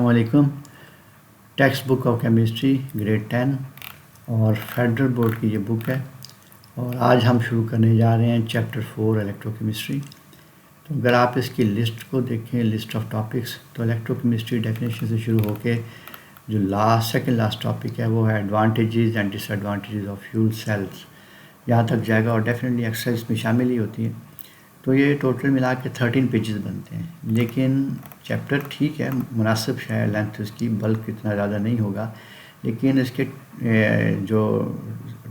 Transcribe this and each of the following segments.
अस्सलामुअलैकुम। Text book of chemistry grade 10 और federal board की ये बुक है और आज हम शुरू करने जा रहे हैं चैप्टर 4 इलेक्ट्रोकेमिस्ट्री। तो अगर आप इसकी लिस्ट को देखें, लिस्ट ऑफ टॉपिक्स, तो इलेक्ट्रोकेमिस्ट्री डेफिनेशन से शुरू होके जो सेकंड लास्ट टॉपिक है वो है advantages and disadvantages of fuel cells, यहाँ तक जाएगा और डेफिनेटली एक्सरसाइज में शामिल ही होती है। तो ये टोटल मिला के 13 पेजेस बनते हैं, लेकिन चैप्टर ठीक है, मुनासिब है लेंथ उसकी, बल्क इतना ज़्यादा नहीं होगा, लेकिन इसके जो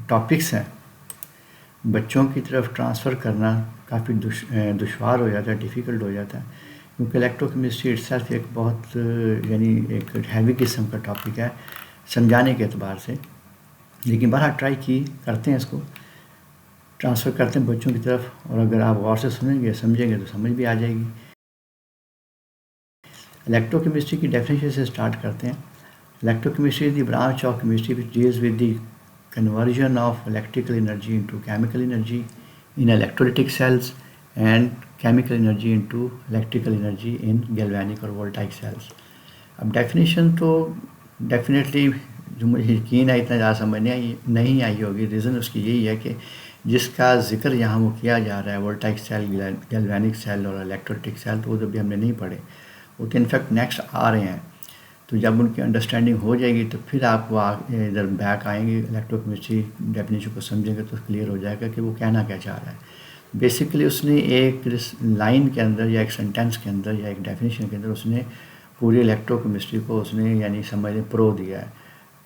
टॉपिक्स हैं बच्चों की तरफ ट्रांसफ़र करना काफ़ी दुश्वार हो जाता है, डिफ़िकल्ट हो जाता है, क्योंकि इलेक्ट्रोकेमिस्ट्री इटसेल्फ एक बहुत यानी एक हैवी किस्म का टॉपिक है समझाने के अतबार से। लेकिन बहरहाल ट्राई करते हैं, इसको ट्रांसफ़र करते हैं बच्चों की तरफ, और अगर आप गौर से सुनेंगे समझेंगे तो समझ भी आ जाएगी। इलेक्ट्रोकेमिस्ट्री की डेफिनेशन से स्टार्ट करते हैं। Electrochemistry is the branch of chemistry which deals with the conversion of electrical energy into chemical energy in electrolytic cells and chemical energy into electrical energy in galvanic और voltaic cells. अब definition तो definitely जो मुझे यकीन है इतना ज़्यादा समझ नहीं आई होगी। रीज़न उसकी यही है कि जिसका जिक्र यहाँ वो किया जा रहा है, वोल्टाइक सेल, गैल्वेनिक सेल और इलेक्ट्रोलिटिक सेल, तो वो तो भी हमने नहीं पढ़े, वो तो इनफैक्ट नेक्स्ट आ रहे हैं। तो जब उनकी अंडरस्टैंडिंग हो जाएगी तो फिर आप वो इधर बैक आएंगे, इलेक्ट्रोकेमिस्ट्री डेफिनेशन को समझेंगे तो क्लियर हो जाएगा कि वो कहना क्या चाह रहा है। बेसिकली उसने एक लाइन के अंदर या एक सेंटेंस के अंदर या एक डेफिनेशन के अंदर उसने पूरी इलेक्ट्रोकेमिस्ट्री को उसने यानी समझने प्रो दिया है,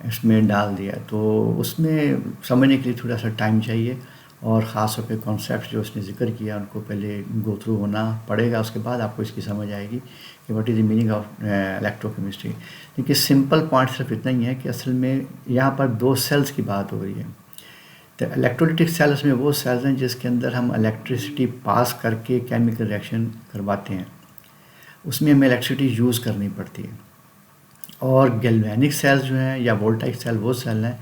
इसमें डाल दिया। तो उसमें समझने के लिए थोड़ा सा टाइम चाहिए, और ख़ास तौर पे कॉन्सेप्ट जो उसने जिक्र किया उनको पहले गो थ्रू होना पड़ेगा, उसके बाद आपको इसकी समझ आएगी कि what is the meaning of electrochemistry. देखिए सिंपल पॉइंट सिर्फ इतना ही है कि असल में यहाँ पर दो सेल्स की बात हो रही है। तो इलेक्ट्रोलिटिक सेल्स में वो सेल्स हैं जिसके अंदर हम इलेक्ट्रिसिटी पास करके केमिकल रिएक्शन करवाते हैं, उसमें हमें इलेक्ट्रिसिटी यूज़ करनी पड़ती है। और गैल्वेनिक सेल्स जो हैं या वोल्टाइक सेल वो सेल हैं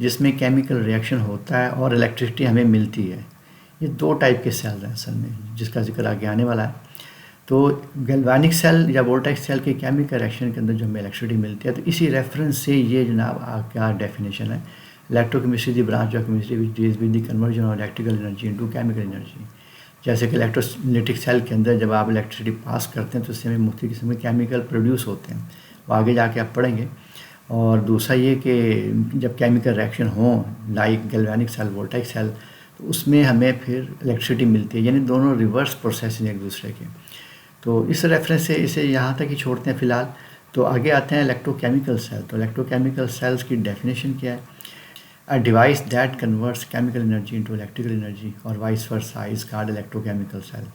जिसमें केमिकल रिएक्शन होता है और इलेक्ट्रिसिटी हमें मिलती है। ये दो टाइप के सेल्स हैं असल में, जिसका जिक्र आगे आने वाला है। तो गैल्वेनिक सेल या वोल्टाइक सेल के केमिकल रिएक्शन के अंदर जो हमें इलेक्ट्रिसिटी मिलती है, तो इसी रेफरेंस से ये जनाब क्या डेफिनेशन है, electrochemistry the branch of chemistry which deals with the conversion of electrical energy into chemical energy. जैसे कि इलेक्ट्रोलिटिक सेल के अंदर जब आप इलेक्ट्रिसिटी पास करते हैं तो उससे हमें मुख्तलिफ किस्म के केमिकल प्रोड्यूस होते हैं, वो आगे जाके आप पढ़ेंगे। और दूसरा ये कि जब केमिकल रिएक्शन हो like galvanic cell, voltaic cell, तो उसमें हमें फिर इलेक्ट्रिसिटी मिलती है, यानी दोनों रिवर्स प्रोसेस हैं एक दूसरे के। तो इस रेफरेंस से इसे यहाँ तक ही छोड़ते हैं फ़िलहाल। तो आगे आते हैं इलेक्ट्रोकेमिकल सेल। तो इलेक्ट्रोकेमिकल सेल्स की डेफिनेशन क्या है? A device that converts chemical energy into electrical energy और vice versa is called electrochemical cell.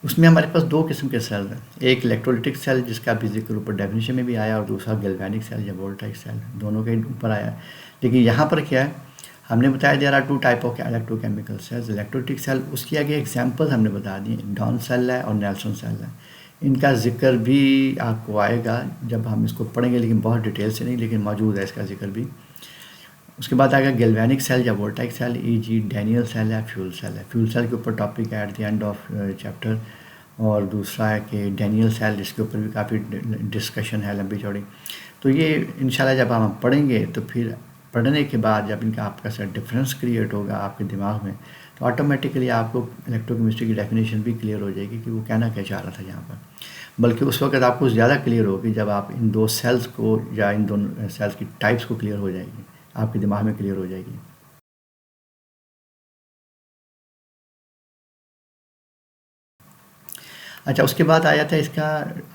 उसमें हमारे पास दो किस्म के सेल हैं, एक इलेक्ट्रोलिटिक सेल जिसका भी जिक्र ऊपर डेफिनेशन में भी आया, और दूसरा गैल्वेनिक सेल या वोल्टाइक सेल, दोनों के ऊपर आया। लेकिन यहाँ पर क्या है, हमने बताया there are two type of electrochemical cells. Electrolytic cell, उसकी आगे एग्जांपल्स हमने बता दिए, डॉन सेल है और नेल्सन सेल है। इनका जिक्र भी आपको आएगा जब हम इसको पढ़ेंगे, लेकिन बहुत डिटेल से नहीं, लेकिन मौजूद है इसका जिक्र भी। उसके बाद आएगा गैल्वेनिक सेल या वोल्टाइक सेल, ई.जी. डैनियल सेल है, फ्यूल सेल है। फ्यूल सेल के ऊपर टॉपिक है at the end of chapter. और दूसरा है कि डैनियल सेल, जिसके ऊपर भी काफ़ी डिस्कशन है लंबी चौड़ी। तो ये इंशाल्लाह जब हम पढ़ेंगे तो फिर पढ़ने के बाद जब इनका आपका सर डिफरेंस क्रिएट होगा आपके दिमाग में, तो ऑटोमेटिकली आपको इलेक्ट्रोकेमिस्ट्री की डेफिनेशन भी क्लियर हो जाएगी कि वो कहना क्या चाह रहा था यहाँ पर। बल्कि उस वक्त आपको ज़्यादा क्लियर होगी जब आप इन दो सेल्स को या इन दोनों सेल्स की टाइप्स को क्लियर हो जाएगी, आपके दिमाग में क्लियर हो जाएगी। अच्छा, उसके बाद आया था इसका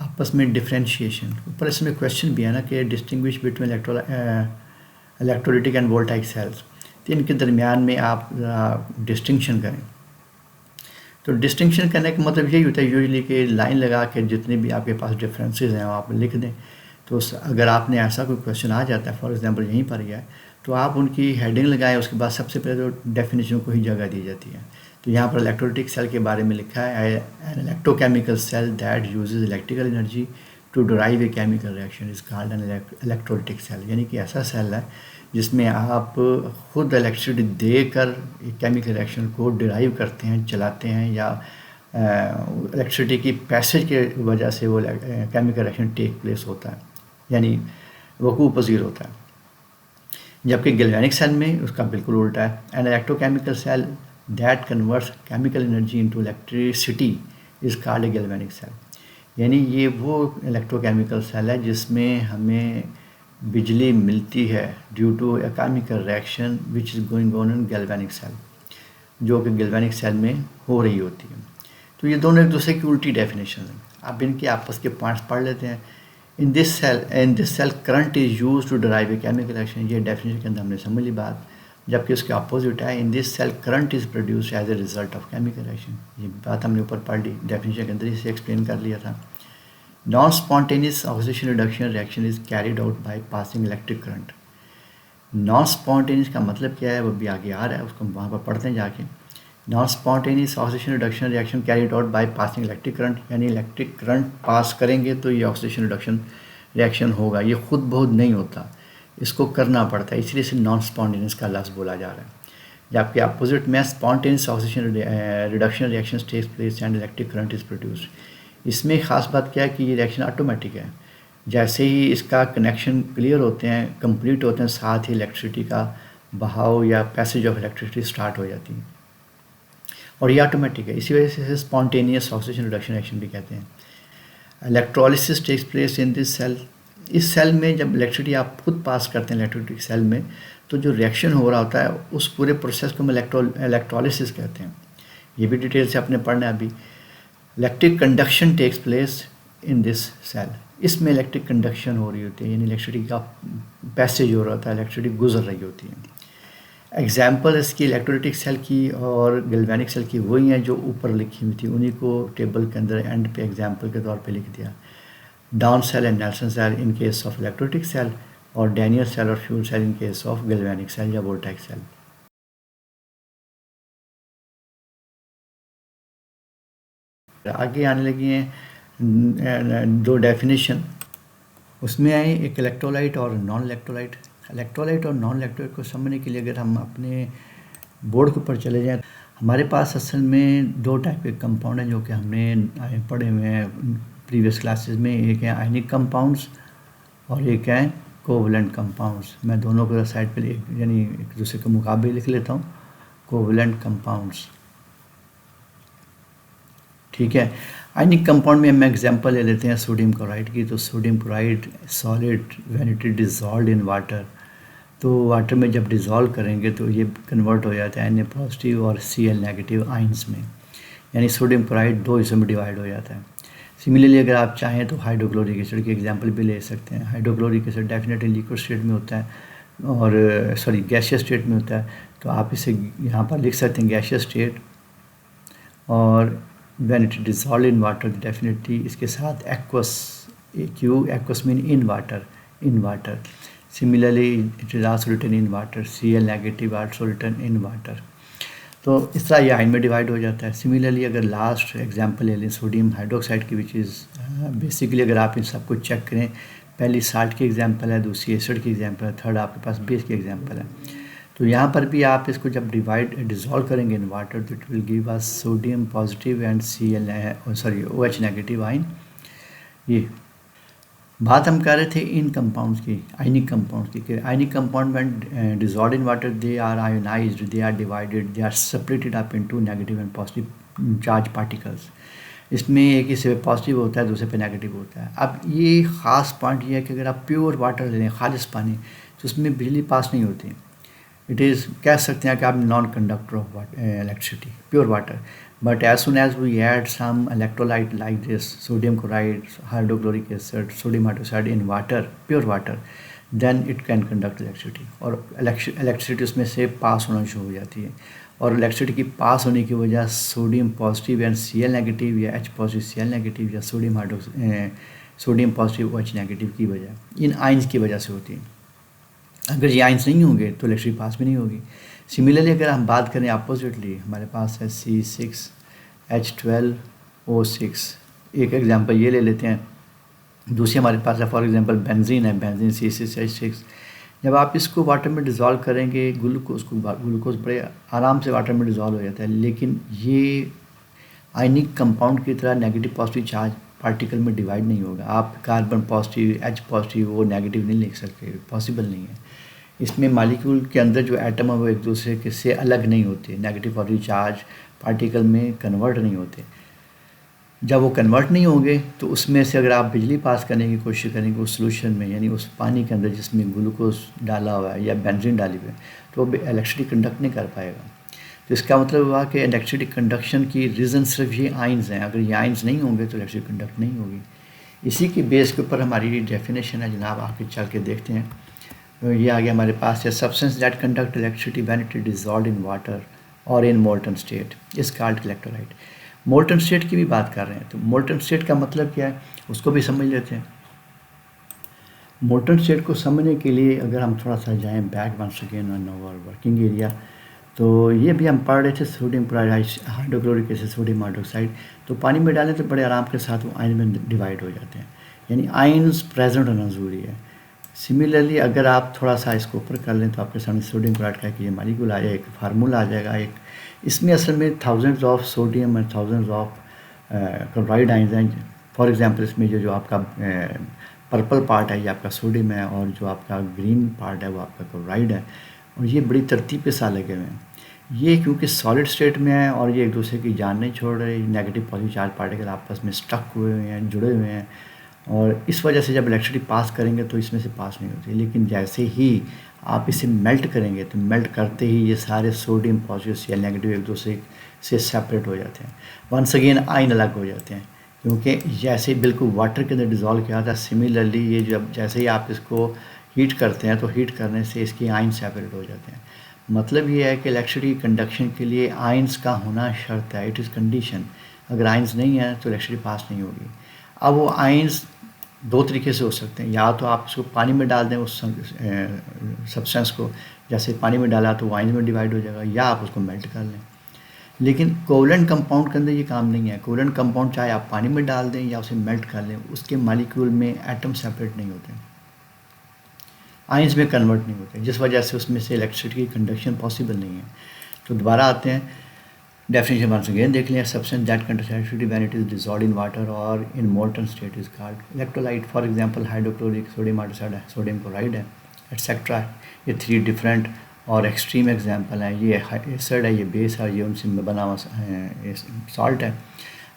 आपस में डिफ्रेंशिएशन। ऊपर इसमें क्वेश्चन भी है ना कि distinguish between electrolytic and voltaic cells, तो इनके दरमियान में आप डिस्टिंक्शन करें। तो डिस्टिंक्शन करने का मतलब यही होता है यूजुअली कि लाइन लगा के जितने भी आपके पास डिफरेंसेस हैं आप लिख दें। तो अगर आपने ऐसा कोई क्वेश्चन आ जाता है, फॉर एग्जांपल यहीं पर ही है, तो आप उनकी हेडिंग लगाएं, उसके बाद सबसे पहले तो डेफिनेशन को ही जगह दी जाती है। तो यहाँ पर इलेक्ट्रोलिटिक सेल के बारे में लिखा है, an electrochemical cell that uses electrical energy to derive a chemical reaction is called an electrolytic cell. यानी कि ऐसा सेल है जिसमें आप खुद इलेक्ट्रिसिटी देकर एक केमिकल रिएक्शन को डिराइव करते हैं, चलाते हैं या इलेक्ट्रिसिटी की पैसेज के वजह से वो केमिकल रिएक्शन टेक प्लेस होता है, यानी वकूअ पज़ीर होता है। जबकि गैल्वेनिक सेल में उसका बिल्कुल उल्टा है। An electrochemical cell that converts chemical energy into electricity is called a galvanic cell. यानी ये वो इलेक्ट्रोकेमिकल सेल है जिसमें हमें बिजली मिलती है due to a chemical reaction which is going on in galvanic cell, जो कि गैल्वेनिक सेल में हो रही होती है। तो ये दोनों एक दूसरे की उल्टी डेफिनेशन है। अब इनके आपस के पॉइंट्स पढ़ लेते हैं। In this cell current is use to drive a chemical reaction, ये डेफिनेशन के अंदर हमने समझ ली बात। जबकि उसके अपोजिट है, in this cell current is produced as a result of chemical reaction, ये बात हमने ऊपर पढ़ ली, डेफिनेशन के अंदर इसे एक्सप्लेन कर लिया था। Non spontaneous oxidation reduction reaction is carried out by passing electric current. Non spontaneous का मतलब क्या है वो भी आगे आ रहा है, उसको वहाँ पर पढ़ते हैं जाके। Non spontaneous oxidation reduction reaction carried out by passing electric current, यानी इलेक्ट्रिक करंट पास करेंगे तो ये ऑक्सीडेशन रिडक्शन रिएक्शन होगा, ये खुद बहुत नहीं होता, इसको करना पड़ता है, इसलिए इसे नॉन स्पॉन्टेनियस का लफ्ज़ बोला जा रहा है। जबकि अपोजिट में spontaneous oxidation reduction reaction takes place and electric current is produced. इसमें ख़ास बात क्या है कि ये रिएक्शन ऑटोमेटिक है, जैसे ही इसका कनेक्शन क्लियर होते हैं, कंप्लीट होते हैं, साथ ही इलेक्ट्रिसिटी का बहाव या पैसेज ऑफ इलेक्ट्रिसिटी स्टार्ट हो जाती है और ये ऑटोमेटिक है। इसी वजह से इसे स्पॉन्टेनियस ऑक्सीडेशन रिडक्शन रिएक्शन भी कहते हैं। Electrolysis takes place in this cell, इस सेल में जब इलेक्ट्रिसिटी आप खुद पास करते हैं इलेक्ट्रोलिटिक सेल में, तो जो रिएक्शन हो रहा होता है उस पूरे प्रोसेस को हम इलेक्ट्रोलिसिस कहते हैं। ये भी डिटेल से आपने पढ़ना है अभी। Electric conduction takes place in this cell, इसमें इलेक्ट्रिक कंडक्शन हो रही होती है, यानी इलेक्ट्रिसिटी का पैसेज हो रहा होता है, इलेक्ट्रिसिटी गुजर रही होती है। एग्जाम्पल इसकी इलेक्ट्रोलिटिक सेल की और गैल्वेनिक सेल की वही हैं जो ऊपर लिखी हुई थी, उन्हीं को टेबल के अंदर एंड पे एग्जाम्पल के तौर पे लिख दिया। Down cell and Nelson cell in case of electrolytic cell, और डैनियल सेल और fuel cell in case of galvanic cell या वोल्टाइक सेल। आगे आने लगी हैं दो डेफिनेशन, उसमें आए एक इलेक्ट्रोलाइट और नॉन इलेक्ट्रोलाइट। इलेक्ट्रोलाइट और नॉन इलेक्ट्रोलाइट को समझने के लिए अगर हम अपने बोर्ड के ऊपर चले जाएं, हमारे पास असल में दो टाइप के कंपाउंड हैं जो कि हमने पढ़े हुए हैं प्रीवियस क्लासेस में। एक है आयनिक कंपाउंड्स और एक है कोवलेंट कंपाउंड्स। मैं दोनों को साइड पे यानी एक दूसरे के मुकाबले लिख लेता हूँ, कोवलेंट कंपाउंड्स, ठीक है। आयनिक कंपाउंड में हम एग्जांपल ले लेते हैं सोडियम क्लोराइड की। तो sodium chloride solid when it is dissolved in water, तो वाटर में जब डिज़ोल्व करेंगे तो ये कन्वर्ट हो जाता है Na पॉजिटिव और Cl नेगेटिव आइंस में, यानी सोडियम क्लोराइड दो हिस्सों में डिवाइड हो जाता है। सिमिलरली अगर आप चाहें तो हाइड्रोक्लोरिक एसिड की एग्जांपल भी ले सकते हैं। Hydrochloric acid definitely liquid state में होता है और सॉरी गैसियस स्टेट में होता है, तो आप इसे यहाँ पर लिख सकते हैं गैसियस स्टेट, और when it dissolve in water definitely इसके साथ aqueous, aqueous mean in water. Similarly, it is also written in water, Cl negative also written in water। तो इस तरह ये आयन में डिवाइड हो जाता है। सिमिलरली अगर लास्ट एग्जांपल ले लें सोडियम हाइड्रोक्साइड की, विच इज़ बेसिकली अगर आप इन सबको चेक करें, पहली साल्ट की एग्जांपल है, दूसरी एसिड की एग्जांपल है, थर्ड आपके पास बेस की एग्जांपल है। तो यहाँ पर भी आप इसको जब डिज़ोल्व करेंगे इन वाटर तो it will give us sodium positive and OH negative ion. ये बात हम कर रहे थे इन कंपाउंड्स की, आयनिक कंपाउंड्स की। Ionic compound when dissolved in water they are ionized, they are divided, they are separated up into negative and positive charge particles. इसमें एक हिस्से पे पॉजिटिव होता है, दूसरे पे नेगेटिव होता है। अब ये ख़ास पॉइंट ये है कि अगर आप प्योर वाटर ले लें, खालिश पानी, तो उसमें बिजली पास नहीं होती। इट इज़ कह सकते हैं कि आप non conductor of electricity, pure water. But as soon as we add some electrolyte like this, sodium chloride, hydrochloric acid, sodium hydroxide in water, pure water, then it can conduct electricity। और electricity उसमें से पास होना शुरू हो जाती है। और electricity की पास होने की वजह sodium positive and Cl negative या H पॉजिटिव Cl नेगेटिव या सोडियम पॉजिटिव OH नेगेटिव की वजह, इन आइंस की वजह से होती है। अगर ये आइंस नहीं होंगे तो इलेक्ट्रिसिटी पास भी नहीं होगी। सिमिलरली अगर हम बात करें अपोजिटली, हमारे पास है C6H12O6, एक एग्जांपल ये ले लेते हैं। दूसरी हमारे पास है फॉर एग्जांपल बेंजीन है, बेंजीन C6H6। जब आप इसको वाटर में डिज़ोल्व करेंगे, ग्लूकोज बड़े आराम से वाटर में डिज़ोल्व हो जाता है, लेकिन ये आयनिक कंपाउंड की तरह नेगेटिव पॉजिटिव चार्ज पार्टिकल में डिवाइड नहीं होगा। आप कार्बन पॉजिटिव एच पॉजिटिव वो नेगेटिव नहीं लिख सकते, पॉसिबल नहीं है। इसमें मालिक्यूल के अंदर जो एटम है वो एक दूसरे के से अलग नहीं होते, नेगेटिव पॉजिटिव चार्ज पार्टिकल में कन्वर्ट नहीं होते। जब वो कन्वर्ट नहीं होंगे तो उसमें से अगर आप बिजली पास करने की कोशिश करेंगे उस सोल्यूशन में, यानी उस पानी के अंदर जिसमें ग्लूकोज डाला हुआ है या बेंजीन डाली हुई है, तो वो इलेक्ट्रिसिटी कंडक्ट नहीं कर पाएगा। तो इसका मतलब हुआ कि इलेक्ट्रिसिटी कंडक्शन की रीज़न सिर्फ ये आइंस हैं। अगर ये आइंस नहीं होंगे तो इलेक्ट्रिसिटी कंडक्ट नहीं होगी। इसी की बेस के ऊपर हमारी डेफिनेशन है जनाब, आगे चल के देखते हैं। तो ये आ गया हमारे पास है, substance that conduct electricity when it is dissolved in water और in molten state is called electrolyte. Molten state की भी बात कर रहे हैं, तो मोल्टन स्टेट का मतलब क्या है उसको भी समझ लेते हैं। मोल्टन स्टेट को समझने के लिए अगर हम थोड़ा सा जाएं back once again on our working area, तो ये भी हम पढ़ रहे थे sodium chloride hydrochloric acid sodium hydroxide. तो पानी में डालें तो बड़े आराम के साथ वो आयन में डिवाइड हो जाते हैं, यानी आयन्स प्रेजेंट होना ज़रूरी है। सिमिलरली अगर आप थोड़ा सा इसको ऊपर कर लें तो आपके सामने सोडियम क्लोराइड का ये मालिक्यूल आ जाएगा, एक फार्मूला आ जाएगा। एक इसमें असल में thousands of sodium and thousands of chloride ions हैं। फॉर एग्जांपल इसमें जो आपका पर्पल पार्ट है ये आपका सोडियम है, और जो आपका ग्रीन पार्ट है वो आपका क्लोराइड है, और ये बड़ी तरतीब के साथ लगे हुए हैं। ये क्योंकि सॉलिड स्टेट में है और ये एक दूसरे की जान नहीं छोड़ रहे, नेगेटिव पॉजिटिव चार्ज पार्टिकल आपस में स्टक हुए हुए हैं, जुड़े हुए हैं, और इस वजह से जब इलेक्ट्रिसिटी पास करेंगे तो इसमें से पास नहीं होती। लेकिन जैसे ही आप इसे मेल्ट करेंगे तो मेल्ट करते ही ये सारे सोडियम पॉजिटिव या नेगेटिव एक दूसरे से सेपरेट हो जाते हैं। वंस अगेन आयन अलग हो जाते हैं, क्योंकि जैसे बिल्कुल वाटर के अंदर डिज़ोल्व किया था, सिमिलरली ये जब जैसे ही आप इसको हीट करते हैं तो हीट करने से इसकी आयन सेपरेट हो जाते हैं। मतलब ये है कि इलेक्ट्रिसिटी कंडक्शन के लिए आयंस का होना शर्त है, इट इज़ कंडीशन। अगर आयंस नहीं है तो इलेक्ट्रिसिटी पास नहीं होगी। अब वो आयंस दो तरीके से हो सकते हैं, या तो आप उसको पानी में डाल दें उस सब्सटेंस को, जैसे पानी में डाला तो वो आयंस में डिवाइड हो जाएगा, या आप उसको मेल्ट कर लें। लेकिन कोवलेंट कंपाउंड के अंदर ये काम नहीं है। कोवलेंट कंपाउंड चाहे आप पानी में डाल दें या उसे मेल्ट कर लें, उसके मॉलिक्यूल में एटम सेपरेट नहीं होते, आयंस में कन्वर्ट नहीं होते, जिस वजह से उसमें से इलेक्ट्रिसिटी की कंडक्शन पॉसिबल नहीं है। तो दोबारा आते हैं, डेफिनेशन वंस अगेन देख लिया, substance that contains electricity when it is dissolved in water और in molten state is called electrolyte. For example hydrochloric sodium hydroxide है, सोडियम क्लोराइड है, एटसेट्रा। ये थ्री डिफरेंट और एक्सट्रीम एग्जांपल हैं। ये acid है, ये बेस है, ये उनसे बना हुआ सॉल्ट है।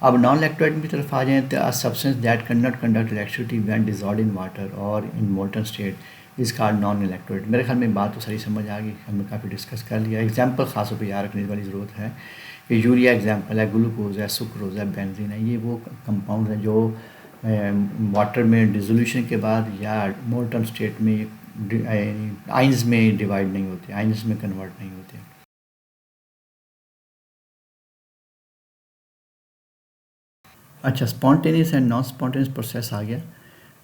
अब नॉन इलेक्ट्रोलाइट की तरफ आ जाएँ तो substance that can not conduct electricity when dissolved in water और इन मोल्टन स्टेट इस कार्ड नॉन इलेक्ट्रोलाइट। मेरे ख्याल में बात तो सारी समझ आ गई, हमने काफ़ी डिस्कस कर लिया। एग्जांपल खास तौर पर याद रखने वाली ज़रूरत है कि यूरिया एग्जांपल है, ग्लूकोज है, सुक्रोज है, बेंजीन है, ये वो कंपाउंड हैं जो वाटर में डिसोल्यूशन के बाद या मोल्टन स्टेट में आइंस में डिवाइड नहीं होते, आइंस में कन्वर्ट नहीं होते। अच्छा, spontaneous and non spontaneous process आ गया।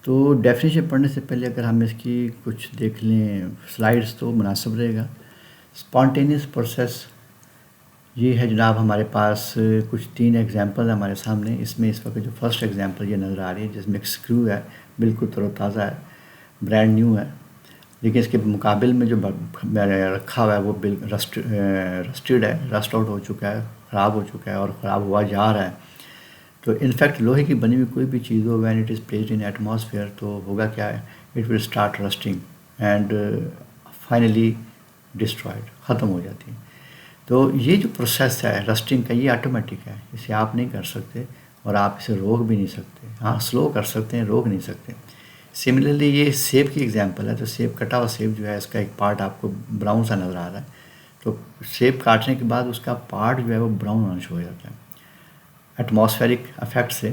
तो डेफिनेशन पढ़ने से पहले अगर हम इसकी कुछ देख लें स्लाइड्स तो मुनासिब रहेगा। स्पॉन्टेनियस प्रोसेस ये है जनाब, हमारे पास कुछ तीन एग्जांपल हमारे सामने। इसमें इस वक्त जो फर्स्ट एग्जांपल ये नज़र आ रही है जिसमें एक स्क्रू है, बिल्कुल तरोताज़ा है, ब्रांड न्यू है, लेकिन इसके मुकाबले में जो रखा हुआ है वो रस्टेड है, रस्ट आउट हो चुका है, ख़राब हो चुका है और ख़राब हुआ जा रहा है। तो इनफैक्ट लोहे की बनी हुई कोई भी चीज़ हो, when it is placed in atmosphere, तो होगा क्या है, it will start rusting and finally destroyed, ख़त्म हो जाती है। तो ये जो प्रोसेस है रस्टिंग का, ये ऑटोमेटिक है, इसे आप नहीं कर सकते और आप इसे रोक भी नहीं सकते। हाँ, स्लो कर सकते हैं, रोक नहीं सकते। सिमिलरली ये सेब की एग्जांपल है, तो सेब, कटा हुआ सेब जो है, इसका एक पार्ट आपको ब्राउन सा नज़र आ रहा है, तो सेब काटने के बाद उसका पार्ट जो है वो ब्राउन अंश हो जाता है एटमॉस्फेरिक इफेक्ट से।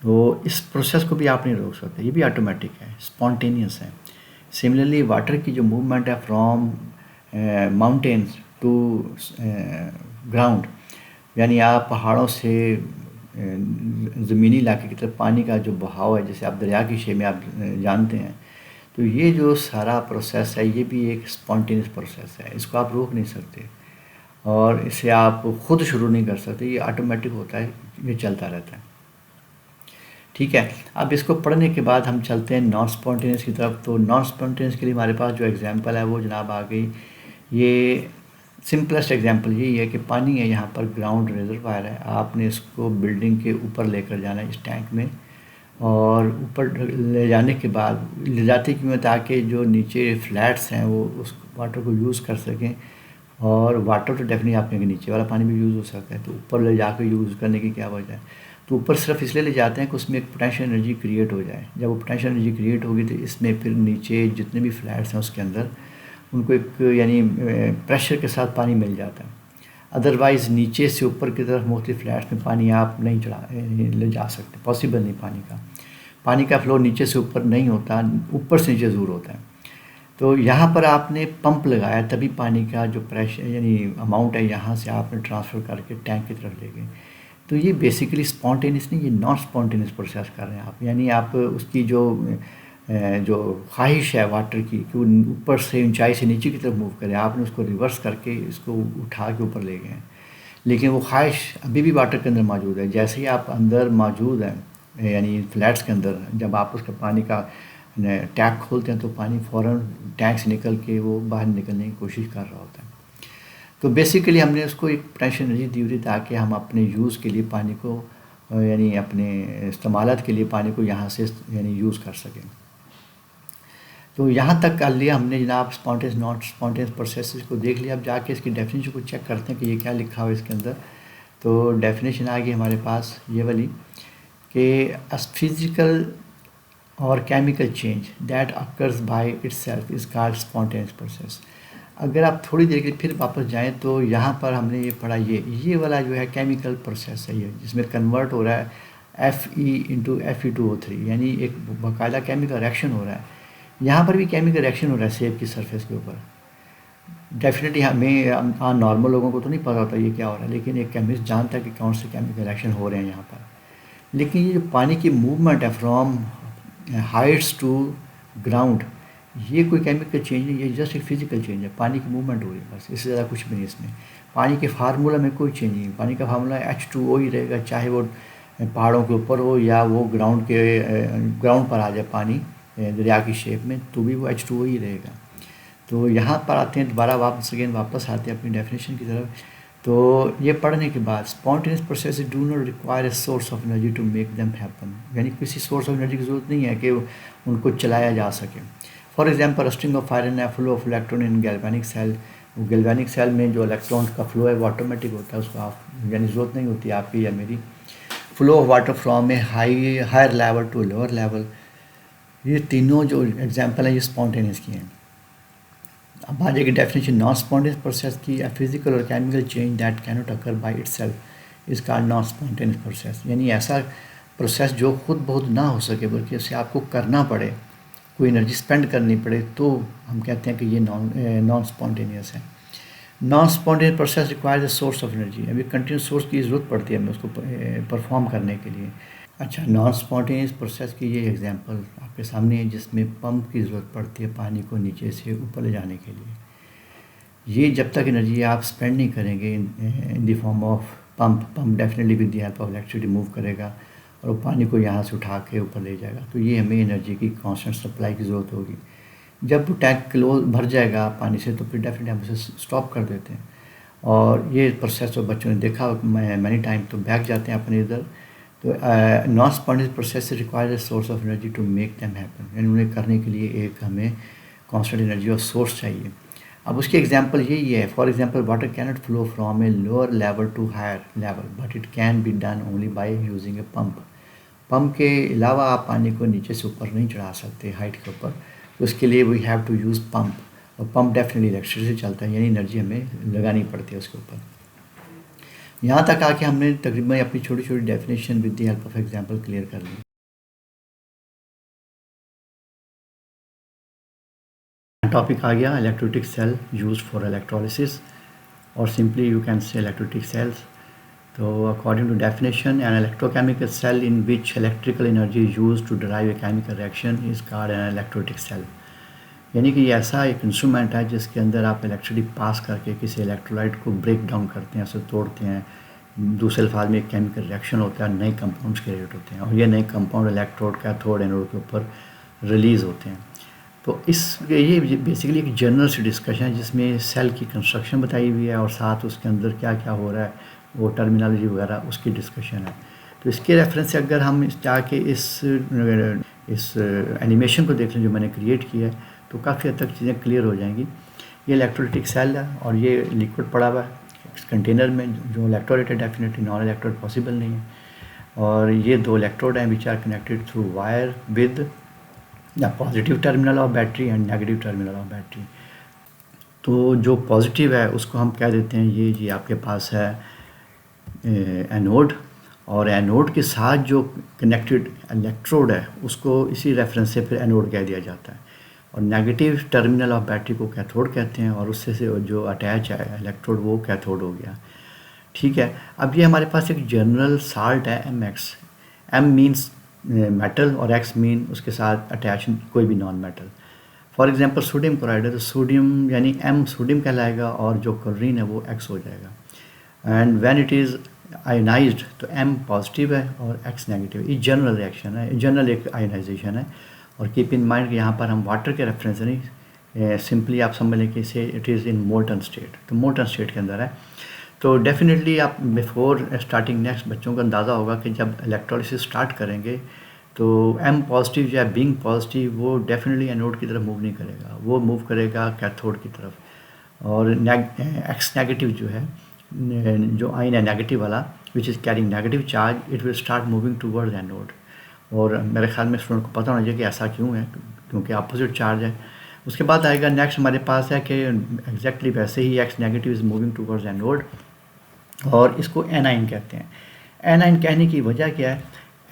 तो इस प्रोसेस को भी आप नहीं रोक सकते, ये भी ऑटोमेटिक है, स्पॉन्टेनियस है। सिमिलरली वाटर की जो मूवमेंट है फ्रॉम माउंटेन्स टू ग्राउंड, यानी आप पहाड़ों से ज़मीनी इलाके की तरफ पानी का जो बहाव है, जैसे आप दरिया की शे में आप जानते हैं, तो ये जो सारा प्रोसेस है ये भी एक स्पॉन्टेनियस प्रोसेस है, इसको आप रोक नहीं सकते और इसे आप ख़ुद शुरू नहीं कर सकते, ये ऑटोमेटिक होता है, ये चलता रहता है। ठीक है, अब इसको पढ़ने के बाद हम चलते हैं नॉन स्पॉन्टेनियस की तरफ। तो नॉन स्पॉन्टेनियस के लिए हमारे पास जो एग्जांपल है वो जनाब आ गई, ये सिंपलेस्ट एग्जांपल यही है कि पानी है, यहाँ पर ग्राउंड रिजर्वायर है, आपने इसको बिल्डिंग के ऊपर लेकर जाना है इस टैंक में, और ऊपर ले जाने के बाद ले जाते क्यों है, ताकि जो नीचे फ्लैट्स हैं वो उस वाटर को यूज़ कर सकें। और वाटर तो डेफिनेटली आप कहेंगे नीचे वाला पानी भी यूज़ हो सकता है, तो ऊपर ले जाकर यूज़ करने की क्या वजह है। तो ऊपर सिर्फ इसलिए ले जाते हैं कि उसमें एक पोटेंशियल एनर्जी क्रिएट हो जाए। जब वो पोटेंशियल एनर्जी क्रिएट होगी तो इसमें फिर नीचे जितने भी फ्लैट्स हैं उसके अंदर उनको एक यानी प्रेशर के साथ पानी मिल जाता है। अदरवाइज़ नीचे से ऊपर की तरफ मुख्तलिफ फ्लैट्स में पानी आप नहीं चढ़ा ले जा सकते, पॉसिबल नहीं। पानी का फ्लो नीचे से ऊपर नहीं होता, ऊपर से नीचे ज़रूर होता है। तो यहाँ पर आपने पंप लगाया, तभी पानी का जो प्रेशर यानी अमाउंट है यहाँ से आपने ट्रांसफ़र करके टैंक की तरफ ले गए। तो ये बेसिकली स्पॉन्टेनियस नहीं, ये नॉन स्पॉन्टेनियस प्रोसेस कर रहे हैं आप। यानी आप उसकी जो ख्वाहिश है वाटर की कि वो ऊपर से ऊंचाई से नीचे की तरफ मूव करे, आपने उसको रिवर्स करके इसको उठा के ऊपर ले गए हैं। लेकिन वो ख्वाहिश अभी भी वाटर के अंदर मौजूद है। जैसे ही आप अंदर मौजूद हैं यानी फ्लैट्स के अंदर, जब आप उसका पानी का टैप खोलते हैं तो पानी फ़ौरन टैंक से निकल के वो बाहर निकलने की कोशिश कर रहा होता है। तो बेसिकली हमने उसको एक पोटेंशियल एनर्जी दी हुई ताकि हम अपने यूज़ के लिए पानी को यानी अपने इस्तेमालात के लिए पानी को यहाँ से यानी यूज़ कर सकें। तो यहाँ तक कर लिया हमने जनाब स्पॉन्टेनियस नॉन स्पॉन्टेनियस प्रोसेसेस को देख लिया। अब जाके इसकी डेफिनेशन को चेक करते हैं कि ये क्या लिखा हुआ है इसके अंदर। तो डेफिनेशन आ गई हमारे पास ये वाली कि फिजिकल और chemical change that occurs by itself is called spontaneous process. अगर आप थोड़ी देर के फिर वापस जाएं तो यहाँ पर हमने ये पढ़ा, ये वाला जो है केमिकल प्रोसेस है ये, जिसमें कन्वर्ट हो रहा है Fe into Fe2O3, यानी एक बाकायदा केमिकल रिएक्शन हो रहा है। यहाँ पर भी केमिकल रिएक्शन हो रहा है सेब की सरफेस के ऊपर। डेफिनेटली हमें नॉर्मल लोगों को तो नहीं पता होता ये क्या हो रहा है, लेकिन एक केमिस्ट जानता है कि कौन से केमिकल रिएक्शन हो रहे हैं यहाँ पर। लेकिन ये जो पानी की मूवमेंट है फ्रॉम हाइट्स टू ग्राउंड, ये कोई केमिकल चेंज नहीं, ये जस्ट एक फिजिकल चेंज है। पानी की मूवमेंट हो रही है बस, इससे ज़्यादा कुछ भी नहीं इसमें। पानी के फार्मूला में कोई चेंज नहीं, पानी का फार्मूला H2O ही रहेगा, चाहे वो पहाड़ों के ऊपर हो या वो ग्राउंड पर आ जाए पानी दरिया की शेप में, तो भी वो H2O ही रहेगा। तो यहाँ पर आते हैं दोबारा वापस आते हैं अपनी डेफिनेशन की तरफ। तो ये पढ़ने के बाद spontaneous process do not require a source of energy to make them happen, यानी किसी सोर्स ऑफ एनर्जी की ज़रूरत नहीं है कि उनको चलाया जा सके। For example rusting of iron है, flow of electron in galvanic cell. Galvanic cell में जो इलेक्ट्रॉन का फ्लो है वो ऑटोमेटिक होता है, उसको आप यानी ज़रूरत नहीं होती आपकी या मेरी। Flow of water from a higher level to lower level, ये तीनों जो एग्जाम्पल हैं ये स्पॉन्टेनियस की हैं। अब आ जाएगी डेफिनेशन नॉन स्पॉन्टेनियस प्रोसेस की, या फिजिकल और chemical change that cannot occur by itself is called non spontaneous process, यानी ऐसा प्रोसेस जो खुद बहुत ना हो सके बल्कि उसे आपको करना पड़े, कोई एनर्जी स्पेंड करनी पड़े, तो हम कहते हैं कि ये नॉन स्पॉन्टेनियस है। Non spontaneous process requires a source of energy, अभी कंटिन्यूस सोर्स की ज़रूरत पड़ती है हमें उसको परफॉर्म करने के लिए। अच्छा, नॉन स्पॉन्टेनियस प्रोसेस की ये एग्जांपल आपके सामने है जिसमें पंप की ज़रूरत पड़ती है पानी को नीचे से ऊपर ले जाने के लिए। ये जब तक एनर्जी आप स्पेंड नहीं करेंगे in the form of pump definitely with the help of electricity move करेगा और वो पानी को यहाँ से उठा के ऊपर ले जाएगा। तो ये हमें एनर्जी की कांस्टेंट सप्लाई की ज़रूरत होगी। जब वो टैंक क्लोज भर जाएगा पानी से तो फिर डेफिनेटली हम उसे स्टॉप कर देते हैं। और ये प्रोसेस तो बच्चों ने देखा मैनी टाइम, तो बैग जाते हैं अपने इधर। तो non spontaneous process required source of energy to make them happen, यानी उन्हें करने के लिए एक हमें कांस्टेंट एनर्जी और सोर्स चाहिए। अब उसकी एग्जांपल यही है, for example water cannot flow from a lower level to higher level but it can be done only by using a pump. Pump के अलावा आप पानी को नीचे से ऊपर नहीं चढ़ा सकते हाइट के ऊपर, तो उसके लिए we have to use pump, और पंप डेफिनेटली इलेक्ट्रिसिटी से चलता है, यानी एनर्जी हमें लगानी पड़ती है उसके ऊपर। यहाँ तक आके हमने तकरीबन अपनी छोटी छोटी definition with the help of example clear कर ली। टॉपिक आ गया electrolytic cell used for electrolysis, और simply you can say electrolytic cells. तो according to definition, an electrochemical cell in which electrical energy is used to drive a chemical reaction is called an electrolytic cell, यानी कि ये ऐसा एक instrument है जिसके अंदर आप इलेक्ट्रिसिटी पास करके किसी इलेक्ट्रोलाइट को ब्रेक डाउन करते हैं, उसे तोड़ते हैं। दूसरे अल्फाज में एक केमिकल रिएक्शन होता है, नए कंपाउंड्स क्रिएट होते हैं, और ये नए कंपाउंड इलेक्ट्रोड कैथोड एनोड के ऊपर रिलीज़ होते हैं। तो ये बेसिकली एक जनरल सी डिस्कशन है जिसमें सेल की कंस्ट्रक्शन बताई हुई है और साथ उसके अंदर क्या क्या हो रहा है वो टर्मिनोलॉजी वगैरह उसकी डिस्कशन है। तो इसके रेफरेंस से अगर हम जाके इस एनिमेशन को देख लें जो मैंने क्रिएट किया है तो काफ़ी हद तक चीज़ें क्लियर हो जाएंगी। ये इलेक्ट्रोलाइटिक सेल है और ये लिक्विड पड़ा हुआ है इस कंटेनर में जो इलेक्ट्रोलाइटेड, डेफिनेटली नॉन इलेक्ट्रोड पॉसिबल नहीं है। और ये 2 इलेक्ट्रोड हैं which are connected through wire with the positive terminal of battery and negative terminal of battery. तो जो पॉजिटिव है उसको हम कह देते हैं ये आपके पास है एनोड, और एनोड के साथ जो कनेक्टेड इलेक्ट्रोड है उसको इसी रेफरेंस से फिर एनोड कह दिया जाता है। और नेगेटिव टर्मिनल ऑफ बैटरी को कैथोड कहते हैं और उससे से जो अटैच है इलेक्ट्रोड वो कैथोड हो गया। ठीक है, अब ये हमारे पास एक जनरल साल्ट है MX। M मीन्स मेटल और X मीन उसके साथ अटैच कोई भी non metal. For example sodium chloride है तो सोडियम यानी M सोडियम कहलाएगा और जो क्लोरीन है वो X हो जाएगा। And when it is ionised तो M पॉजिटिव है और X नेगेटिव। ये जनरल रिएक्शन है, जनरल एक आयोनाइजेशन है। और कीप इन माइंड कि यहाँ पर हम वाटर के रेफरेंस से नहीं, सिंपली आप समझ लें कि इसे it is in molten state, तो मोल्टन स्टेट के अंदर है। तो डेफिनेटली आप बिफोर स्टार्टिंग नेक्स्ट बच्चों को अंदाज़ा होगा कि जब इलेक्ट्रोलिसिस स्टार्ट करेंगे तो M पॉजिटिव या बीइंग पॉजिटिव वो डेफिनेटली एनोड की तरफ मूव नहीं करेगा, वो मूव करेगा कैथोड की तरफ। और X नेगेटिव जो है, जो आयन है नेगेटिव वाला which is carrying negative charge, it will start moving towards anode. और मेरे ख्याल में स्टूडेंट को पता होना चाहिए कि ऐसा क्यों है, क्योंकि अपोजिट चार्ज है। उसके बाद आएगा नेक्स्ट हमारे पास है कि एग्जैक्टली वैसे ही X negative is moving towards anode और इसको एनाइन कहते हैं। एनाइन कहने की वजह क्या है,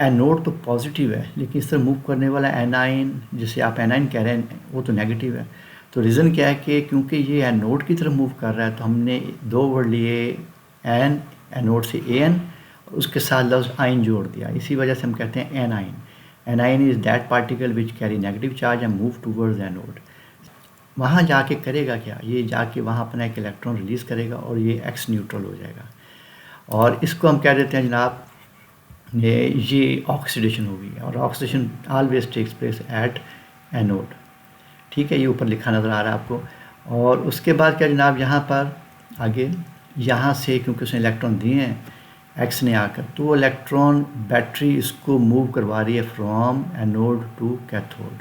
एनोड तो पॉजिटिव है लेकिन इस तरह मूव करने वाला एनाइन जिसे आप एनाइन कह रहे हैं वो तो नेगेटिव है। तो रीज़न क्या है कि क्योंकि ये एनोड की तरफ मूव कर रहा है तो हमने 2 वर्ड लिए एन, एनोड से एन, उसके साथ लफ्ज़ आइन जोड़ दिया, इसी वजह से हम कहते हैं A9. A9 is that particle which carry negative charge and move towards anode. वहाँ जाके करेगा क्या, ये जाके वहाँ अपना एक इलेक्ट्रॉन रिलीज़ करेगा और ये X न्यूट्रल हो जाएगा। और इसको हम कह देते हैं जनाब ये ऑक्सीडेशन होगी, और oxidation always takes place at anode. ठीक है, ये ऊपर लिखा नज़र आ रहा है आपको। और उसके बाद क्या जनाब, यहाँ पर आगे यहाँ से क्योंकि उसने इलेक्ट्रॉन दिए हैं X ने आकर, तो वो इलेक्ट्रॉन बैटरी इसको मूव करवा रही है फ्रॉम एनोड टू कैथोड,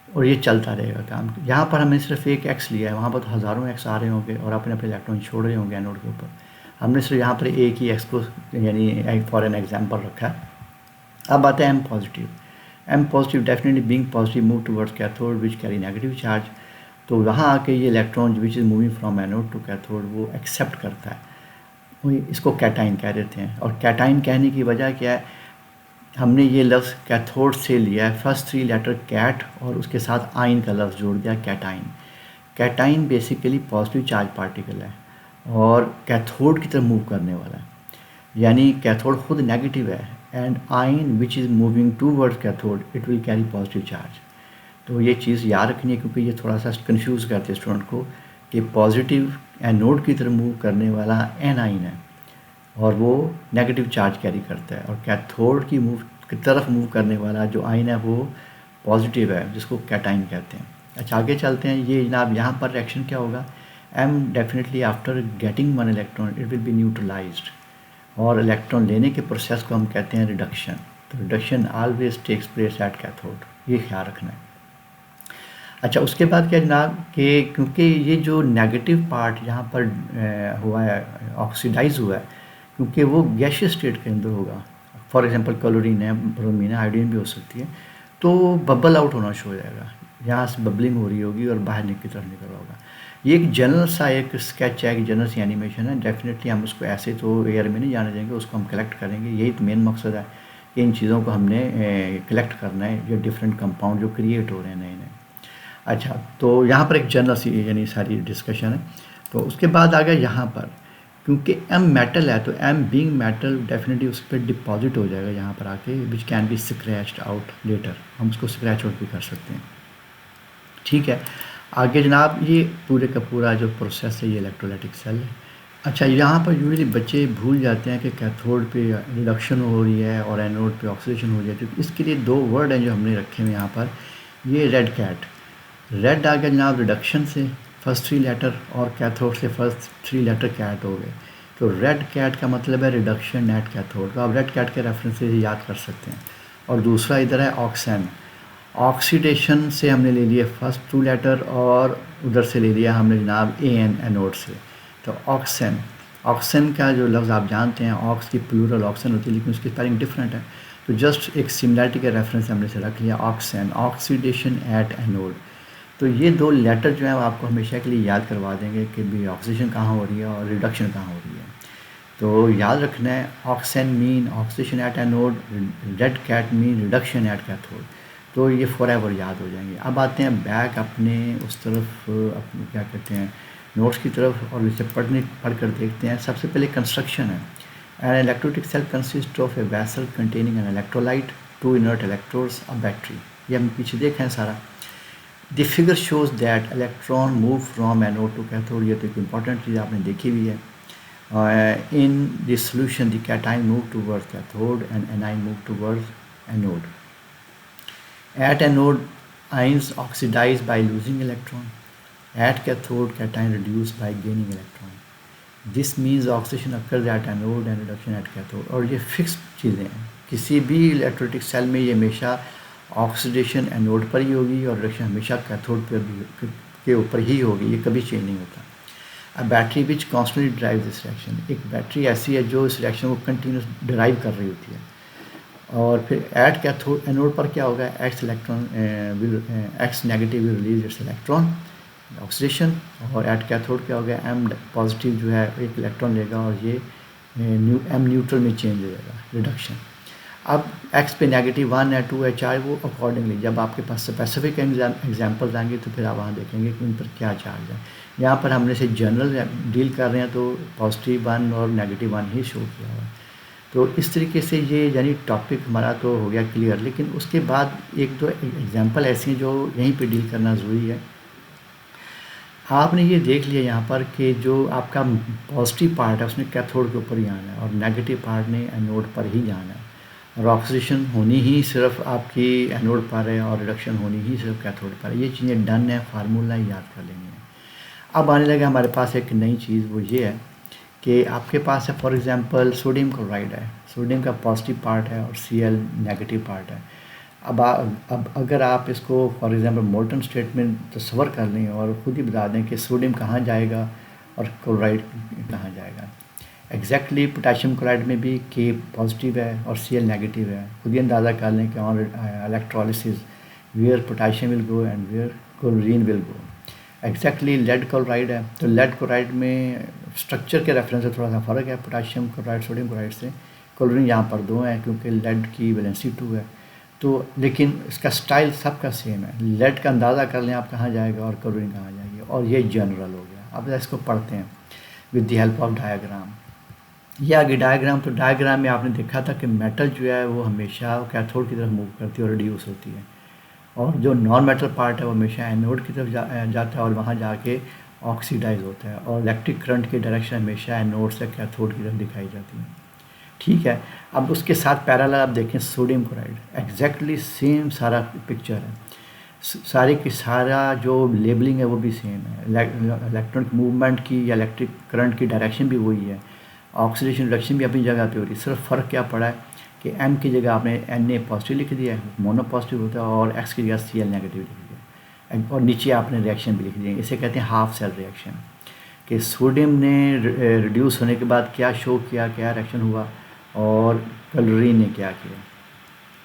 और ये चलता रहेगा काम। यहाँ पर हमने सिर्फ एक X लिया है, वहाँ पर तो हज़ारों X आ रहे होंगे और अपने अपने इलेक्ट्रॉन छोड़ रहे होंगे एनोड के ऊपर। हमने सिर्फ यहाँ पर एक ही X को यानी फॉर एन एग्जाम्पल रखा है। अब आता है M positive. M positive definitely being positive move towards cathode which carry negative charge. तो वहाँ आके ये electron which is moving from anode to cathode वो एक्सेप्ट करता है, इसको कैटाइन कह देते हैं। और कैटाइन कहने की वजह क्या है, हमने ये लफ्ज़ कैथोड से लिया है, फर्स्ट 3 लेटर कैट और उसके साथ आइन का लफ्ज़ जोड़ दिया cation. Cation basically positive charge particle है और कैथोड की तरफ मूव करने वाला है, यानी कैथोड खुद नेगेटिव है एंड आइन विच is moving towards cathode it will carry positive charge. तो ये चीज़ याद रखनी है क्योंकि ये थोड़ा सा कंफ्यूज करते हैं स्टूडेंट को कि पॉजिटिव एनोड की तरफ मूव करने वाला एन आइन है और वो नेगेटिव चार्ज कैरी करता है, और कैथोड की तरफ मूव करने वाला जो आइन है वो पॉजिटिव है जिसको कैटाइन कहते हैं। अच्छा आगे चलते हैं, ये जनाब यहाँ पर रिएक्शन क्या होगा, M definitely after getting one electron it will be neutralized, और इलेक्ट्रॉन लेने के प्रोसेस को हम कहते हैं रिडक्शन। तो reduction always takes place at cathode, ये ख्याल रखना है। अच्छा उसके बाद क्या जनाब कि क्योंकि ये जो नेगेटिव पार्ट यहाँ पर हुआ है, ऑक्सीडाइज हुआ है, क्योंकि वो गैशियस स्टेट के अंदर होगा, फॉर एग्जांपल क्लोरीन है, ब्रोमीन है, आयोडीन भी हो सकती है, तो बबल आउट होना शुरू हो जाएगा, यहाँ से बबलिंग हो रही होगी और बाहर की तरफ निकल होगा। ये एक जनरल सा एक स्केच है, एक जनरल सी एनिमेशन है। डेफिनेटली हम उसको ऐसे तो एयर में नहीं जाने देंगे, उसको हम कलेक्ट करेंगे, यही तो मेन मकसद है कि इन चीज़ों को हमने कलेक्ट करना है, जो डिफरेंट कंपाउंड जो क्रिएट हो रहे हैं नए नए। अच्छा तो यहाँ पर एक जनरल सी यानी सारी डिस्कशन है। तो उसके बाद आ गया यहाँ पर, क्योंकि M मेटल है तो M बीइंग मेटल डेफिनेटली उस पर डिपॉजिट हो जाएगा यहाँ पर आके, which can be scratched out later, हम उसको स्क्रैच आउट भी कर सकते हैं। ठीक है, आगे जनाब ये पूरे का पूरा जो प्रोसेस है ये इलेक्ट्रोलाइटिक सेल है। अच्छा यहाँ पर यूजुअली बच्चे भूल जाते हैं कि कैथोड पे रिडक्शन हो रही है और एनोड पे ऑक्सीडेशन हो जाती है, तो इसके लिए 2 वर्ड हैं जो हमने रखे हुए यहाँ पर, ये रेड कैट। रेड आ गया जनाब रिडक्शन से, फर्स्ट 3 लेटर, और कैथोड से फर्स्ट 3 लेटर कैट हो गए। तो रेड कैट का मतलब है रिडक्शन एट कैथोड, तो आप रेड कैट के रेफरेंस से याद कर सकते हैं। और दूसरा इधर है ऑक्सन, ऑक्सीडेशन से हमने ले लिया फर्स्ट 2 लेटर, और उधर से ले लिया हमने जनाब एन एनोड से। तो ऑक्सन, ऑक्सन का जो लफ्ज़ आप जानते हैं, ऑक्स की प्लूरल ऑक्सन होती है, लेकिन उसकी स्पेलिंग डिफरेंट है। तो जस्ट एक सिमिलरिटी के रेफरेंस हमने से रख लिया ऑक्सन, ऑक्सीडेशन एट एनोड। तो ये 2 लेटर जो है वो आपको हमेशा के लिए याद करवा देंगे कि भी ऑक्सीडेशन कहाँ हो रही है और रिडक्शन कहाँ हो रही है। तो याद रखना है oxan mean oxidation at anode, red cat mean reduction at cathode. तो ये फॉरएवर याद हो जाएंगे। अब आते हैं बैक अपने उस तरफ, अपने क्या कहते हैं नोट्स की तरफ, और इसे पढ़ कर देखते हैं। सबसे पहले कंस्ट्रक्शन है। An electrolytic cell consist of a vessel containing an electrolyte, 2 inert electrodes, a battery. ये हम पीछे देखें सारा। The figure shows that electron move from anode to cathode. ये तो एक इंपॉर्टेंट चीज़ आपने देखी हुई है। In this solution, the cation move towards cathode and anion move towards anode. At anode, ions oxidize by losing electron. At cathode, cation reduce by gaining electron. This means oxidation occurs at anode and reduction at cathode. और ये fix चीज़ें हैं, किसी भी electrolytic cell में ये हमेशा oxidation anode पर ही होगी और रिडक्शन हमेशा कैथोड पर भी के ऊपर ही होगी, ये कभी चेंज नहीं होता। A battery which constantly drive this reaction, एक बैटरी ऐसी है जो इस रिएक्शन को कंटिन्यूस ड्राइव कर रही होती है। और फिर एट कैथोड एनोड पर क्या होगा, x electron x negative will release it's electron oxidation, और एट कैथोड क्या होगा, एम पॉजिटिव जो है एक इलेक्ट्रॉन लेगा और ये एम न्यूट्रल में चेंज हो जाएगा, रिडक्शन। अब एक्स पे नेगेटिव 1 है 2 है 4, वो अकॉर्डिंगली जब आपके पास स्पेसिफिक एग्जाम्पल्स आएंगे तो फिर आप वहाँ देखेंगे कि उन पर क्या चार्ज है। यहाँ पर हमने से जनरल डील कर रहे हैं तो पॉजिटिव 1 और नेगेटिव 1 ही शो किया हुआ है। तो इस तरीके से ये यानी टॉपिक हमारा तो हो गया क्लियर, लेकिन उसके बाद एक दो एग्जांपल ऐसी हैं जो यहीं पे डील करना ज़रूरी है। आपने ये देख लिया यहाँ पर कि जो आपका पॉजिटिव पार्ट है उसने कैथोड के ऊपर ही आना है और नेगेटिव पार्ट ने एनोड पर ही जाना है, और ऑक्सीडेशन होनी ही सिर्फ आपकी एनोड पर है और रिडक्शन होनी ही सिर्फ कैथोड पर है। ये चीज़ें डन है, फार्मूला याद कर लेंगे। अब आने लगे हमारे पास एक नई चीज़, वो ये है कि आपके पास है फॉर एग्जांपल सोडियम क्लोराइड है, सोडियम का पॉजिटिव पार्ट है और Cl नेगेटिव पार्ट है। अब अगर आप इसको फॉर एग्जांपल मोल्टन स्टेट में तस्वर कर लें और ख़ुद ही बता दें कि सोडियम कहाँ जाएगा और क्लोराइड कहाँ जाएगा। एग्जैक्टली पोटेशियम क्लोराइड में भी K पॉजिटिव है और Cl नेगेटिव है, खुद ही अंदाज़ा कर लें कि on electrolysis where potassium will go and where chlorine will go. Exactly lead chloride है, तो लेड क्लोराइड में स्ट्रक्चर के रेफरेंस से थोड़ा सा फ़र्क है पोटेशियम क्लोराइड सोडियम क्लोराइड से। क्लोरीन यहाँ पर 2 है क्योंकि लेड की वैलेंसी 2 है, तो लेकिन इसका स्टाइल सबका सेम है। लेड का अंदाज़ा कर लें आप कहाँ जाएगा और क्लोरीन कहाँ जाएगी, और ये जनरल हो गया। अब इसको पढ़ते हैं with the help of diagram. ये आगे डायग्राम, तो डायग्राम में आपने देखा था कि मेटल जो है वो हमेशा कैथोड की तरफ मूव करती है और रिड्यूस होती है, और जो नॉन मेटल पार्ट है वो हमेशा एनोड की तरफ जाता है और वहाँ जाके ऑक्सीडाइज होता है, और इलेक्ट्रिक करंट की डायरेक्शन हमेशा एनोड से कैथोड की तरफ दिखाई जाती है। ठीक है, अब उसके साथ पैरेलल आप देखें सोडियम क्लोराइड, एग्जैक्टली सेम सारा पिक्चर है, सारे की सारा जो लेबलिंग है वो भी सेम है। इलेक्ट्रॉनिक मूवमेंट की या इलेक्ट्रिक करंट की डायरेक्शन भी वही है, ऑक्सीडेशन रिडक्शन भी अपनी जगह पे हो रही है। सिर्फ फ़र्क क्या पड़ा है कि M की जगह आपने Na पॉजिटिव लिख दिया है, मोनो पॉजिटिव होता है, और X की जगह Cl नेगेटिव लिख दिया, और नीचे आपने रिएक्शन भी लिख दिया। इसे कहते हैं हाफ सेल रिएक्शन, कि सोडियम ने रिड्यूस होने के बाद क्या शो किया, क्या रिएक्शन हुआ, और क्लोरीन ने क्या किया।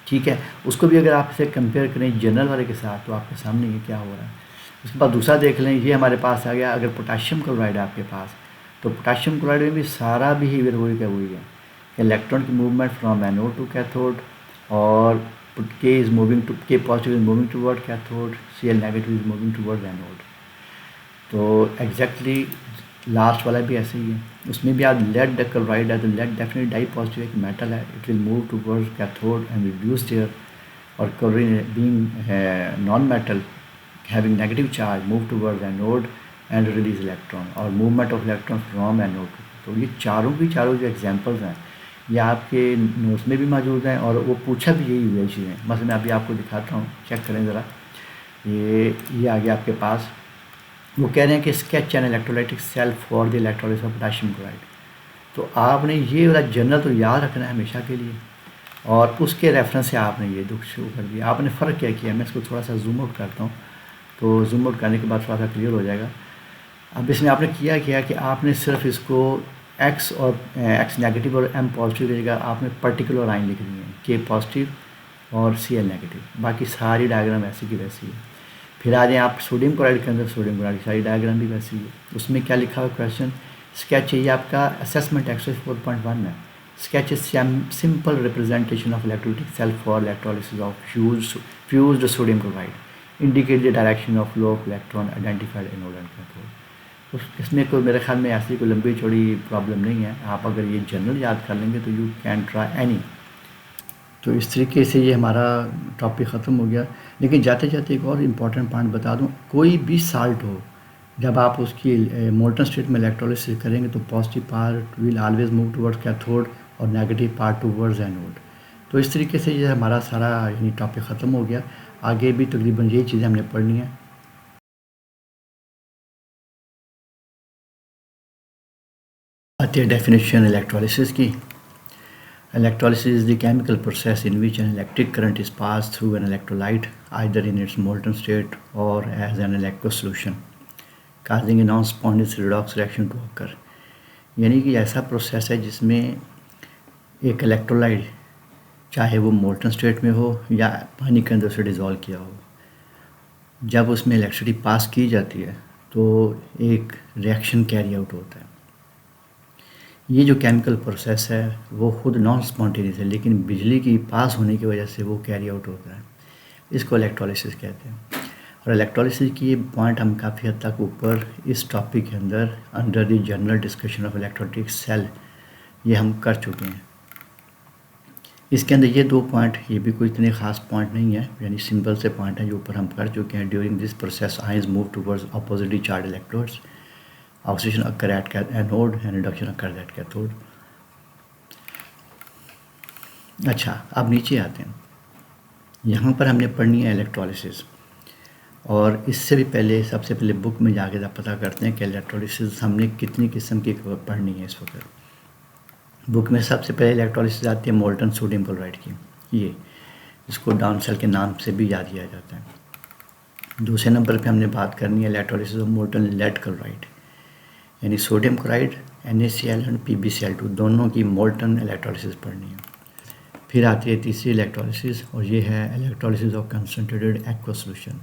ठीक है, उसको भी अगर आप इसे कंपेयर करें जनरल वाले के साथ तो आपके सामने ये क्या हो रहा है। उसके बाद दूसरा देख लें, ये हमारे पास आ गया। अगर पोटेशियम क्लोराइड है आपके पास, तो पोटेशियम क्लोराइड में भी सारा बिहेवियर वही का वही है, इलेक्ट्रॉन की movement from anode to cathode, और K is moving to K positive is moving toward cathode, Cl negative is moving toward anode। तो एग्जैक्टली लास्ट वाला भी ऐसे ही है, उसमें भी आप लेड क्लोराइड है तो लेड डेफिनेटली डाई पॉजिटिव एक मेटल है, it will move towards cathode and reduce there, और chlorine being non metal having negative charge move towards anode and release electron, और movement of electron from anode. तो ये चारों की चारों जो एग्जांपल्स हैं ये आपके नोट्स में भी मौजूद हैं, और वो पूछा भी यही हुआ चीज़ें। मतलब मैं अभी आपको दिखाता हूँ, चेक करें ज़रा। ये आ गया आपके पास। वो कह रहे हैं कि sketch an electrolytic cell for the electrolysis of potassium chloride. तो आपने ये वाला जनरल तो याद रखना है हमेशा के लिए, और उसके रेफरेंस से आपने ये दुख शुरू कर दिया। आपने फ़र्क क्या किया, मैं इसको थोड़ा सा जूम आउट करता हूँ, तो जूम आउट करने के बाद थोड़ा सा क्लियर हो जाएगा। अब इसमें आपने किया कि आपने सिर्फ इसको एक्स और एक्स नेगेटिव और एम पॉजिटिव की जगह आपने पर्टिकुलर लाइन लिख दी है, के पॉजिटिव और सी एल नेगेटिव, बाकी सारी डायग्राम ऐसी की वैसी है। फिर आ जाए आप सोडियम क्लोराइड के अंदर, सोडियम क्लोराइड की सारी डायग्राम भी वैसी है। उसमें क्या लिखा हुआ क्वेश्चन, स्केच चाहिए आपका, असेसमेंट एक्सरसाइज 4.1 में sketch is simple representation of electrolytic cell for electrolysis of fused sodium chloride, indicate the direction of flow of electron identified anode and cathode. तो इसमें कोई मेरे ख्याल में ऐसी कोई लंबी चौड़ी प्रॉब्लम नहीं है, आप अगर ये जनरल याद कर लेंगे तो यू कैन ट्राई एनी। तो इस तरीके से ये हमारा टॉपिक ख़त्म हो गया। लेकिन जाते जाते एक और इम्पॉर्टेंट पॉइंट बता दूं, कोई भी साल्ट हो, जब आप उसकी मोल्टन स्टेट में इलेक्ट्रोलिसिस करेंगे तो positive part will always move towards cathode और नेगेटिव पार्ट टुवर्ड्स एनोड। तो इस तरीके से ये हमारा सारा यानी टॉपिक ख़त्म हो गया। आगे भी तकरीबन यही चीज़ें हमने पढ़नी है। आती है डेफिनेशन इलेक्ट्रोलिसिस की। Electrolysis is the chemical process in which an electric current is passed through an electrolyte, either in its molten state or as an aqueous solution, causing a non-spontaneous redox reaction to occur। यानी कि ऐसा process है जिसमें एक electrolyte, चाहे वो molten state में हो या पानी के अंदर से डिज़ोल्व किया हो, जब उसमें इलेक्ट्रिसिटी पास की जाती है तो एक रिएक्शन कैरी आउट होता है। ये जो केमिकल प्रोसेस है वो खुद नॉन स्पॉन्टेनियस है, लेकिन बिजली की पास होने की वजह से वो कैरी आउट होता है। इसको इलेक्ट्रोलिसिस कहते हैं। और इलेक्ट्रोलिसिस की ये पॉइंट हम काफ़ी हद तक ऊपर इस टॉपिक के अंदर under the general discussion of electrolytic cell ये हम कर चुके हैं। इसके अंदर ये दो पॉइंट, ये भी कोई इतने ख़ास पॉइंट नहीं है, यानी सिंपल से पॉइंट हैं जो ऊपर हम कर चुके हैं। During this process ions move towards oppositely charge electrodes, oxygen occur at anode and reduction occur at cathode. अच्छा, अब नीचे आते हैं। यहाँ पर हमने पढ़नी है इलेक्ट्रोलिसिस, और इससे भी पहले सबसे पहले बुक में जाके पता करते हैं कि इलेक्ट्रोलिसिस हमने कितनी किस्म की पढ़नी है इस वक्त। बुक में सबसे पहले इलेक्ट्रोलिसिस आती है मोल्टन सोडियम क्लोराइड की, ये इसको डाउन सेल के नाम से भी याद किया जाता है। दूसरे नंबर पे हमने बात करनी है electrolysis of molten lead chloride, यानी sodium chloride NaCl and PbCl2 दोनों की मोल्टन इलेक्ट्रोलिसिस पढ़नी है। फिर आती है तीसरी इलेक्ट्रोलिसिस, और ये है electrolysis of concentrated aqueous solution.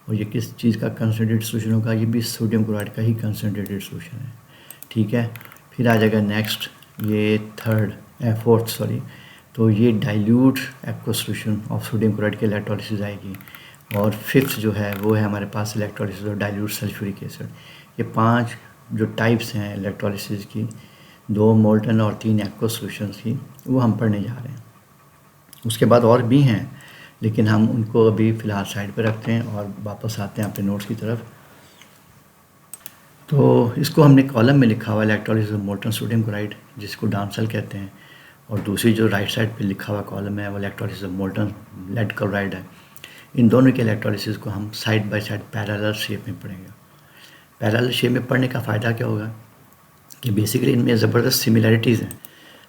और ये किस चीज़ का कंसनट्रेटेड सोल्यूशन होगा, ये भी सोडियम क्लोराइड का ही कंसनट्रेटेड सोल्यूशन है, ठीक है। फिर आ जाएगा नेक्स्ट ये फोर्थ, तो ये dilute aqueous solution of sodium chloride की इलेक्ट्रोलिसिस आएगी। और फिफ्थ जो है वो है हमारे पास electrolysis of dilute sulphuric acid. ये 5 जो टाइप्स हैं इलेक्ट्रोलिसिस की, 2 मोल्टन और 3 एक्वस सॉल्यूशंस की, वो हम पढ़ने जा रहे हैं। उसके बाद और भी हैं, लेकिन हम उनको अभी फ़िलहाल साइड पर रखते हैं और वापस आते हैं अपने नोट्स की तरफ। तो इसको हमने कॉलम में लिखा हुआ electrolysis of molten sodium chloride, जिसको डाउन सेल कहते हैं, और दूसरी जो राइट साइड पे लिखा हुआ कॉलम है वो electrolysis of molten lead chloride है। इन दोनों के इलेक्ट्रोलिसिस को हम side by side parallel shape में पढ़ेंगे। पैरेलल शेप में पढ़ने का फ़ायदा क्या होगा कि बेसिकली इनमें ज़बरदस्त सिमिलैरिटीज़ हैं।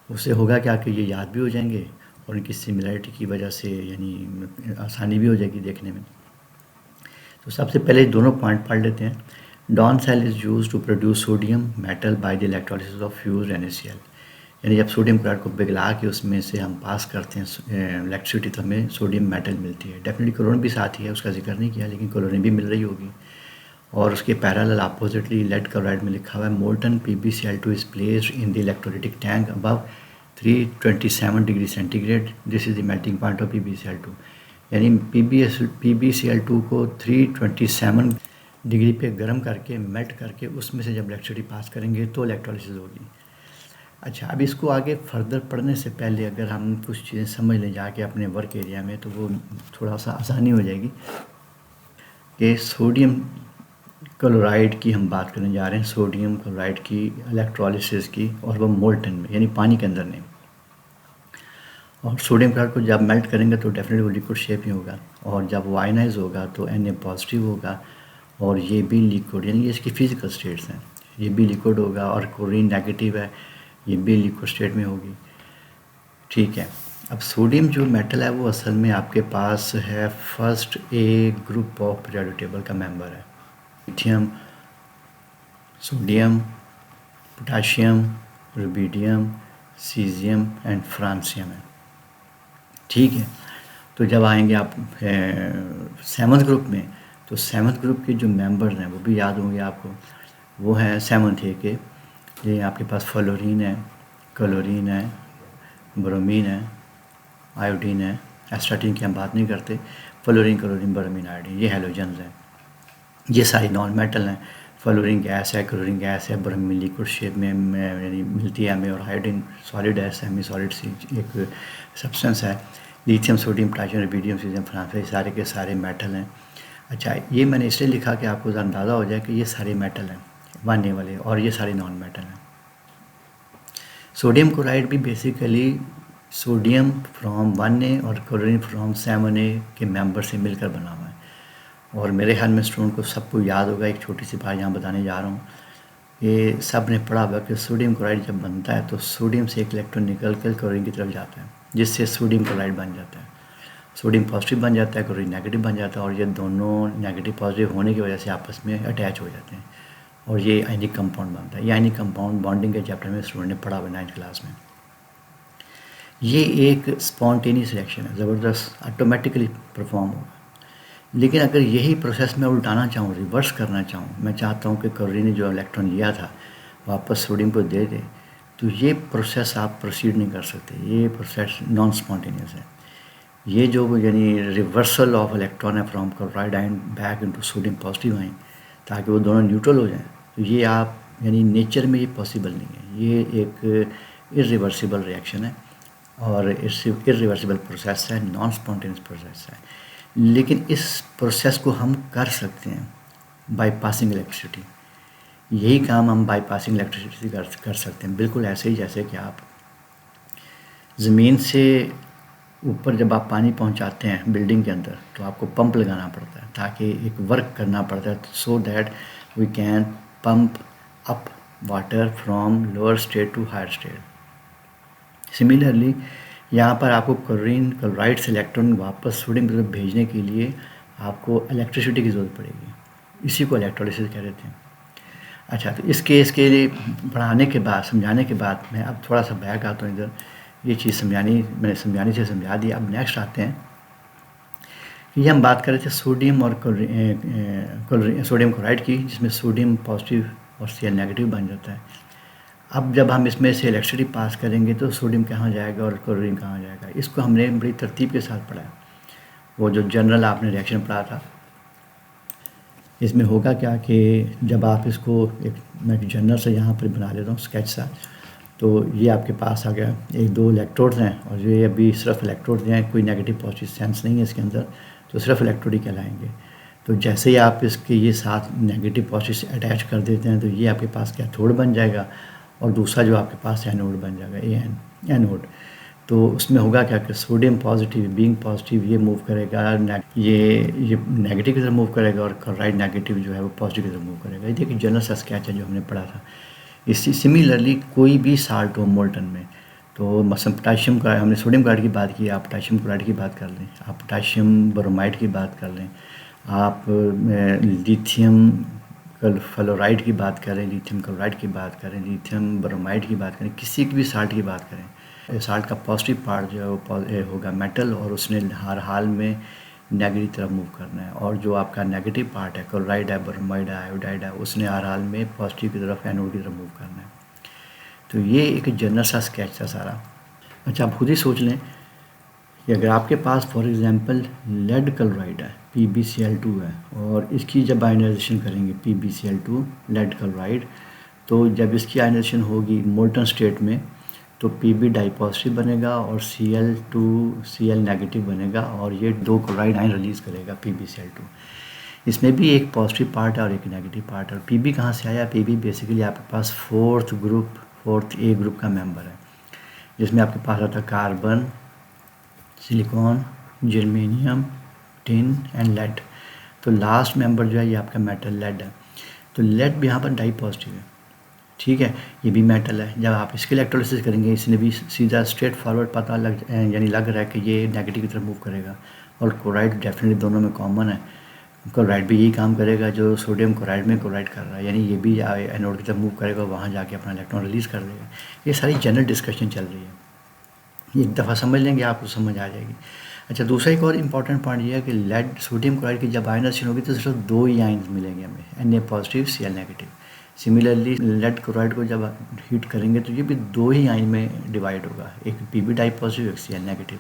उससे होगा क्या कि ये याद भी हो जाएंगे और इनकी सिमिलैरिटी की वजह से यानी आसानी भी हो जाएगी देखने में। तो सबसे पहले दोनों पॉइंट पढ़ लेते हैं। Down cell is use to produce sodium metal by the electrolysis of fused NaCl, यानी जब सोडियम क्लोराइड को पिघला के उसमें से हम पास करते हैं इलेक्ट्रिसिटी तो हमें सोडियम मेटल मिलती है। डेफिनेटली क्लोरीन भी साथ ही है, उसका जिक्र नहीं किया, लेकिन क्लोरीन भी मिल रही होगी। और उसके पैरेलल अपोजिटली लेड क्लोराइड में लिखा हुआ है molten PbCl2 is placed in the electrolytic tank above 327 degree centigrade, this is the melting point of PbCl2, यानी PbCl2 को 327 डिग्री पे गर्म करके मेल्ट करके उसमें से जब इलेक्ट्रिसिटी पास करेंगे तो इलेक्ट्रोलिसिस होगी। अच्छा, अब इसको आगे फर्दर पढ़ने से पहले अगर हम कुछ चीज़ें समझ लें जाके अपने वर्क एरिया में, तो वो थोड़ा सा आसानी हो जाएगी। कि सोडियम क्लोराइड की हम बात करने जा रहे हैं, सोडियम क्लोराइड की इलेक्ट्रोलिसिस की, और वो मोल्टन में यानी पानी के अंदर नहीं। और सोडियम क्लोराइड को जब मेल्ट करेंगे तो डेफिनेटली वो लिक्विड शेप ही होगा, और जब वो आयनाइज होगा तो Na पॉजिटिव होगा, और ये भी लिक्विड, यानी ये इसकी फिजिकल स्टेट्स हैं, ये भी लिक्विड होगा, और क्लोरीन नेगेटिव है, ये भी लिक्विड स्टेट में होगी। ठीक है, अब सोडियम जो मेटल है वो असल में आपके पास है first A group of periodic table का मेंबर है। Lithium, sodium, potassium, rubidium, caesium and francium है। ठीक है, तो जब आएंगे आप सेवन्थ ग्रुप में, तो सेवन्थ ग्रुप के जो मेंबर्स हैं वो भी याद होंगे आपको, वो हैं सेवन्थ ए के, ये आपके पास फ्लोरीन है, क्लोरीन है, ब्रोमीन है, आयोडीन है, एस्टाटीन की हम बात नहीं करते, फ्लोरीन, क्लोरीन, ब्रोमीन, आयोडीन, ये हैलोजन्स हैं। ये सारी नॉन मेटल हैं, फ्लोरीन गैस है, क्लोरीन गैस है, ब्रोमीन लिक्विड शेप में यानी मिलती है हमें, और आयोडीन सॉलिड है, सेमी सॉलिड सी एक सब्सटेंस है। Lithium, sodium, potassium, rubidium, caesium, francium, सारे के सारे मेटल हैं। अच्छा, ये मैंने इसलिए लिखा कि आपको अंदाज़ा हो जाए कि ये सारे मेटल हैं, 1A वाले, और ये सारे नॉन मेटल हैं। सोडियम क्लोराइड भी बेसिकली सोडियम फ्रॉम 1A और क्लोरीन फ्रॉम 7A के मेंबर से मिलकर बना हुआ है। और मेरे ख्याल में स्टूडेंट को सबको याद होगा, एक छोटी सी बात यहाँ बताने जा रहा हूँ। ये सब ने पढ़ा हुआ कि सोडियम क्लोराइड जब बनता है तो सोडियम से एक इलेक्ट्रॉन निकल कर क्लोरीन की तरफ जाता है, जिससे सोडियम क्लोराइड बन जाता है। सोडियम पॉजिटिव बन जाता है, क्लोरीन नेगेटिव बन जाता है, और ये दोनों नेगेटिव पॉजिटिव होने की वजह से आपस में अटैच हो जाते हैं, और ये आयनिक कंपाउंड बनता है। ये आयनिक कंपाउंड बॉन्डिंग के चैप्टर में स्टूडेंट ने पढ़ा हुआ 9th क्लास में। ये एक स्पॉन्टेनियस रिएक्शन है, ज़बरदस्त ऑटोमेटिकली परफॉर्म होगा। लेकिन अगर यही प्रोसेस मैं उल्टाना चाहूँ, रिवर्स करना चाहूँ, मैं चाहता हूँ कि क्लोरीन ने जो इलेक्ट्रॉन लिया था वापस सोडियम को दे दे, तो ये प्रोसेस आप प्रोसीड नहीं कर सकते, ये प्रोसेस नॉन स्पॉन्टेनियस है। ये जो यानी रिवर्सल ऑफ इलेक्ट्रॉन है from chloride ion back into sodium positive ion, ताकि वो दोनों न्यूट्रल हो जाएं, तो ये आप यानी नेचर में ये पॉसिबल नहीं है। ये एक इरिवर्सिबल रिएक्शन है, और इरिवर्सिबल प्रोसेस है, नॉन स्पॉन्टेनियस प्रोसेस है। लेकिन इस प्रोसेस को हम कर सकते हैं बाईपासिंग इलेक्ट्रिसिटी। यही काम हम बाईपासिंग इलेक्ट्रिसिटी कर सकते हैं, बिल्कुल ऐसे ही जैसे कि आप ज़मीन से ऊपर जब आप पानी पहुंचाते हैं बिल्डिंग के अंदर, तो आपको पंप लगाना पड़ता है, ताकि एक वर्क करना पड़ता है, so that we can pump up water from lower state to higher state. Similarly यहाँ पर आपको क्लोराइड से इलेक्ट्रॉन वापस सोडियम की तरफ भेजने के लिए आपको इलेक्ट्रिसिटी की ज़रूरत पड़ेगी, इसी को इलेक्ट्रोलिसिस कह रहे थे। अच्छा, तो इस केस के लिए पढ़ाने के बाद, समझाने के बाद, मैं अब थोड़ा सा बैक आता हूँ इधर। ये चीज़ मैंने समझानी से समझा दी। अब नेक्स्ट आते हैं कि हम बात कर रहे थे सोडियम और सोडियम क्लोराइड की, जिसमें सोडियम पॉजिटिव और Cl नेगेटिव बन जाता है। अब जब हम इसमें से इलेक्ट्रिसिटी पास करेंगे तो सोडियम कहाँ जाएगा और क्लोरीन कहाँ जाएगा, इसको हमने बड़ी तरतीब के साथ पढ़ा है। वो जो जनरल आपने रिएक्शन पढ़ा था, इसमें होगा क्या कि जब आप इसको मैं जनरल से यहाँ पर बना लेता हूँ स्केच सा, तो ये आपके पास आ गया, एक दो इलेक्ट्रोड्स हैं, और ये अभी सिर्फ इलेक्ट्रोड्स हैं, कोई नेगेटिव पॉजिटिव सेंस नहीं है इसके अंदर, तो सिर्फ इलेक्ट्रोड ही कहलाएंगे। तो जैसे ही आप इसके ये साथ नेगेटिव पॉजिटिव से अटैच कर देते हैं, तो ये आपके पास कैथोड बन जाएगा, और दूसरा जो आपके पास एनोड बन जाएगा, एनोड। तो उसमें होगा क्या कि सोडियम पॉजिटिव बीइंग पॉजिटिव ये मूव करेगा, ये नेगेटिव की तरफ मूव करेगा, और क्लोराइड नेगेटिव जो है वो पॉजिटिव की तरफ मूव करेगा। ये देखिए जनरल सा स्केच है जो हमने पढ़ा था। इसी सिमिलरली कोई भी साल्ट हो मोल्टन में, तो मसलन पोटाशियम का, हमने सोडियम क्लोराइड की बात की, आप पोटाशियम क्लोराइड की बात कर लें, आप पोटाशियम ब्रोमाइड की बात कर लें, आप लिथियम फ्लोराइड की बात करें, लिथियम क्लोराइड की बात करें, लिथियम ब्रोमाइड की बात करें, किसी की भी साल्ट की बात करें, साल्ट का पॉजिटिव पार्ट जो है वो होगा मेटल, और उसने हर हाल में नेगेटिव तरफ मूव करना है। और जो आपका नेगेटिव पार्ट है, क्लोराइड है, ब्रोमाइड है, आयोडाइड है, उसने हर हाल में पॉजिटिव की तरफ, एनोड की तरफ मूव करना है। तो ये एक जनरल सा स्केच था सारा। अच्छा, आप खुद ही सोच लें कि अगर आपके पास फॉर एग्जांपल लेड क्लोराइड है, PbCl2 है, और इसकी जब आयनाइजेशन करेंगे PbCl2 लेड क्लोराइड, तो जब इसकी आयनाइजेशन होगी मोल्टन स्टेट में, तो Pb डाई पॉजिटिव बनेगा और Cl2 Cl नेगेटिव बनेगा, और ये दो क्लोराइड आयन रिलीज़ करेगा PbCl2। इसमें भी एक पॉजिटिव पार्ट है और एक नेगेटिव पार्ट है। और Pb कहाँ से आया? Pb बेसिकली आपके पास फोर्थ A ग्रुप का मेंबर है, जिसमें आपके पास आता है carbon, silicon, germanium, tin and lead. तो लास्ट मेंबर जो है ये आपका मेटल लेड है। तो लेड भी यहाँ पर डाई पॉजिटिव है, ठीक है, ये भी मेटल है। जब आप इसके इलेक्ट्रोलिसिस करेंगे, इसने भी सीधा स्ट्रेट फॉरवर्ड पता लग यानी लग रहा है कि ये नेगेटिव की तरफ मूव करेगा। और क्लोराइड डेफिनेटली दोनों में कॉमन है, क्लोराइड भी यही काम करेगा जो सोडियम क्लोराइड में क्लोराइड कर रहा है, यानी ये भी एनोड की तरफ मूव करेगा, वहाँ जाके अपना इलेक्ट्रॉन रिलीज़ कर देगा। ये सारी जनरल डिस्कशन चल रही है, एक दफ़ा समझ लेंगे आपको समझ आ जाएगी। अच्छा, दूसरा एक और इम्पॉर्टेंट पॉइंट ये है कि लेड सोडियम क्लोराइड की जब आयनाइजेशन होगी तो सिर्फ 2 ही आयन्स मिलेंगे हमें, Na positive, Cl negative. Similarly lead chloride को जब हीट करेंगे तो ये भी 2 ही आयन में डिवाइड होगा, एक Pb डाई पॉजिटिव, एक Cl नेगेटिव।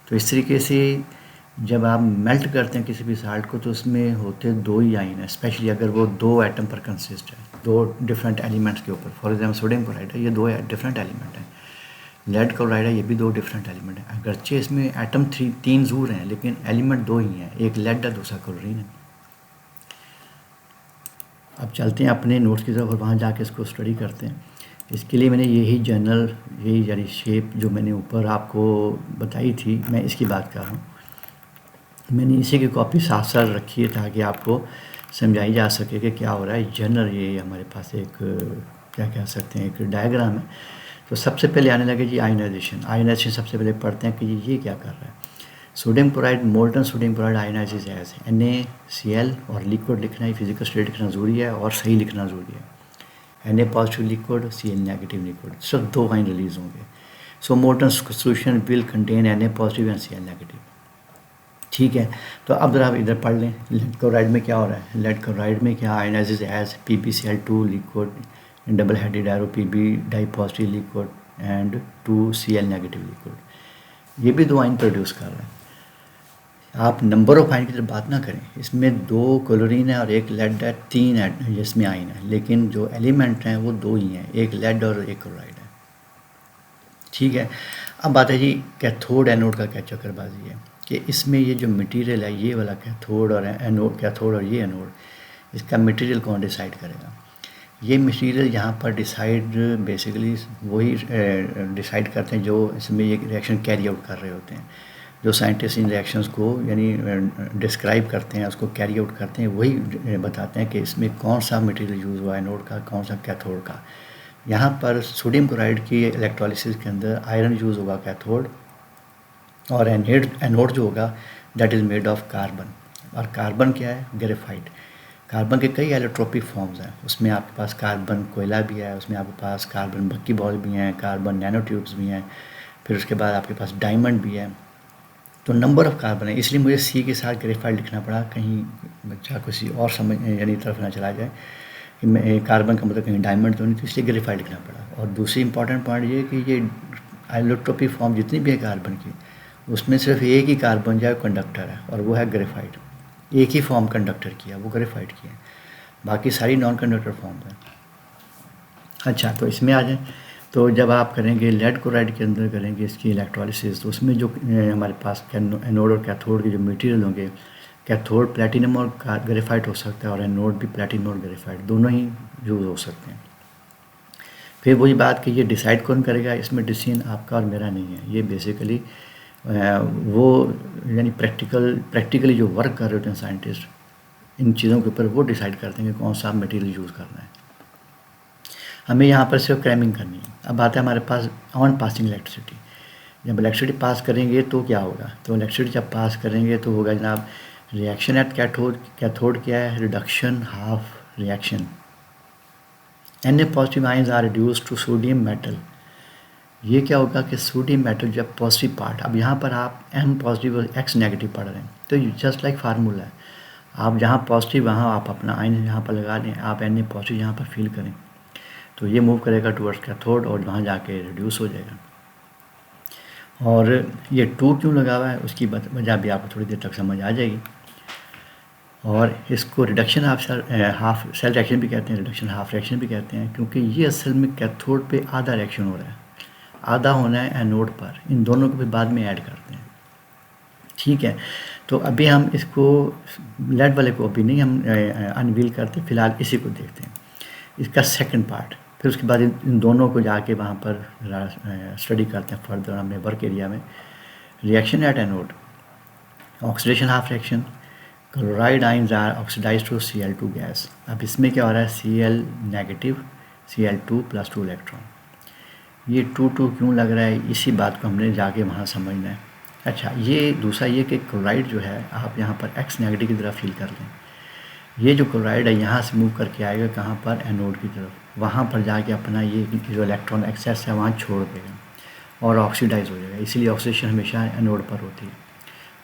तो इस तरीके से जब आप मेल्ट करते हैं किसी भी साल्ट को तो उसमें होते 2 ही आयन है, स्पेशली अगर वो 2 एटम पर कंसिस्ट है, 2 डिफरेंट एलिमेंट्स के ऊपर। फॉर एग्जाम्पल सोडियम क्लोराइड है, ये 2 डिफरेंट एलिमेंट हैं। लेड क्लोराइड है, ये भी 2 डिफरेंट एलिमेंट है। अगरचे इसमें एटम 3 ज़रूर हैं, लेकिन एलिमेंट 2 ही हैं, एक लेड है, दूसरा क्लोरीन है। अब चलते हैं अपने नोट्स की तरफ और वहाँ जाके इसको स्टडी करते हैं। इसके लिए मैंने यही जनरल, यही यानी शेप जो मैंने ऊपर आपको बताई थी, मैं इसकी बात कर रहा हूँ। मैंने इसी की कॉपी साथ साथ रखी है ताकि आपको समझाई जा सके कि क्या हो रहा है। जनरल ये हमारे पास एक क्या कह सकते हैं, एक डायग्राम है। तो सबसे पहले आने लगे जी आयनाइजेशन। आयनाइजेशन सबसे पहले पढ़ते हैं कि ये क्या कर रहा है। Sodium chloride, molten sodium chloride ionises as NaCl, और लिक्विड लिखना ही फिजिकल स्टेट लिखना ज़रूरी है और सही लिखना ज़रूरी है। Na positive liquid, Cl negative liquid, सिर्फ 2 आयन रिलीज होंगे। So molten solution will contain Na positive and Cl negative, ठीक है। तो अब जरा आप इधर पढ़ लें, लेड क्लोराइड में क्या हो रहा है। लेड क्लोराइड में क्या ionises as PbCl2 liquid, double headed arrow Pb di positive liquid and 2 Cl negative liquid. ये भी 2 आयन प्रोड्यूस कर रहा है। आप नंबर ऑफ आयन की तरफ बात ना करें, इसमें 2 क्लोरीन है और 1 लेड है, 3 है जिसमें आयन है, लेकिन जो एलिमेंट हैं वो 2 ही हैं, एक लेड और एक क्लोराइड है, ठीक है। अब बात है जी कैथोड एनोड का क्या चक्करबाजी है कि इसमें ये जो मटेरियल है, ये वाला कैथोड और एनोड, कैथोड और ये एनोड, इसका मटेरियल कौन डिसाइड करेगा। ये मटेरियल यहाँ पर डिसाइड बेसिकली वही डिसाइड करते हैं जो इसमें ये रिएक्शन कैरी आउट कर रहे होते हैं। जो साइंटिस्ट इन रिएक्शंस को यानी डिस्क्राइब करते हैं, उसको कैरी आउट करते हैं, वही बताते हैं कि इसमें कौन सा मटेरियल यूज़ हुआ एनोड का, कौन सा कैथोड का। यहाँ पर सोडियम क्लोराइड की इलेक्ट्रोलिसिस के अंदर आयरन यूज़ होगा कैथोड, और एनोड जो होगा that is made of carbon. और कार्बन क्या है, ग्रेफाइट। कार्बन के कई एलोट्रोपिक फॉर्म्स हैं, उसमें आपके पास कार्बन कोयला भी है, उसमें आपके पास कार्बन बक्की बॉल भी हैं, कार्बन नैनो ट्यूब्स भी हैं, फिर उसके बाद आपके पास डायमंड भी है। तो नंबर ऑफ कार्बन है, इसलिए मुझे सी के साथ ग्रेफाइट लिखना पड़ा, कहीं बच्चा किसी और समझ यानी तरफ ना चला जाए कि मैं कार्बन का मतलब कहीं डायमंड तो नहीं, तो इसलिए ग्रेफाइट लिखना पड़ा। और दूसरी इंपॉर्टेंट पॉइंट ये कि ये एलोट्रोपिक फॉर्म जितनी भी है कार्बन की, उसमें सिर्फ एक ही कार्बन जो है कंडक्टर है, और वो है ग्रेफाइट। एक ही फॉर्म कंडक्टर किया, वो ग्रेफाइट की है, बाकी सारी नॉन कंडक्टर फॉर्म है। अच्छा, तो इसमें आ जाए। तो जब आप करेंगे लेड क्लोराइड के अंदर करेंगे इसकी इलेक्ट्रोलिसिस, तो उसमें जो हमारे पास एनोड और कैथोड के जो मटेरियल होंगे, कैथोड प्लेटिनम और ग्रेफाइट हो सकता है, और एनोड भी प्लेटिनम और ग्रेफाइट दोनों ही यूज़ हो सकते हैं। फिर वही बात कि ये डिसाइड कौन करेगा, इसमें डिसीजन आपका और मेरा नहीं है, ये बेसिकली वो यानी प्रैक्टिकली जो वर्क कर रहे होते हैं साइंटिस्ट इन चीज़ों के ऊपर, वो डिसाइड करते हैं कि कौन सा मटेरियल यूज़ करना है। हमें यहाँ पर सिर्फ क्रैमिंग करनी है। अब आता है हमारे पास ऑन पासिंग इलेक्ट्रिसिटी। जब इलेक्ट्रिसिटी पास करेंगे तो क्या होगा, तो इलेक्ट्रिसिटी जब पास करेंगे तो होगा जनाब रिएक्शन एट कैथोड। कैथोड क्या है, reduction half reaction. Na positive ions are reduce to sodium metal. ये क्या होगा कि सोडियम मेटल जब पॉजिटिव पार्ट, अब यहाँ पर आप M पॉजिटिव और X नेगेटिव पढ़ रहे हैं, तो जस्ट लाइक फार्मूला है, आप जहाँ पॉजिटिव वहाँ आप अपना आयन यहाँ पर लगा दें, आप Na पॉजिटिव यहाँ पर फील करें, तो ये मूव करेगा टुवर्ड्स कैथोड और वहाँ जाके रिड्यूस हो जाएगा। और ये 2 क्यों लगा हुआ है उसकी वजह भी आपको थोड़ी देर तक समझ आ जाएगी। और इसको रिडक्शन हाफ सेल रिएक्शन भी कहते हैं, रिडक्शन हाफ रिएक्शन भी कहते हैं, क्योंकि ये असल में कैथोड पे आधा रिएक्शन हो रहा है, आधा होना है एनोड पर। इन दोनों को भी बाद में ऐड करते हैं, ठीक है। तो अभी हम इसको लेड वाले को अभी नहीं हम अनवील करते, फिलहाल इसी को देखते हैं, इसका सेकंड पार्ट। फिर उसके बाद इन दोनों को जाके वहाँ पर स्टडी करते हैं फर्दर हमने वर्क एरिया में। Reaction at anode, oxidation half reaction, chloride ions are oxidized to Cl2 gas. अब इसमें क्या हो रहा है, Cl negative, Cl2 plus 2 electron. ये 2 क्यों लग रहा है, इसी बात को हमने जाके वहाँ समझना है। अच्छा, ये दूसरा ये कि क्लोराइड जो है आप यहाँ पर X नेगेटिव की तरफ फील कर लें। ये जो क्लोराइड है यहाँ से मूव करके आएगा कहाँ पर, एनोड की तरफ, वहाँ पर जाके अपना ये जो इलेक्ट्रॉन एक्सेस है वहाँ छोड़ देगा और ऑक्सीडाइज हो जाएगा। इसीलिए ऑक्सीडेशन हमेशा एनोड पर होती है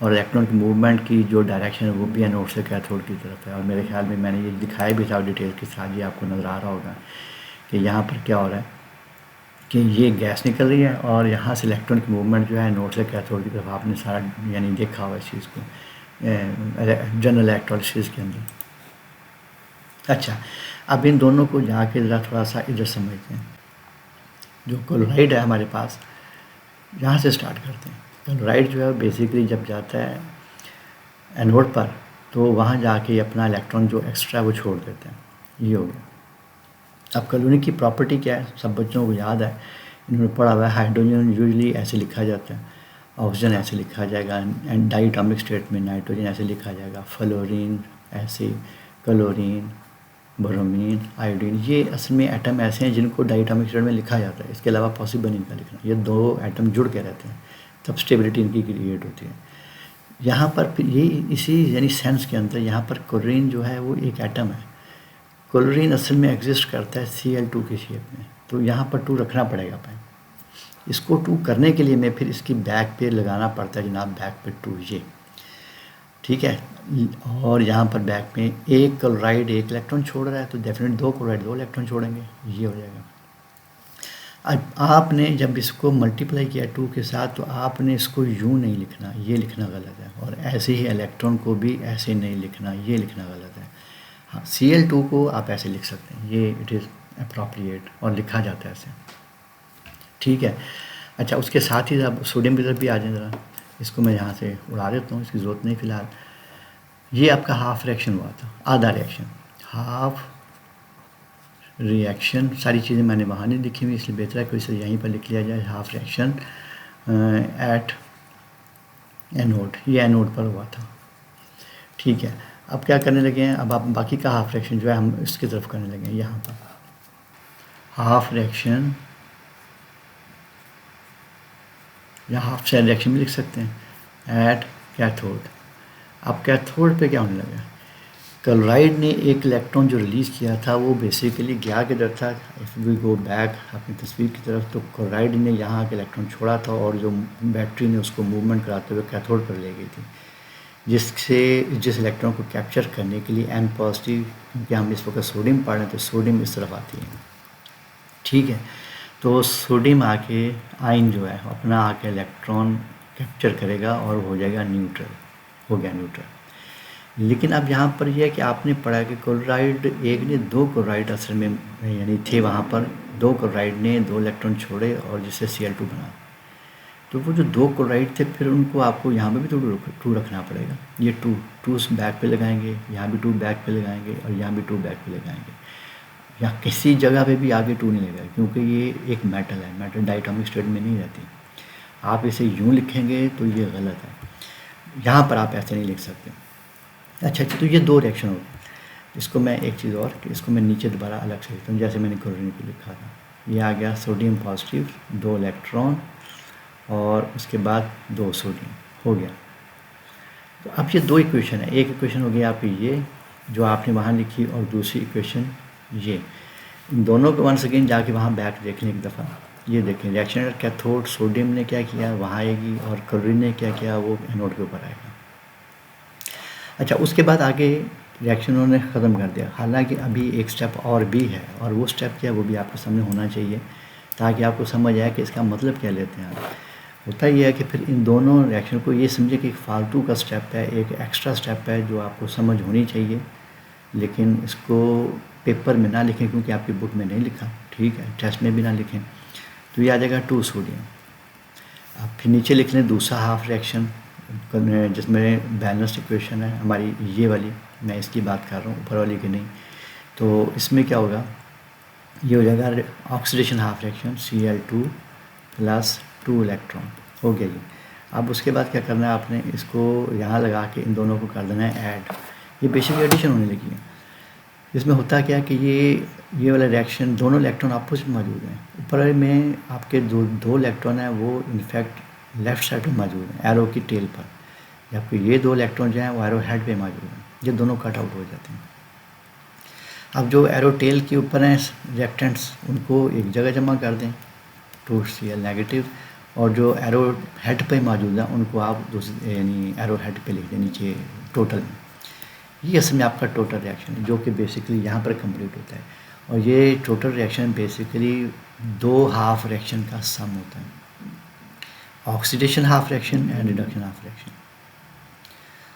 और इलेक्ट्रॉन की मूवमेंट की जो डायरेक्शन है वो भी एनोड से कैथोड की तरफ है। और मेरे ख्याल में मैंने ये दिखाया भी था डिटेल के साथ, ये आपको नज़र आ रहा होगा कि यहाँ पर क्या हो रहा है कि ये गैस निकल रही है और यहाँ से इलेक्ट्रॉन की मूवमेंट जो है एनोड से कैथोड की तरफ, आपने सारा यानी देखा हुआ इस चीज़ को जनरल इलेक्ट्रोलिसिस के अंदर। अच्छा, अब इन दोनों को जाके ज़रा थोड़ा सा इधर समझते हैं। जो क्लोराइड है हमारे पास, यहाँ से स्टार्ट करते हैं। क्लोराइड जो है बेसिकली जब जाता है एनोड पर तो वहाँ जाके अपना इलेक्ट्रॉन जो एक्स्ट्रा है वो छोड़ देते हैं। ये हो गया। अब क्लोरीन की प्रॉपर्टी क्या है, सब बच्चों को याद है, इन्होंने पढ़ा हुआ है। हाइड्रोजन यूजली ऐसे लिखा जाता है, ऑक्सीजन ऐसे लिखा जाएगा, एंड डाइटॉमिक स्टेट में नाइट्रोजन ऐसे लिखा जाएगा, फ्लोरीन ऐसे, क्लोरीन, ब्रोमीन, आयोडीन। ये असल में एटम ऐसे हैं जिनको डाइटॉमिक स्टेट में लिखा जाता है, इसके अलावा पॉसिबल नहीं इनका लिखना। ये दो एटम जुड़ के रहते हैं तब स्टेबिलिटी इनकी क्रिएट होती है। यहाँ पर फिर ये इसी यानी सेंस के अंदर यहाँ पर क्लोरीन जो है वो एक एटम है। क्लोरीन असल में एग्जिस्ट करता है Cl2 की शेप में, तो यहाँ पर 2 रखना पड़ेगा पाए। इसको 2 करने के लिए मैं फिर इसकी बैक पे लगाना पड़ता है जनाब, बैक पे 2 ये, ठीक है। और यहाँ पर बैक में एक क्लोराइड 1 इलेक्ट्रॉन छोड़ रहा है तो डेफिनेट 2 क्लोराइड 2 इलेक्ट्रॉन छोड़ेंगे, ये हो जाएगा। अब आपने जब इसको मल्टीप्लाई किया 2 के साथ तो आपने इसको यूँ नहीं लिखना, ये लिखना गलत है। और ऐसे ही इलेक्ट्रॉन को भी ऐसे नहीं लिखना, ये लिखना गलत है। हाँ, Cl2 को आप ऐसे लिख सकते हैं, ये इट इज़ अप्रोप्रिएट और लिखा जाता है ऐसे, ठीक है। अच्छा, उसके साथ ही आप सोडियम की तरफ भी आ जाए ज़रा, इसको मैं यहाँ से उड़ा देता हूँ, इसकी ज़रूरत नहीं फ़िलहाल। ये आपका हाफ रिएक्शन हुआ था, आधा रिएक्शन, हाफ रिएक्शन। सारी चीज़ें मैंने वहाँ नहीं लिखी हुई, इसलिए बेहतर है कोई से यहीं पर लिख लिया जाए। हाफ रिएक्शन एट एनोड, ये एनोड पर हुआ था, ठीक है। अब क्या करने लगे हैं, अब आप बाकी का हाफ रिएक्शन जो है हम इसकी तरफ करने लगे हैं। यहाँ पर हाफ रिएक्शन या हाफ सेल रिएक्शन भी लिख सकते हैं एट कैथोड। अब कैथोड पे क्या होने लगा, क्लोराइड ने एक इलेक्ट्रॉन जो रिलीज़ किया था वो बेसिकली गया किधर था, इफ़ वी गो बैक अपनी तस्वीर की तरफ, तो क्लोराइड ने यहाँ के इलेक्ट्रॉन छोड़ा था और जो बैटरी ने उसको मूवमेंट कराते हुए कैथोड पर ले गई थी, जिस इलेक्ट्रॉन को कैप्चर करने के लिए N पॉजिटिव, क्योंकि हम इस वक्त सोडियम पढ़ रहे हैं तो सोडियम इस तरफ आती है, ठीक है। तो सोडियम आके आयन जो है अपना आके इलेक्ट्रॉन कैप्चर करेगा और हो जाएगा न्यूट्रल, हो गया न्यूट्रल। लेकिन अब यहाँ पर यह है कि आपने पढ़ा कि क्लोराइड एक ने 2 क्लोराइड असल में यानी थे वहाँ पर, 2 क्लोराइड ने 2 इलेक्ट्रॉन छोड़े और जिससे Cl2 बना। तो वो जो 2 क्लोराइड थे फिर उनको आपको यहाँ पे भी तो 2 रखना पड़ेगा। ये 2 बैक पे लगाएंगे, यहाँ भी 2 बैक पे लगाएंगे और यहाँ भी 2 बैक पे लगाएंगे। या किसी जगह पे भी आगे 2 नहीं लगेगा क्योंकि ये एक मेटल है, मेटल डायटॉमिक स्टेट में नहीं रहती। आप इसे यूँ लिखेंगे तो ये गलत है, यहाँ पर आप ऐसे नहीं लिख सकते। अच्छा, तो ये 2 रिएक्शन हो गए। इसको मैं एक चीज़ और कि इसको मैं नीचे दोबारा अलग से लिखता हूँ, जैसे मैंने क्लोरीन को लिखा था। ये आ गया सोडियम पॉजिटिव 2 इलेक्ट्रॉन और उसके बाद 2 सोडियम, हो गया। तो अब ये 2 इक्वेशन है, एक इक्वेशन हो गई आपकी ये जो आपने वहाँ लिखी और दूसरी इक्वेशन ये। इन दोनों को वंस अगेन जाके वहाँ बैक देख लें एक दफ़ा। ये देखें रिएक्शन कैथोड सोडियम ने क्या किया वहाँ आएगी और क्लोरीन ने क्या किया वो एनोड के ऊपर आएगा। अच्छा, उसके बाद आगे रिएक्शन उन्होंने ख़त्म कर दिया। हालांकि अभी एक स्टेप और भी है और वो स्टेप क्या है वो भी आपके सामने होना चाहिए ताकि आपको समझ आए कि इसका मतलब क्या लेते हैं आप। होता ही है कि फिर इन दोनों रिएक्शन को ये समझे कि एक फालतू का स्टेप है, एक एक्स्ट्रा स्टेप है जो आपको समझ होनी चाहिए, लेकिन इसको पेपर में ना लिखें क्योंकि आपकी बुक में नहीं लिखा, ठीक है, टेस्ट में भी ना लिखें। तो ये आ जाएगा 2 सोडियम। आप फिर नीचे लिख लें दूसरा हाफ रिएक्शन जिसमें बैलेंस्ड इक्वेशन है हमारी ये वाली, मैं इसकी बात कर रहा हूँ ऊपर वाली की नहीं। तो इसमें क्या होगा, ये हो जाएगा oxidation half reaction Cl2 plus 2 electron, हो गया ये। अब उसके बाद क्या करना है, आपने इसको यहाँ लगा के इन दोनों को कर देना है ऐड। ये बेसिक एडिशन होने लगी है। इसमें होता क्या है कि ये वाला रिएक्शन, दोनों इलेक्ट्रॉन अपोजिट मौजूद हैं। ऊपर में आपके दो इलेक्ट्रॉन हैं, वो इनफैक्ट लेफ़्ट साइड पे मौजूद हैं, एरो की टेल पर। जबकि ये दो इलेक्ट्रॉन जो हैं वो एरो हेड पे मौजूद हैं। ये दोनों कट आउट हो जाते हैं। अब जो एरो टेल के ऊपर हैं रिएक्टेंट्स, उनको एक जगह जमा कर दें, 2Cl नेगेटिव, और जो एरो हेड पे मौजूद हैं उनको आप दूसरे यानी एरो हेड पे लिख दें नीचे टोटल में। ये असल में आपका टोटल रिएक्शन है, जो कि बेसिकली यहाँ पर कंप्लीट होता है। और ये टोटल रिएक्शन बेसिकली दो हाफ रिएक्शन का सम होता है, oxidation half reaction and reduction half reaction.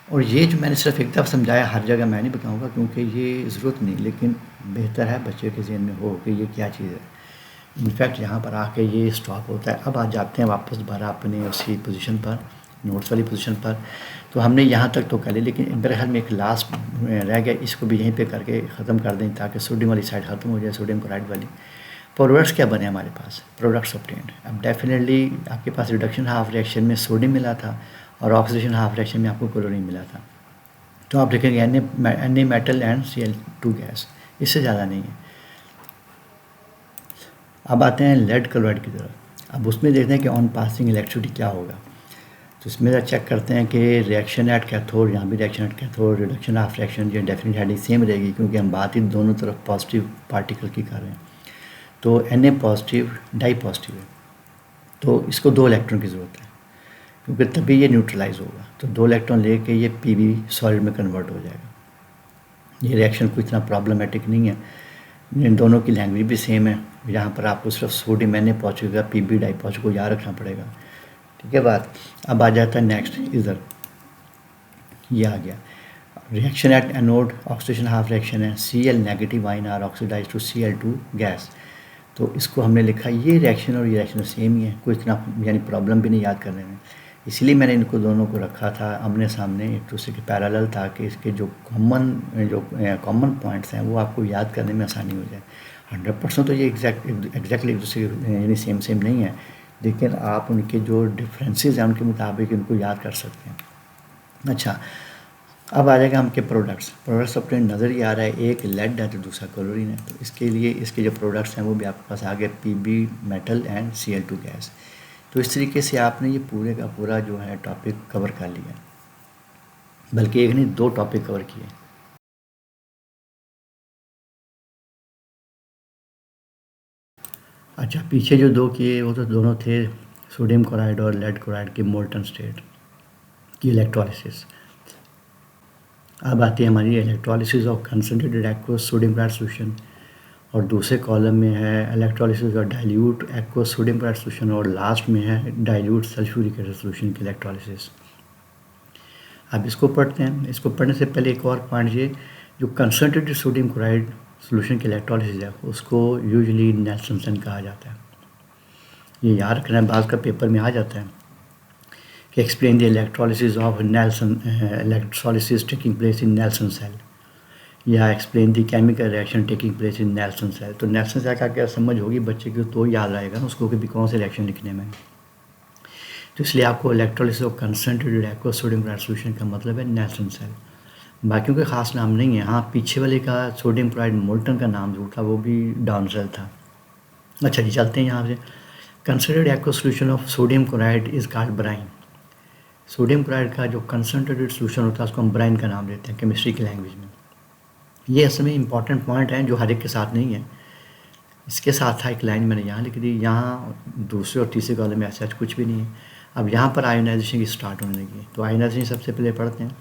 और ये जो मैंने सिर्फ एक दफ़ा समझाया, हर जगह मैं नहीं बताऊंगा क्योंकि ये ज़रूरत नहीं, लेकिन बेहतर है बच्चे के ज़हन में हो कि ये क्या चीज़ है। इनफैक्ट यहाँ पर आके ये स्टॉप होता है। अब आ जाते हैं वापस दोबारा अपने उसी पोजीशन पर, नोट्स वाली पोजीशन पर। तो हमने यहाँ तक तो कर लिया, लेकिन मेरे ख्याल में एक लास्ट रह गया, इसको भी यहीं पे करके ख़त्म कर दें ताकि सोडियम वाली साइड ख़त्म हो जाए, सोडियम क्लोराइड वाली। प्रोडक्ट्स क्या बने हमारे पास, प्रोडक्ट्स ऑब्टेन्ड। अब डेफिनेटली आपके पास रिडक्शन हाफ रिएक्शन में सोडियम मिला था और ऑक्सीडेशन हाफ रिएक्शन में आपको क्लोरीन मिला था। तो आप लिखेंगे N A metal and Cl2 gas, इससे ज़्यादा नहीं है। अब आते हैं लेड क्लोराइड की तरफ। अब उसमें देखते हैं कि ऑन पासिंग इलेक्ट्रिसिटी क्या होगा। तो इसमें चेक करते हैं कि रिएक्शन एट कैथोड, यहाँ भी reaction at cathode, reduction of reaction, ये डेफिनेट हेडिंग सेम रहेगी क्योंकि हम बात ही दोनों तरफ पॉजिटिव पार्टिकल की कर रहे हैं। तो Na पॉजिटिव, डाई पॉजिटिव है, तो इसको 2 इलेक्ट्रॉन की ज़रूरत है क्योंकि तभी ये न्यूट्रलाइज होगा। तो 2 इलेक्ट्रॉन लेके ये Pb सॉलिड में कन्वर्ट हो जाएगा। ये रिएक्शन कोई इतना प्रॉब्लमेटिक नहीं है, इन दोनों की लैंग्वेज भी सेम है। यहाँ पर आपको सिर्फ सोडियम Na पॉजिटिव का Pb डाई पॉजिटिव को याद रखना पड़ेगा, ठीक है बात। अब आ जाता है नेक्स्ट, इधर ये आ गया reaction at anode, oxidation half reaction है, Cl negative ion are oxidise to Cl2 gas. तो इसको हमने लिखा, ये रिएक्शन और ये रिएक्शन सेम ही है, कोई इतना यानी प्रॉब्लम भी नहीं याद करने में। इसलिए मैंने इनको दोनों को रखा था आमने सामने एक दूसरे के पैरेलल, ताकि इसके जो कॉमन पॉइंट्स हैं वो आपको याद करने में आसानी हो जाए। 100% तो ये एग्जैक्टली एक दूसरे यानी सेम नहीं है, लेकिन आप उनके जो डिफरेंसेस हैं उनके मुताबिक इनको याद कर सकते हैं। अच्छा, अब आ जाएगा हमके प्रोडक्ट्स अपने नज़र ही आ रहा है, एक लेड है तो दूसरा क्लोरीन है। तो इसके लिए इसके जो प्रोडक्ट्स हैं वो भी आपके पास आ गए, Pb metal and Cl2 gas. तो इस तरीके से आपने ये पूरे का पूरा जो है टॉपिक कवर कर लिया, बल्कि एक नहीं 2 टॉपिक कवर किए। अच्छा, पीछे जो 2 किए वो तो दोनों थे सोडियम क्लोराइड और लेड क्लोराइड की मोल्टन स्टेट की इलेक्ट्रोलिसिस। अब आती है हमारी electrolysis of concentrated aqueous sodium chloride solution, और दूसरे कॉलम में है इलेक्ट्रोलिसिस और dilute aqueous sodium chloride solution, और लास्ट में है डाइल्यूट सल्फ्यूरिक एसिड सॉल्यूशन की इलेक्ट्रोलिसिस। अब इसको पढ़ते हैं। इसको पढ़ने से पहले एक और पॉइंट, ये जो कंसनट्रेटेड सोडियम क्लोराइड सॉल्यूशन की इलेक्ट्रोलिसिस है उसको यूजुअली नेल्सन कहा जाता है। ये याद रखना है, बाज़ का पेपर में आ जाता है कि explain the electrolysis of Nelson, electrolysis taking place in Nelson cell, या explain the chemical reaction taking place in Nelson cell. तो नेल्सन सेल का क्या समझ होगी बच्चे की, तो याद आएगा ना उसको कि भी कौन से रिएक्शन लिखने में। तो इसलिए आपको electrolysis of concentrated aqueous sodium chloride solution का मतलब है नेल्सन सेल। बाकियों के ख़ास नाम नहीं है। हाँ, पीछे वाले का सोडियम क्लोराइड मोल्टन का नाम जो था वो भी डाउन सेल था। अच्छा जी, चलते हैं यहाँ से। Concentrated aqueous solution of sodium chloride is called brine. Sodium chloride का जो कंसनट्रेटेड सॉल्यूशन होता है उसको हम ब्राइन का नाम देते हैं केमिस्ट्री की लैंग्वेज में। ये असल में इंपॉर्टेंट पॉइंट है जो हर एक के साथ नहीं है। इसके साथ था एक लाइन मैंने यहाँ लिख दी, यहाँ दूसरे और तीसरे कॉलम में ऐसा कुछ भी नहीं है। अब यहाँ पर आयोनाइजेशन की स्टार्ट होने लगी है, तो आयोनाइजेशन सबसे पहले पढ़ते हैं।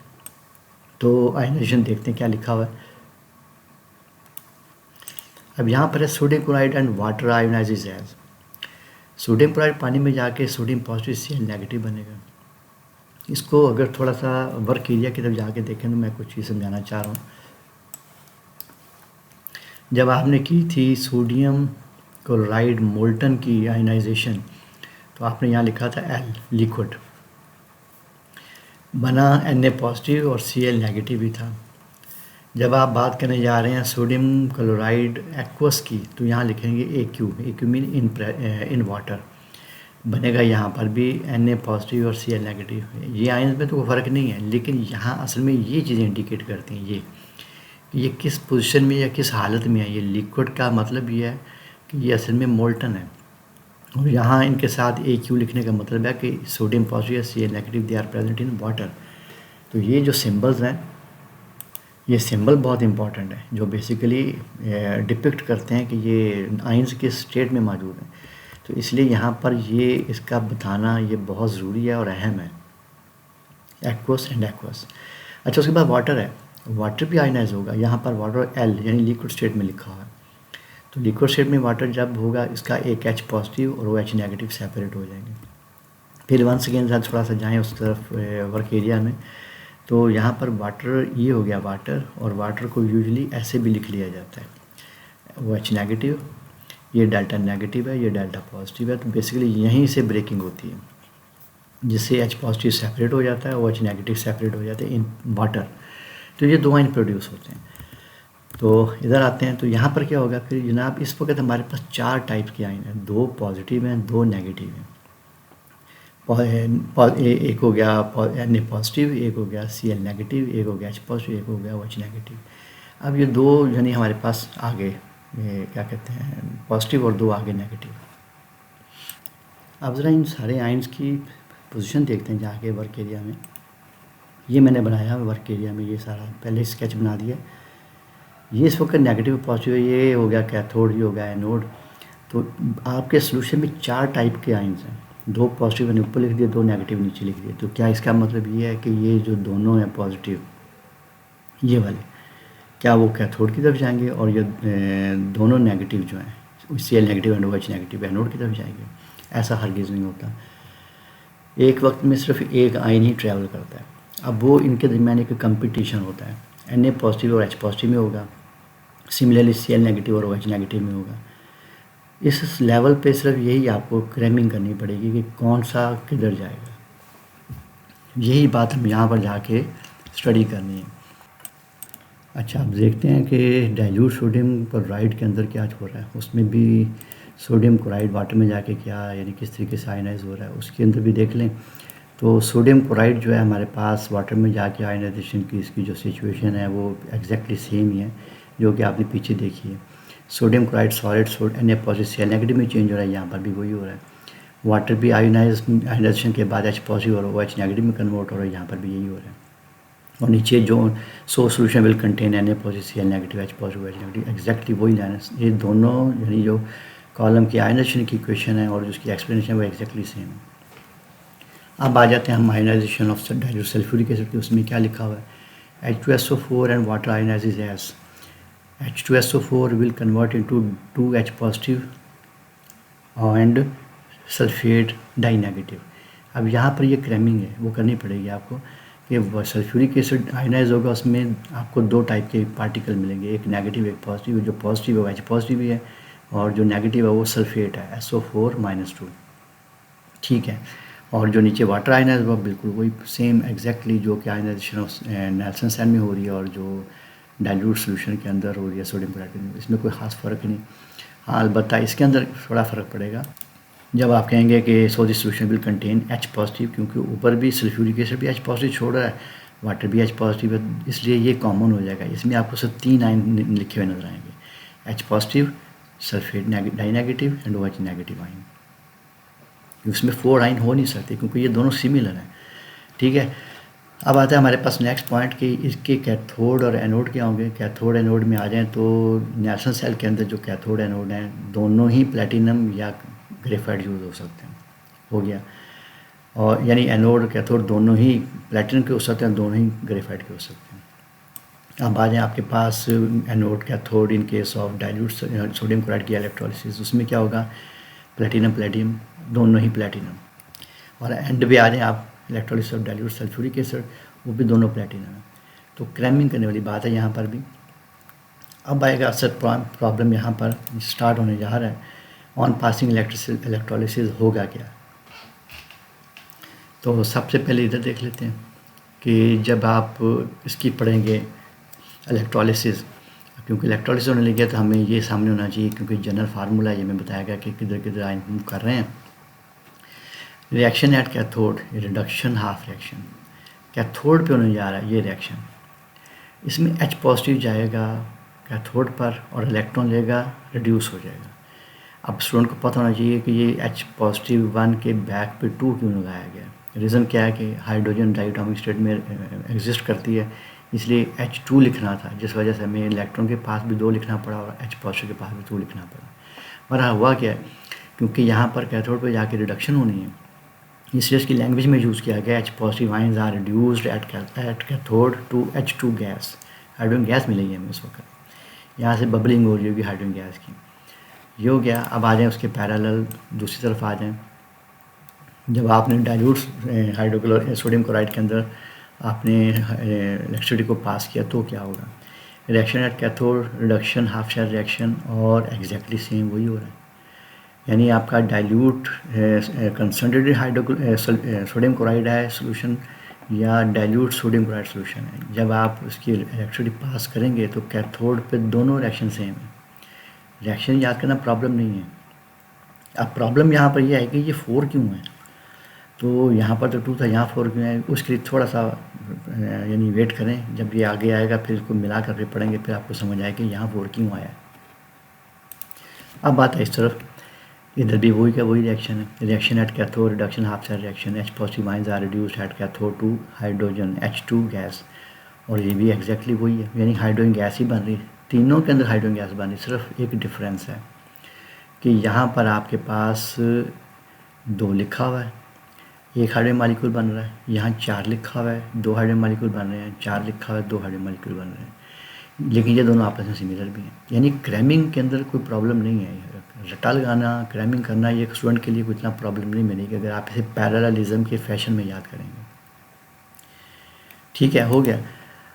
तो आयोनाइजेशन देखते हैं क्या लिखा हुआ है। अब यहाँ पर है sodium chloride and water ionises as. Sodium chloride पानी में जाके सोडियम पॉजिटिव Cl नेगेटिव बनेगा। इसको अगर थोड़ा सा वर्क एरिया की तरफ जाके देखें तो मैं कुछ चीज़ समझाना चाह रहा हूँ। जब आपने की थी सोडियम क्लोराइड मोल्टन की आयनाइजेशन, तो आपने यहाँ लिखा था L लिक्विड, बना Na पॉजिटिव और Cl नेगेटिव भी था। जब आप बात करने जा रहे हैं सोडियम क्लोराइड एक्वस की, तो यहाँ लिखेंगे AQ मीन इन वाटर। बनेगा यहाँ पर भी Na पॉजिटिव और Cl नेगेटिव। ये आयंस में तो कोई फ़र्क नहीं है, लेकिन यहाँ असल में ये चीज़ें इंडिकेट करती हैं ये किस पोजीशन में या किस हालत में है। ये लिक्विड का मतलब ये है कि ये असल में मोल्टन है, और यहाँ इनके साथ AQ लिखने का मतलब है कि सोडियम पॉजिटिव या Cl negative they are present in water. तो ये जो सिंबल्स हैं, ये सिंबल बहुत इंपॉर्टेंट है, जो बेसिकली डिपिक्ट करते हैं कि ये आयंस किस स्टेट में मौजूद हैं। तो इसलिए यहाँ पर ये इसका बताना ये बहुत ज़रूरी है और अहम है, एक्वस एंड एक्वस। अच्छा, उसके बाद वाटर है, वाटर भी आयनाइज होगा। यहाँ पर वाटर L यानी लिक्विड स्टेट में लिखा हुआ है। तो लिक्विड स्टेट में वाटर जब होगा, इसका एक H पॉजिटिव और OH नेगेटिव सेपरेट हो जाएंगे। फिर वंस अगेन थोड़ा सा जाएँ उस तरफ वर्क एरिया में, तो यहाँ पर वाटर ये हो गया वाटर, और वाटर को यूजुअली ऐसे भी लिख लिया जाता है OH नेगेटिव, ये डेल्टा नेगेटिव है, ये डेल्टा पॉजिटिव है। तो बेसिकली यहीं से ब्रेकिंग होती है, जिससे H पॉजिटिव सेपरेट हो जाता है, OH नेगेटिव सेपरेट हो जाते हैं इन वाटर। तो ये दो आयन प्रोड्यूस होते हैं। तो इधर आते हैं, तो यहाँ पर क्या होगा फिर जनाब, इस वक्त हमारे पास 4 टाइप के आयन हैं, 2 पॉजिटिव हैं, 2 नेगेटिव हैं। एक हो गया Na पॉजिटिव, एक हो गया Cl नेगेटिव, एक हो गया H पॉजिटिव, एक हो गया OH नेगेटिव। अब ये 2 यानी हमारे पास आगे क्या कहते हैं पॉजिटिव, और 2 आगे नेगेटिव। अब ज़रा इन सारे आयन्स की पोजीशन देखते हैं जाके वर्क एरिया में। ये मैंने बनाया वर्क एरिया में, ये सारा पहले स्केच बना दिया। ये इस वक्त नेगेटिव पॉजिटिव, ये हो गया कैथोड, ये हो गया एनोड। तो आपके सोल्यूशन में 4 टाइप के आयन्स हैं, 2 पॉजिटिव मैंने ऊपर लिख दिए, 2 नेगेटिव नीचे लिख दिए। तो क्या इसका मतलब ये है कि ये जो दोनों हैं पॉजिटिव, ये वाले, क्या वो कैथोड की तरफ जाएंगे, और ये दोनों नेगेटिव जो हैं Cl negative and OH negative anode की तरफ जाएंगे? ऐसा हरगिज़ नहीं होता। एक वक्त में सिर्फ एक आयन ही ट्रैवल करता है। अब वो इनके दरमियान एक कंपटीशन होता है, Na पॉजिटिव और H पॉजिटिव में होगा, सिमिलरली Cl नेगेटिव और OH नेगेटिव में होगा। इस लेवल पे सिर्फ यही आपको क्रैमिंग करनी पड़ेगी कि कौन सा किधर जाएगा। यही बात हम यहाँ पर जाके स्टडी करनी है। अच्छा, अब देखते हैं कि डाइल्यूट सोडियम क्लोराइड के अंदर क्या हो रहा है। उसमें भी सोडियम क्लोराइड वाटर में जाके क्या यानी किस तरीके से आयनाइज हो रहा है, उसके अंदर भी देख लें। तो सोडियम क्लोराइड जो है हमारे पास वाटर में जाके आयनाइजेशन की इसकी जो सिचुएशन है वो एग्जैक्टली सेम ही है जो कि आपने पीछे देखी है। Sodium chloride solid Na positive Cl negative में चेंज हो रहा है, यहाँ पर भी वही हो रहा है। वाटर भी आयनाइजेशन के बाद H पॉजिटिव और OH नेगेटिव में कन्वर्ट हो रहा है, यहाँ पर भी यही हो रहा है। और नीचे जो solution will contain Na positive Cl negative H positive OH negative, exactly वही लाइन है। ये दोनों यानी जो कॉलम की आयनाइजेशन की इक्वेशन है और जिसकी एक्सप्लेनेशन है वो एग्जैक्टली सेम है। अब आ जाते हैं हम ionisation of dilute sulphuric acid की। उसमें क्या लिखा हुआ है, H2SO4 and water ionises as H2SO4 will convert into 2H positive and sulphate di negative. अब यहाँ पर ये क्रैमिंग है वो करनी पड़ेगी आपको कि सल्फ्यूरिक एसिड आयनाइज होगा, उसमें आपको 2 टाइप के पार्टिकल मिलेंगे, एक नेगेटिव एक पॉजिटिव। जो पॉजिटिव है वो H पॉजिटिव ही है, और जो नेगेटिव है वो सल्फेट है SO4-2, ठीक है। और जो नीचे वाटर आयनाइज वो बिल्कुल वही सेम एग्जैक्टली जो कि आयनाइजेशन ऑफ नेल्सन सैन में हो रही है और जो डाइल्यूट सोल्यूशन के अंदर हो रही है सोडियम क्लोराइड में, इसमें कोई ख़ास फ़र्क नहीं। हाँ, अलबत्ता इसके अंदर थोड़ा फ़र्क पड़ेगा जब आप कहेंगे कि so this solution will contain H positive, क्योंकि ऊपर भी सल्फ्यूरिक एसिड भी H पॉजिटिव छोड़ रहा है, वाटर भी H पॉजिटिव है, इसलिए ये कॉमन हो जाएगा। इसमें आपको सिर्फ 3 आयन लिखे हुए नजर आएंगे, H positive, sulphate di negative and OH negative ion. उसमें 4 आयन हो नहीं सकते क्योंकि ये दोनों सिमिलर हैं, ठीक है। अब आता है हमारे पास नेक्स्ट पॉइंट कि इसके कैथोड और एनोड क्या होंगे। कैथोड एनोड में आ जाएं तो नेल्सन सेल के अंदर जो कैथोड एनोड हैं दोनों ही प्लेटिनम या ग्रेफाइट यूज़ हो सकते हैं, हो गया। और यानी एनोड कैथोड दोनों ही प्लेटिनम के हो सकते हैं, दोनों ही ग्रेफाइट के हो सकते हैं। अब आ जाएँ आपके पास anode cathode in case of dilute sodium chloride की इलेक्ट्रोलिसिस, उसमें क्या होगा, प्लेटिनम प्लेटिनम दोनों ही प्लेटिनम। और एंड पे आ जाएँ आप electrolysis of dilute sulphuric acid, वो भी दोनों प्लेटिनम है। तो क्रैमिंग करने वाली बात है यहाँ पर भी। अब आएगा असल प्रॉब्लम यहाँ पर स्टार्ट होने जा रहा है, ऑन पासिंग इलेक्ट्रोलिसिस होगा क्या। तो सबसे पहले इधर देख लेते हैं कि जब आप इसकी पढ़ेंगे इलेक्ट्रोलिसिस, क्योंकि इलेक्ट्रोलिसिस होने लगी है तो हमें ये सामने होना चाहिए, क्योंकि जनरल फार्मूला ये में बताया गया कि किधर किधर आयन मूव कर रहे हैं। Reaction at cathode, reduction half reaction, cathode पे होने जा रहा है ये रिएक्शन। इसमें H पॉजिटिव जाएगा कैथोड पर और इलेक्ट्रॉन लेगा, रिड्यूस हो जाएगा। अब स्टूडेंट को पता होना चाहिए कि ये H पॉजिटिव 1 के बैक पे 2 क्यों लगाया गया। रीज़न क्या है कि हाइड्रोजन डायटोमिक स्टेट में एग्जिस्ट करती है, इसलिए H2 लिखना था, जिस वजह से हमें इलेक्ट्रॉन के पास भी 2 लिखना पड़ा और H पॉजिटिव के पास भी 2 लिखना पड़ा। और हुआ क्या है, क्योंकि यहाँ पर कैथोड पे जाके रिडक्शन होनी है, इसलिए इसकी लैंग्वेज में यूज़ किया गया H positive ions are reduced at cathode to H2 gas. Hydrogen gas मिलेगी हमें इस वक्त। यहाँ से बबलिंग हो रही होगी हाइड्रोजन गैस की। ये हो गया। अब आ जाए उसके पैरेलल दूसरी तरफ आ जाएं। जब आपने डाइल्यूट सोडियम क्लोराइड के अंदर आपने इलेक्ट्रिसिटी को पास किया तो क्या होगा, reaction at cathode, reduction, half shell reaction, और एग्जैक्टली सेम वही हो रहा है। यानी आपका डाइल्यूट कंसनट्रेटेड सोडियम क्लोराइड है सोल्यूशन या डाइल्यूट सोडियम क्लोराइड सोल्यूशन है, जब आप उसकी इलेक्ट्रिसिटी पास करेंगे तो कैथोड पे दोनों रिएक्शन सेम है। रिएक्शन याद करना प्रॉब्लम नहीं है। अब प्रॉब्लम यहाँ पर यह है कि ये 4 क्यों है, तो यहाँ पर तो 2 था, यहाँ 4 क्यों है, उसके लिए थोड़ा सा यानी वेट करें, जब ये आगे आएगा फिर इसको मिला करके पढ़ेंगे, फिर आपको समझ आएगा कि यहाँ 4 क्यों आया है। अब बात है इस तरफ, इधर भी वही का वही रिएक्शन है। Reaction at cathode, reduction half shell reaction, H positive ions are reduced at cathode to hydrogen H2 gas, और ये भी एग्जैक्टली वही है, यानी हाइड्रोजन गैस ही बन रही है। तीनों के अंदर हाइड्रोजन गैस बन रही, सिर्फ एक डिफरेंस है कि यहाँ पर आपके पास 2 लिखा हुआ है, एक हाइड्रोजन मॉलिक्यूल बन रहा है, यहाँ 4 लिखा हुआ है, 2 हाइड्रोजन मॉलिक्यूल बन रहे हैं, 4 लिखा हुआ है, 2 हाइड्रोजन मॉलिक्यूल बन रहे हैं, लेकिन ये दोनों आपस में सिमिलर भी हैं। यानी क्रैमिंग के अंदर कोई प्रॉब्लम नहीं है, रटा लगाना, क्रैमिंग करना, ये एक स्टूडेंट के लिए कोई इतना प्रॉब्लम नहीं बनेगी अगर आप इसे पैरेललिज्म के फैशन में याद करेंगे। ठीक है, हो गया।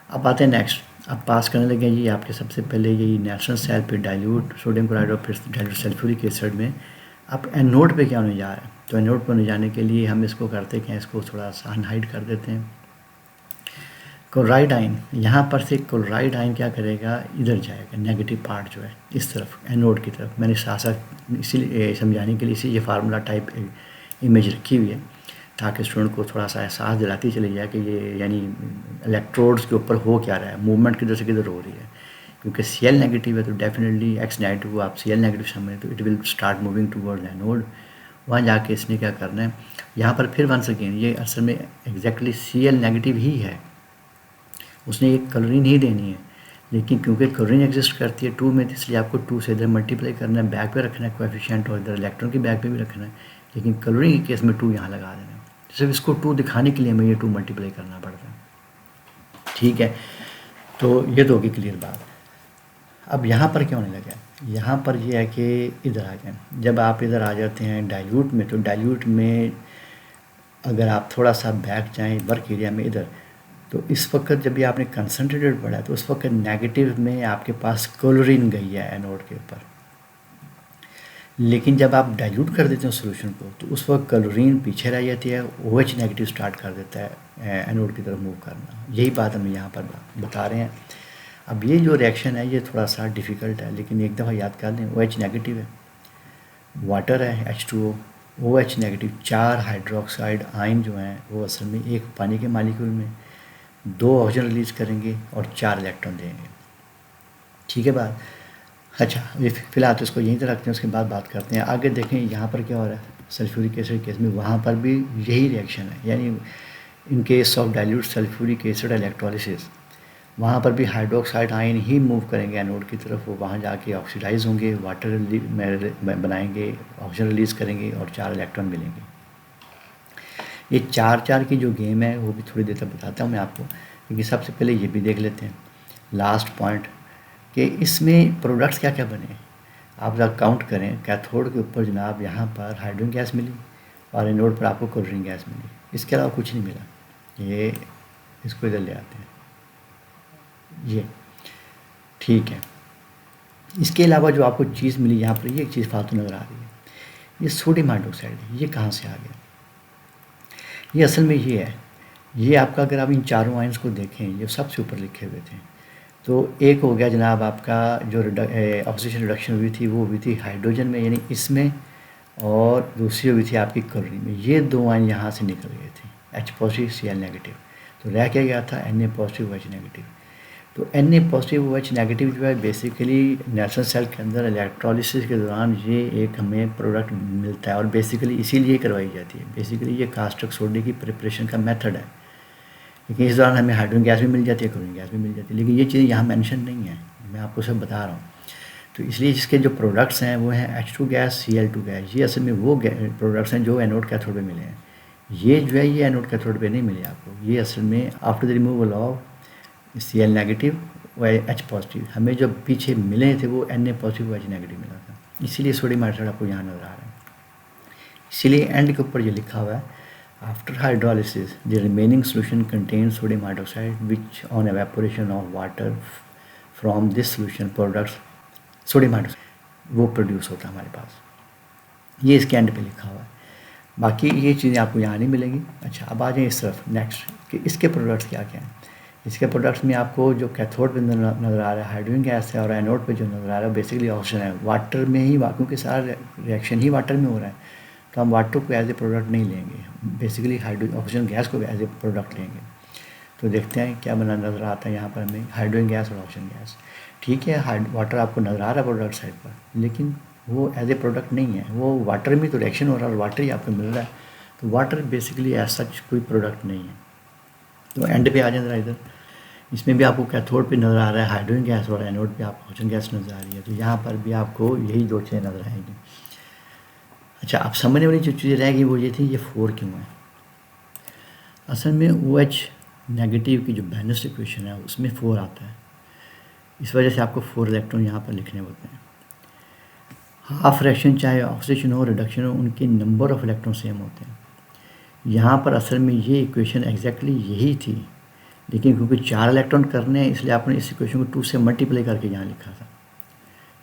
अब आते हैं नेक्स्ट। अब पास करने लगे जी आपके सबसे पहले यही नेचुरल सेल पे डाइल्यूट सोडियम क्लोराइड और फिर डाइल्यूट सल्फ्यूरिक एसिड में। अब एनोड पे क्या होने जा रहा है, तो एनोड पे होने जाने के लिए हम इसको करते क्या, इसको थोड़ा सा अनहाइड कर देते हैं। क्लोराइड आयन, यहाँ पर से क्लोराइड आयन क्या करेगा, इधर जाएगा, नेगेटिव पार्ट जो है इस तरफ एनोड की तरफ। मैंने साथ साथ इसीलिए समझाने के लिए इसी ये फार्मूला टाइप इमेज रखी हुई है, ताकि स्टूडेंट को थोड़ा सा एहसास दिलाती चली जाए कि ये यानी इलेक्ट्रोड्स के ऊपर हो क्या रहा है, मूवमेंट किधर से किधर हो रही है। क्योंकि Cl नेगेटिव है तो डेफिनेटली X नेगेटिव को आप Cl नेगेटिव समझें तो it will start moving toward anode. वहाँ जाके इसने क्या करना है, यहाँ पर फिर वंस अगेन ये असल में एग्जैक्टली Cl नेगेटिव ही है, उसने एक क्लोरीन ही देनी है, लेकिन क्योंकि क्लोरीन एग्जिस्ट करती है 2 में, इसलिए आपको 2 से इधर मल्टीप्लाई करना है, बैक पे रखना है कोएफिशिएंट, और इधर इलेक्ट्रॉन की बैक पे भी रखना है, लेकिन क्लोरीन के केस में 2 यहाँ लगा देना है। सिर्फ इसको 2 दिखाने के लिए हमें ये 2 मल्टीप्लाई करना पड़ता है। ठीक है, तो ये तो होगी क्लियर बात। अब यहाँ पर क्या होने लगा है, यहाँ पर ये है कि इधर आ जाए, जब आप इधर आ जाते हैं डाइल्यूट में, तो डाइल्यूट में अगर आप थोड़ा सा बैक जाएँ वर्क एरिया में इधर, तो इस वक्त जब भी आपने कंसनट्रेटेड पढ़ा है तो उस वक्त नेगेटिव में आपके पास क्लोरीन गई है एनोड के ऊपर, लेकिन जब आप डाइल्यूट कर देते हैं सॉल्यूशन को तो उस वक्त क्लोरीन पीछे रह जाती है, OH नेगेटिव स्टार्ट कर देता है एनोड की तरफ मूव करना। यही बात हम यहाँ पर बता रहे हैं। अब ये जो रिएक्शन है ये थोड़ा सा डिफ़िकल्ट है, लेकिन एक दफ़ा याद कर लें, OH नेगेटिव है, वाटर है H2O, OH negative, 4 hydroxide ion जो हैं वो असल में एक पानी के मालिक्यूल में 2 ऑक्सीजन रिलीज़ करेंगे और 4 इलेक्ट्रॉन देंगे। ठीक है बात। अच्छा, ये फिलहाल तो इसको यहीं तक रखते हैं, उसके बाद बात करते हैं आगे। देखें यहाँ पर क्या हो रहा है, सल्फ्यूरिक एसिड केस में वहाँ पर भी यही रिएक्शन है, यानी इन case of dilute sulphuric acid electrolysis, वहाँ पर भी हाइड्रोक्साइड आयन ही मूव करेंगे एनोड की तरफ, वो वहाँ जाके ऑक्सीडाइज होंगे, वाटर बनाएंगे, ऑक्सीजन रिलीज़ करेंगे और 4 इलेक्ट्रॉन मिलेंगे। ये 4-4 की जो गेम है वो भी थोड़ी देर तक बताता हूँ मैं आपको, क्योंकि सबसे पहले ये भी देख लेते हैं लास्ट पॉइंट कि इसमें प्रोडक्ट्स क्या क्या बने। आप जब काउंट करें, कैथोड के ऊपर जनाब यहाँ पर हाइड्रोजन गैस मिली और एनोड पर आपको क्लोरीन गैस मिली, इसके अलावा कुछ नहीं मिला। ये इसको इधर ले आते हैं, ये ठीक है। इसके अलावा जो आपको चीज़ मिली यहाँ पर, ये एक चीज़ फालतू नज़र आ रही है, ये सोडियम हाइड्रोक्साइड है। ये कहाँ से आ गया, ये असल में ये है, ये आपका अगर आप इन चारों आयंस को देखें, ये सबसे ऊपर लिखे हुए थे, तो एक हो गया जनाब आपका जो ऑक्सीजन रिडक्शन हुई थी वो हुई थी हाइड्रोजन में, यानी इसमें, और दूसरी हुई थी आपकी क्लोरीन में। ये दो आयन यहाँ से निकल गए थे, H पॉजिटिव Cl नेगेटिव। तो रह क्या गया था, Na पॉजिटिव OH नेगेटिव। तो Na पॉजिटिव OH नेगेटिव जो है बेसिकली नेचुरल सेल के अंदर इलेक्ट्रोलिसिस के दौरान ये एक हमें प्रोडक्ट मिलता है और बेसिकली इसीलिए करवाई जाती है। बेसिकली ये कास्टिक सोडे की प्रिपरेशन का मेथड है, लेकिन इस दौरान हमें हाइड्रोजन गैस भी मिल जाती है, क्लोरीन गैस भी मिल जाती है, लेकिन ये चीज़ें यहाँ मेंशन नहीं है, मैं आपको सब बता रहा हूँ। तो इसलिए इसके जो प्रोडक्ट्स हैं वो हैं H2 गैस, Cl2 गैस। ये असल में वो प्रोडक्ट्स हैं जो एनोड कैथोड पे मिले हैं। ये जो है ये एनोड कैथोड पे नहीं मिले आपको, ये असल में after the removal of Cl negative व H पॉजिटिव हमें जो पीछे मिले थे वो Na पॉजिटिव OH नेगेटिव मिला था, इसीलिए सोडियम हाइड्रोक्साइड आपको यहाँ नज़र आ रहा है। इसीलिए एंड के ऊपर ये लिखा हुआ है, after hydrolysis the remaining solution contain sodium hydroxide which on evaporation of water from this solution products sodium hydroxide वो प्रोड्यूस होता है हमारे पास। ये इसके एंड पे लिखा हुआ है, बाकी ये चीज़ें आपको यहाँ नहीं मिलेंगी। अच्छा, अब आ जाए इस तरफ नेक्स्ट कि इसके प्रोडक्ट्स क्या क्या हैं। इसके प्रोडक्ट्स में आपको जो कैथोड पे नज़र आ रहा है हाइड्रोजन गैस है, और एनोड पे जो नज़र आ रहा है बेसिकली ऑक्सीजन है। वाटर में ही क्योंकि सारा रिएक्शन ही वाटर में हो रहा है, तो हम वाटर को एज ए प्रोडक्ट नहीं लेंगे, बेसिकली ऑक्सीजन गैस को एज ए प्रोडक्ट लेंगे। तो देखते हैं क्या बना नज़र आता है यहाँ पर हमें, हाइड्रोजन गैस और ऑक्सीजन गैस। ठीक है, वाटर आपको नज़र आ रहा है प्रोडक्ट साइड पर, लेकिन वो एज ए प्रोडक्ट नहीं है, वो वाटर में तो रिएक्शन हो रहा है और वाटर ही आपको मिल रहा है, तो वाटर बेसिकली एज सच कोई प्रोडक्ट नहीं है। तो एंड पे आ जाए ज़रा इधर, इसमें भी आपको कैथोड पे नज़र आ रहा है हाइड्रोजन गैस और एनोड पे आपको ऑक्सीजन गैस नज़र आ रही है, तो यहाँ पर भी आपको यही दो चीज़ें नज़र आएंगी। अच्छा, अब समझने वाली जो चीज़ें रहेगी वो ये थी, ये 4 क्यों है। असल में OH नेगेटिव की जो बैलेंस इक्वेशन है उसमें 4 आता है, इस वजह से आपको 4 इलेक्ट्रॉन यहाँ पर लिखने होते हैं। हाफ रिएक्शन चाहे ऑक्सीडेशन हो रिडक्शन हो, उनके नंबर ऑफ इलेक्ट्रॉन सेम होते हैं। यहाँ पर असल में ये इक्वेशन एग्जैक्टली यही थी, लेकिन क्योंकि 4 इलेक्ट्रॉन करने हैं इसलिए आपने इस इक्वेशन को 2 से मल्टीप्लाई करके यहाँ लिखा था।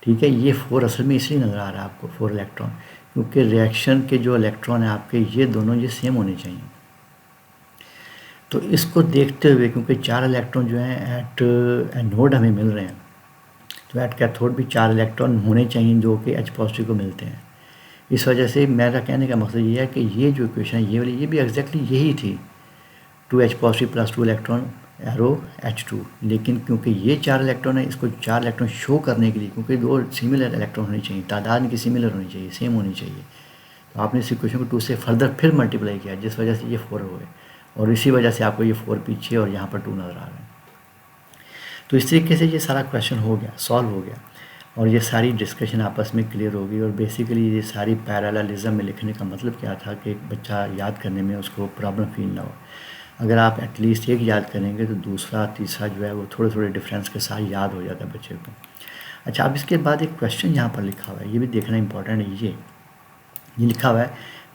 ठीक है, ये 4 असल में इसलिए नज़र आ रहा है आपको 4 इलेक्ट्रॉन, क्योंकि रिएक्शन के जो इलेक्ट्रॉन है आपके ये दोनों ये सेम होने चाहिए। तो इसको देखते हुए क्योंकि 4 इलेक्ट्रॉन जो हैं एट एनोड हमें मिल रहे हैं, तो एट कैथोड भी 4 इलेक्ट्रॉन होने चाहिए जो कि H पॉजिटिव को मिलते हैं। इस वजह से मेरा कहने का मकसद ये है कि ये जो इक्वेशन है ये वाली ये भी एग्जैक्टली यही थी, 2H positive plus 2 electron arrow H2, लेकिन क्योंकि ये 4 इलेक्ट्रॉन है, इसको 4 इलेक्ट्रॉन शो करने के लिए क्योंकि 2 सिमिलर इलेक्ट्रॉन होनी चाहिए, तादाद इनकी सिमिलर होनी चाहिए, सेम होनी चाहिए, तो आपने इस इक्वेशन को 2 से फर्दर फिर मल्टीप्लाई किया, जिस वजह से ये 4 हो गए, और इसी वजह से आपको ये 4 पीछे और यहाँ पर 2 नज़र आ रहे हैं। तो इस तरीके से ये सारा क्वेश्चन हो गया, सॉल्व हो गया, और ये सारी डिस्कशन आपस में क्लियर होगी। और बेसिकली ये सारी पैरेललिज्म में लिखने का मतलब क्या था कि एक बच्चा याद करने में उसको प्रॉब्लम फील ना हो। अगर आप एटलीस्ट एक याद करेंगे तो दूसरा तीसरा जो है वो थोड़े थोड़े डिफरेंस के साथ याद हो जाता है बच्चे को। अच्छा, अब इसके बाद एक क्वेश्चन यहाँ पर लिखा हुआ है, ये भी देखना इंपॉर्टेंट है। ये लिखा हुआ है,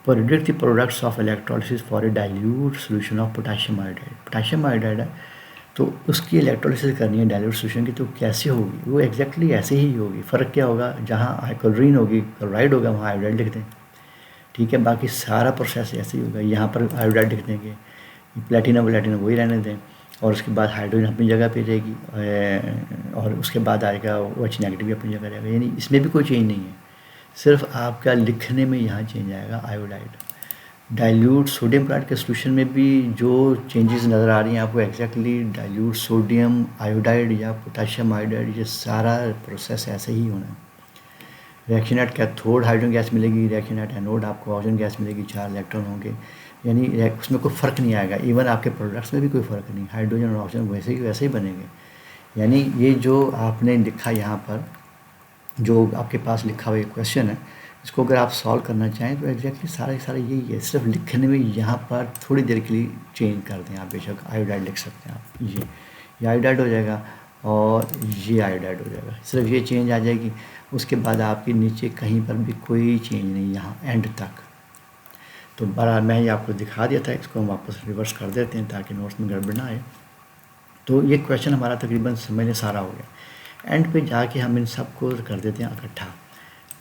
product the products of electrolysis for a dilute solution of potassium iodide. Potassium iodide है तो उसकी इलेक्ट्रोलिसिस करनी है डाइल्यूट सोल्यूशन की, तो कैसे होगी? वो एग्जैक्टली ऐसे ही होगी। फ़र्क क्या होगा, जहाँ क्लोरीन होगी क्लोराइड होगा वहाँ आयोडाइड लिख दें, ठीक है, बाकी सारा प्रोसेस ऐसे ही होगा। यहाँ पर आयोडाइड लिख देंगे, प्लेटिनम वही रहने दें, और उसके बाद हाइड्रोजन अपनी जगह पे रहेगी, और उसके बाद आएगा OH नेगेटिव भी अपनी जगह रहेगा, यानी इसमें भी कोई चेंज नहीं है, सिर्फ आपका लिखने में यहाँ चेंज आएगा आयोडाइड। डाइल्यूट सोडियम क्लोराइड के सोल्यूशन में भी जो चेंजेस नज़र आ रही हैं आपको एग्जैक्टली डाइल्यूट सोडियम आयोडाइड या पोटेशियम आयोडाइड, ये सारा प्रोसेस ऐसे ही होना है। Reaction at cathode hydrogen gas मिलेगी, रिएक्शन एट एनोड आपको ऑक्सीजन गैस मिलेगी, 4 इलेक्ट्रॉन होंगे, यानी उसमें कोई फ़र्क नहीं आएगा। इवन आपके प्रोडक्ट्स में भी कोई फ़र्क नहीं, हाइड्रोजन और ऑक्सीजन वैसे ही बनेंगे। यानी ये जो आपने लिखा यहाँ पर, जो आपके पास लिखा हुआ क्वेश्चन है, इसको अगर आप सॉल्व करना चाहें तो एग्जैक्टली सारा यही है, सिर्फ लिखने में यहाँ पर थोड़ी देर के लिए चेंज कर दें। आप बेशक आयोडाइड लिख सकते हैं, आप ये आयोडाइड हो जाएगा और ये आयोडाइड हो जाएगा, सिर्फ ये चेंज आ जाएगी। उसके बाद आपके नीचे कहीं पर भी कोई चेंज नहीं, यहाँ एंड तक। तो बहरहाल मैं ये आपको दिखा दिया था, इसको हम वापस रिवर्स कर देते हैं ताकि नोट्स में गड़बड़ ना आए। तो ये क्वेश्चन हमारा तकरीबन समझ में सारा हो गया। एंड पे जाके हम इन सब को कर देते हैं इकट्ठा।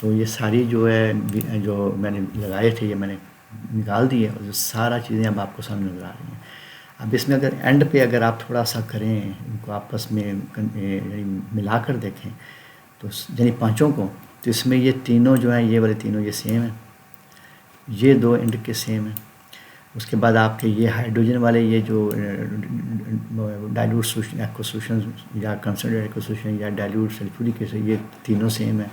तो ये सारी जो है जो मैंने लगाए थे ये मैंने निकाल दिए, और जो सारा चीज़ें अब आपको सामने नज़र आ रही हैं। अब इसमें अगर एंड पे अगर आप थोड़ा सा करें, इनको आपस में मिला कर देखें, तो यानी पाँचों को, तो इसमें ये तीनों जो हैं, ये वाले तीनों ये सेम हैं, ये दो इनके सेम है। उसके बाद आपके ये हाइड्रोजन वाले ये जो डाइल्यूट सोल्यूशन एक्वा सोल्यूशन या कंसनट्रेटेड एक्वा सोल्यूशन या डाइल्यूट सल्फ्यूरिक एसिड, ये तीनों सेम है।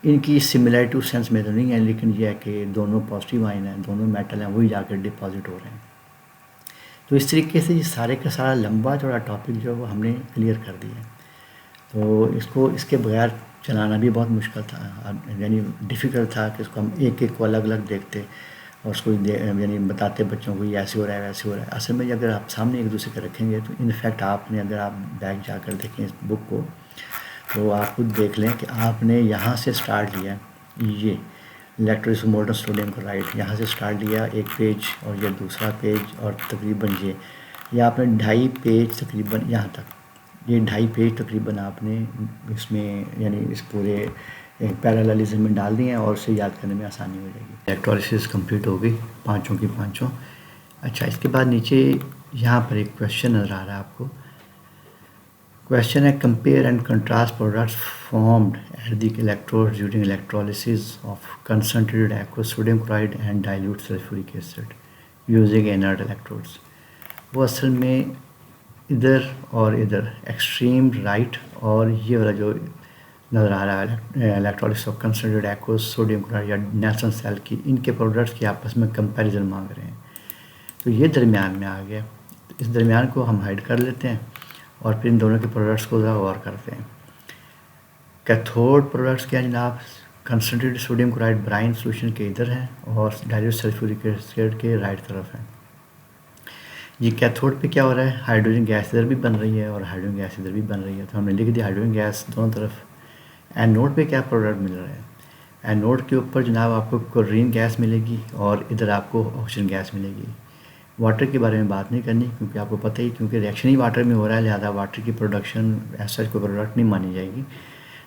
इनकी सिमिलरिटी सेंस में तो नहीं है, लेकिन ये है कि दोनों पॉजिटिव आयन हैं, दोनों मेटल हैं, वही जाकर डिपॉजिट हो रहे हैं। तो इस तरीके से ये सारे का सारा लंबा चौड़ा टॉपिक जो है वो हमने क्लियर कर दिया। तो इसको इसके बगैर चलाना भी बहुत मुश्किल था, यानी डिफ़िकल्ट था कि इसको हम एक एक को अलग अलग देखते और उसको यानी बताते बच्चों को ये ऐसे हो रहा है वैसे हो रहा है। असल में अगर आप सामने एक दूसरे के रखेंगे तो इनफैक्ट आपने अगर आप बैक जाकर देखें इस बुक को तो आप खुद देख लें कि आपने यहाँ से स्टार्ट लिया, ये इलेक्ट्रोलिसिस मोल्टन सोडियम क्लोराइड यहाँ से स्टार्ट लिया एक पेज, और ये दूसरा पेज, और तकरीबन ये आपने 2.5 पेज तकरीबन यहाँ तक, ये 2.5 पेज तकरीबन आपने इसमें यानी इस पूरे पैरेललिज्म में डाल दिए हैं और उसे याद करने में आसानी हो जाएगी। इलेक्ट्रोलिसिस कंप्लीट हो गई पांचों की पांचों। अच्छा, इसके बाद नीचे यहाँ पर एक क्वेश्चन नज़र आ रहा है आपको। क्वेश्चन है compare and contrast products formed at the electrode during electrolysis of concentrated aqua sodium chloride and dilute sulphuric acid using inert electrodes. वो असल में इधर और इधर एक्सट्रीम राइट और ये वाला जो नज़र आ रहा है electrolysis of concentrated aqua sodium chloride या नेल्सन सेल की, इनके प्रोडक्ट्स की आपस में कंपैरिजन मांग रहे हैं। तो ये दरमियान में आ गया, इस दरमियान को हम हाइड कर लेते हैं और फिर इन दोनों के प्रोडक्ट्स को ज़रा गौर करते हैं। कैथोड प्रोडक्ट्स क्या जनाब, concentrated sodium chloride brine solution के इधर हैं और डाइल्यूट सल्फ्यूरिक एसिड के राइट तरफ है। ये कैथोड पे क्या हो रहा है, हाइड्रोजन गैस इधर भी बन रही है और हाइड्रोजन गैस इधर भी बन रही है, तो हमने लिख दिया हाइड्रोजन गैस दोनों तरफ। एनोड पे क्या प्रोडक्ट मिल रहा है, एनोड के ऊपर जनाब आपको क्लोरीन गैस मिलेगी और इधर आपको ऑक्सीजन गैस मिलेगी। वाटर के बारे में बात नहीं करनी क्योंकि आपको पता ही, क्योंकि रिएक्शन ही वाटर में हो रहा है, लिहाजा वाटर की प्रोडक्शन ऐसा कोई प्रोडक्ट नहीं मानी जाएगी।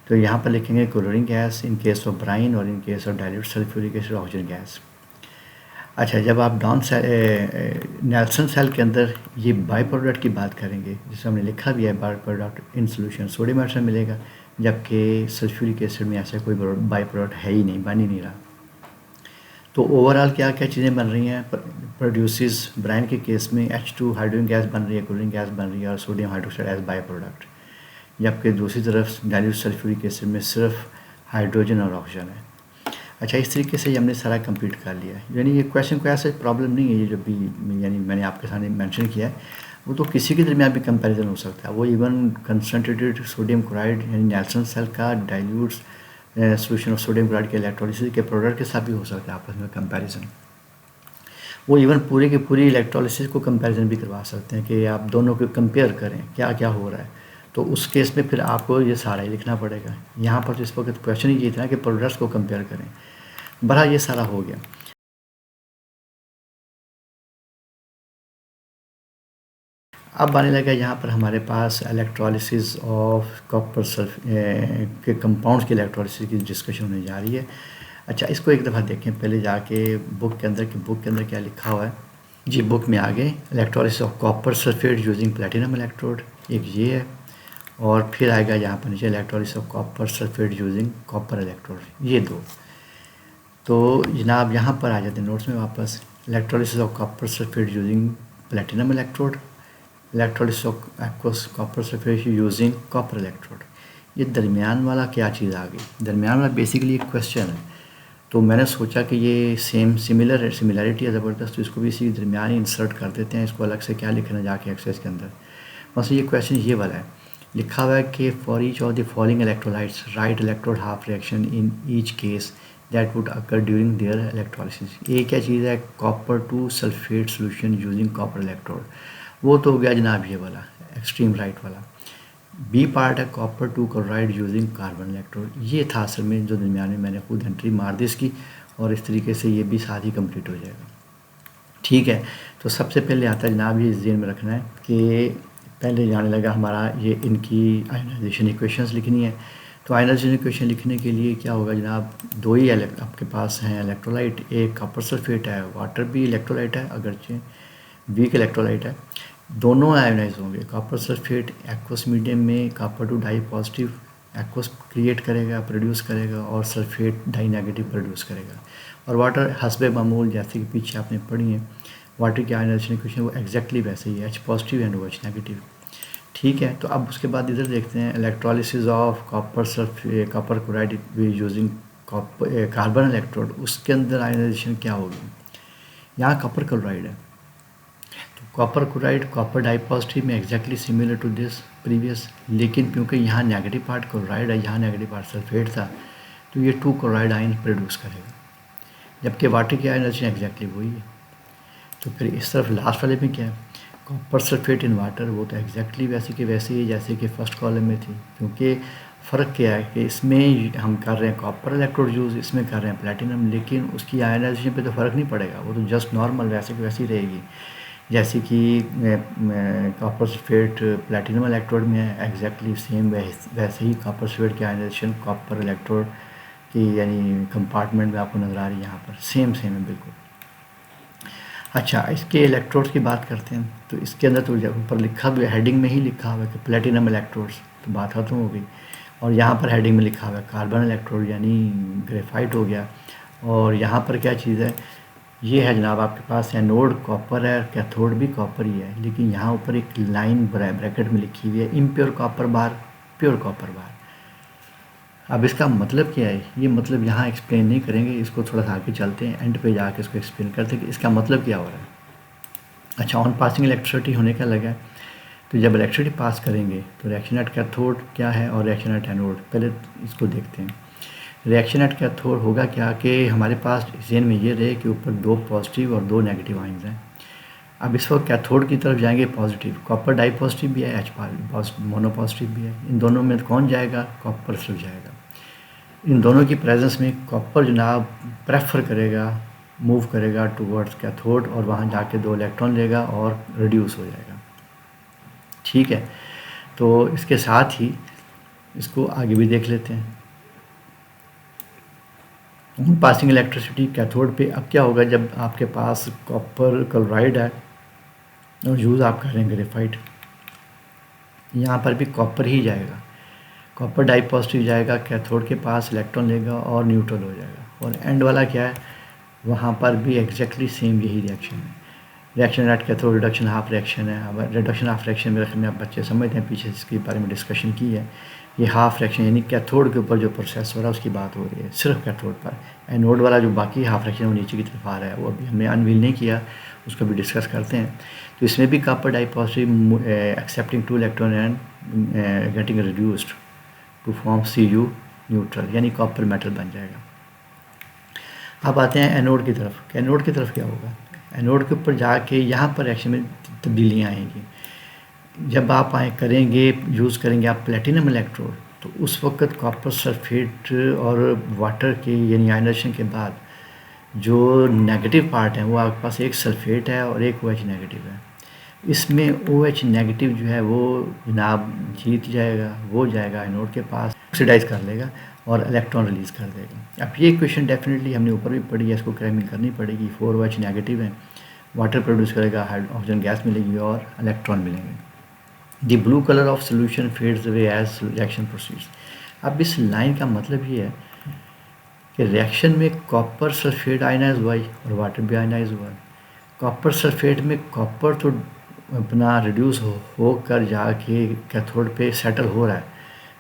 तो यहाँ पर लिखेंगे chlorine gas in case of brine और in case of dilute sulphuric acid oxygen gas. अच्छा, जब आप डाउन नेल्सन सेल के अंदर ये बाई प्रोडक्ट की बात करेंगे, जिसे हमने लिखा भी है by product in solution sodium hydroxide मिलेगा, जबकि सल्फ्यूरिक एसिड में ऐसा कोई बाई प्रोडक्ट है ही नहीं, बन ही नहीं रहा। तो ओवरऑल क्या क्या चीज़ें बन रही हैं, प्रोड्यूसेस ब्राइन के केस में H2 हाइड्रोजन गैस बन रही है, क्लोरीन गैस बन रही है और sodium hydroxide as by product, जबकि दूसरी तरफ डाइल्यूट सल्फ्यूरिक एसिड में सिर्फ हाइड्रोजन और ऑक्सीजन है। अच्छा, इस तरीके से हमने सारा कंप्लीट कर लिया है। यानी ये क्वेश्चन को ऐसा प्रॉब्लम नहीं है, ये जो भी यानी मैंने आपके सामने मेंशन किया है वो तो किसी के दरमियान भी कंपैरिजन हो सकता है। वो इवन कंसंट्रेटेड सोडियम क्लोराइड यानी नेल्सन सेल का dilute solution of sodium chloride के इलेक्ट्रोलिसिस के प्रोडक्ट के साथ भी हो सकता है आपस में कंपैरिजन। वो इवन पूरे के पूरी इलेक्ट्रोलिसिस को कंपैरिजन भी करवा सकते हैं कि आप दोनों को कंपेयर करें क्या क्या हो रहा है। तो उस केस में फिर आपको ये सारा ही लिखना पड़ेगा। यहाँ पर तो इस वक्त क्वेश्चन ही ये था कि प्रोडक्ट्स को कंपेयर करें, बड़ा ये सारा हो गया। अब आने लगा यहाँ पर हमारे पास इलेक्ट्रोलिसिस ऑफ कॉपर सल्फ के कंपाउंड्स की इलेक्ट्रोलिसिस की डिस्कशन होने जा रही है। अच्छा, इसको एक दफ़ा देखें पहले जाके बुक के अंदर क्या लिखा हुआ है जी। बुक में आगे electrolysis of copper sulphate using platinum electrode, एक ये है, और फिर आएगा यहाँ पर नीचे electrolysis of copper sulphate using copper electrode, ये दो। तो जनाब यहाँ पर आ जाते हैं नोट्स में वापस, electrolysis of copper sulphate using platinum electrode, electrolysis of aqueous copper sulphate using copper electrode. ये दरमियान वाला क्या चीज़ आ गई, दरमियान वाला बेसिकली एक क्वेश्चन है। तो मैंने सोचा कि ये सिमिलरिटी है ज़बरदस्त, तो इसको भी इसी दरमियान ही इंसर्ट कर देते हैं, इसको अलग से क्या लिखना जाके एक्सरसाइज के अंदर। बस ये क्वेश्चन ये वाला है, लिखा हुआ है कि for each of the following electrolytes right electrode half reaction in each case that would occur during their electrolysis. ये क्या चीज़ है, copper two sulphate solution using copper electrode. वो तो हो गया जनाब ये वाला एक्सट्रीम राइट वाला। बी पार्ट है copper two chloride using carbon electrode, ये था असल में जो दरमियान में मैंने खुद एंट्री मार दी इसकी, और इस तरीके से ये भी साथ ही कंप्लीट हो जाएगा। ठीक है, तो सबसे पहले आता है जनाब, ये ज़हन में रखना है कि पहले जाने लगा हमारा ये इनकी आयनाइजेशन इक्वेशंस लिखनी है। तो आयनाइजेशन इक्वेशन लिखने के लिए क्या होगा जनाब, दो ही आपके पास हैं इलेक्ट्रोलाइट, एक कॉपर सल्फेट है, वाटर भी इलेक्ट्रोलाइट है अगरचे वीक इलेक्ट्रोलाइट है, दोनों आयोनाइज होंगे। कॉपर सल्फेट एक्वस मीडियम में copper two di positive aqueous create करेगा, प्रोड्यूस करेगा, और सल्फेट डाई नेगेटिव प्रोड्यूस करेगा। और वाटर हस्बे मामूल जैसे कि पीछे आपने पढ़ी है वाटर की आयनाइजेशन इक्वेशन वो एग्जैक्टली वैसे ही है, H positive and OH negative. ठीक है, तो अब उसके बाद इधर देखते हैं electrolysis of copper chloride using carbon electrode, उसके अंदर आयनाइजेशन क्या होगी। यहाँ कॉपर क्लोराइड है, तो कॉपर क्लोराइड कॉपर डाइपॉजिटिव में exactly similar to this previous, लेकिन क्योंकि यहाँ नेगेटिव पार्ट क्लोराइड है, यहाँ नेगेटिव पार्ट सल्फेट था, तो ये 2 क्लोराइड आयन प्रोड्यूस करेगा, जबकि वाटर की आयनाइजेशन एग्जैक्टली वही है। तो फिर इस तरफ लास्ट वाले में क्या है, कॉपर सल्फेट इन वाटर, वो तो एग्जैक्टली वैसे कि वैसे ही जैसे कि फर्स्ट कॉलम में थी, क्योंकि फ़र्क क्या है कि इसमें हम कर रहे हैं कॉपर इलेक्ट्रोड यूज़, इसमें कर रहे हैं प्लेटिनम, लेकिन उसकी आयनाइजेशन पे तो फ़र्क नहीं पड़ेगा, वो तो जस्ट नॉर्मल वैसे की वैसी रहेगी जैसे कि कॉपर सल्फेट प्लेटिनम इलेक्ट्रोड में है, एग्जैक्टली सेम वैसे ही कॉपर सल्फेट की आयनाइजेशन कॉपर इलेक्ट्रोड की यानी कंपार्टमेंट में आपको नज़र आ रही है, यहाँ पर सेम है बिल्कुल। अच्छा, इसके इलेक्ट्रोड्स की बात करते हैं, तो इसके अंदर तो ऊपर लिखा हुआ है, हेडिंग में ही लिखा हुआ है कि प्लेटिनम इलेक्ट्रोड्स, तो बात खत्म हो गई। और यहाँ पर हेडिंग में लिखा हुआ है कार्बन इलेक्ट्रोड यानी ग्रेफाइट हो गया। और यहाँ पर क्या चीज़ है, ये है जनाब आपके पास एनोड कॉपर है, कैथोड भी कॉपर ही है, लेकिन यहाँ ऊपर एक लाइन ब्रैकेट में लिखी हुई है इम्प्योर कॉपर बार, प्योर कॉपर बार। अब इसका मतलब क्या है, ये मतलब यहाँ एक्सप्लेन नहीं करेंगे, इसको थोड़ा सा आगे चलते हैं, एंड पे जाके इसको एक्सप्लेन करते हैं कि इसका मतलब क्या हो रहा है। अच्छा, ऑन पासिंग इलेक्ट्रिसिटी होने का लगा है, तो जब इलेक्ट्रिसिटी पास करेंगे तो रिएक्शन एट कैथोड क्या है और रिएक्शन एट एनोड, पहले इसको देखते हैं। रिएक्शन एट कैथोड होगा क्या कि हमारे पास जेन में ये रहे कि ऊपर 2 पॉजिटिव और 2 नेगेटिव आयंस हैं। अब इस वक्त कैथोड की तरफ जाएंगे पॉजिटिव, कॉपर डाई पॉजिटिव भी है, H मोनो पॉजिटिव भी है, इन दोनों में कौन जाएगा, कॉपर सिर्फ जाएगा। इन दोनों की प्रेजेंस में कॉपर जनाब प्रेफर करेगा, मूव करेगा टूवर्ड्स कैथोड और वहाँ जाके 2 इलेक्ट्रॉन लेगा और रिड्यूस हो जाएगा। ठीक है, तो इसके साथ ही इसको आगे भी देख लेते हैं। पासिंग इलेक्ट्रिसिटी कैथोड पे अब क्या होगा, जब आपके पास कॉपर क्लोराइड है और यूज़ आप करें ग्रेफाइट, यहाँ पर भी कॉपर ही जाएगा, कॉपर डाई पॉजिटिव जाएगा, कैथोड के पास इलेक्ट्रॉन लेगा और न्यूट्रल हो जाएगा। और एंड वाला क्या है, वहाँ पर भी एग्जैक्टली सेम यही रिएक्शन है, reaction at cathode reduction half reaction है। अब रिडक्शन हाफ रिएक्शन मेरे ख्याल में आप बच्चे समझते हैं, पीछे इसके बारे में डिस्कशन की है। ये हाफ रिएक्शन यानी कैथोड के ऊपर जो प्रोसेस हो रहा है उसकी बात हो रही है, सिर्फ कैथोड पर। एनोड वाला जो बाकी हाफ रिएक्शन वो नीचे की तरफ आ रहा है, वो अभी हमने अनवील नहीं किया, उसको भी डिस्कस करते हैं। तो इसमें भी copper di positive accepting 2 electron and getting reduced to form Cu neutral यानी कॉपर मेटल बन जाएगा। अब आते हैं एनोड की तरफ। एनोड की तरफ क्या होगा, एनोड के ऊपर जाके यहाँ पर रिएक्शन में तब्दीलियाँ आएंगी। जब आप करेंगे यूज़ करेंगे आप प्लेटिनम इलेक्ट्रोड, तो उस वक्त कॉपर सल्फेट और वाटर के यानी आयनाइजेशन के बाद जो नेगेटिव पार्ट है वो आपके पास एक सल्फेट है और एक OH नेगेटिव है। इसमें OH नेगेटिव जो है वो जनाब जीत जाएगा, वो जाएगा एनोड के पास, ऑक्सीडाइज कर लेगा और इलेक्ट्रॉन रिलीज़ कर देगा। अब ये क्वेश्चन डेफिनेटली हमने ऊपर भी पढ़ी है, इसको क्रैमिंग करनी पड़ेगी। 4 OH नेगेटिव है, वाटर प्रोड्यूस करेगा, ऑक्सीजन गैस मिलेगी और इलेक्ट्रॉन मिलेंगे। The blue colour of solution fades away as reaction proceeds. अब इस लाइन का मतलब ये है कि रिएक्शन में कॉपर सल्फेट आयनाइज हुआ और वाटर भी आयनाइज हुआ। कॉपर सल्फेट में कॉपर तो अपना रिड्यूस होकर जाके कैथोड पे सेटल हो रहा है,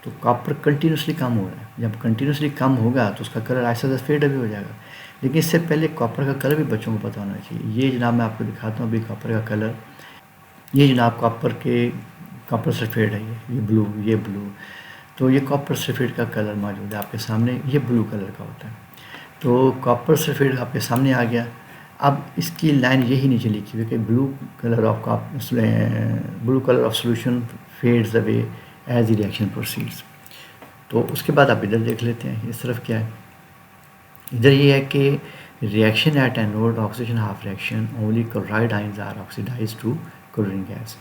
तो कॉपर कंटिन्यूसली कम हो रहा है। जब कंटिन्यूसली कम होगा तो उसका कलर ऐसा फेड भी हो जाएगा। लेकिन इससे पहले कॉपर का कलर भी बच्चों को पता होना चाहिए। ये जनाब मैं आपको दिखाता हूँ अभी कॉपर का कलर, ये जनाब कॉपर सल्फेट है, ये ब्लू, तो ये कॉपर सल्फेट का कलर मौजूद है आपके सामने, ये ब्लू कलर का होता है। तो कॉपर सल्फेट आपके सामने आ गया। अब इसकी लाइन यही नीचे लिखी हुई कि blue colour of solution fades away as the reaction proceeds. तो उसके बाद आप इधर देख लेते हैं, इस तरफ क्या है, इधर ये है कि reaction at anode oxygen half reaction only chloride ions are oxidise to chlorine gas.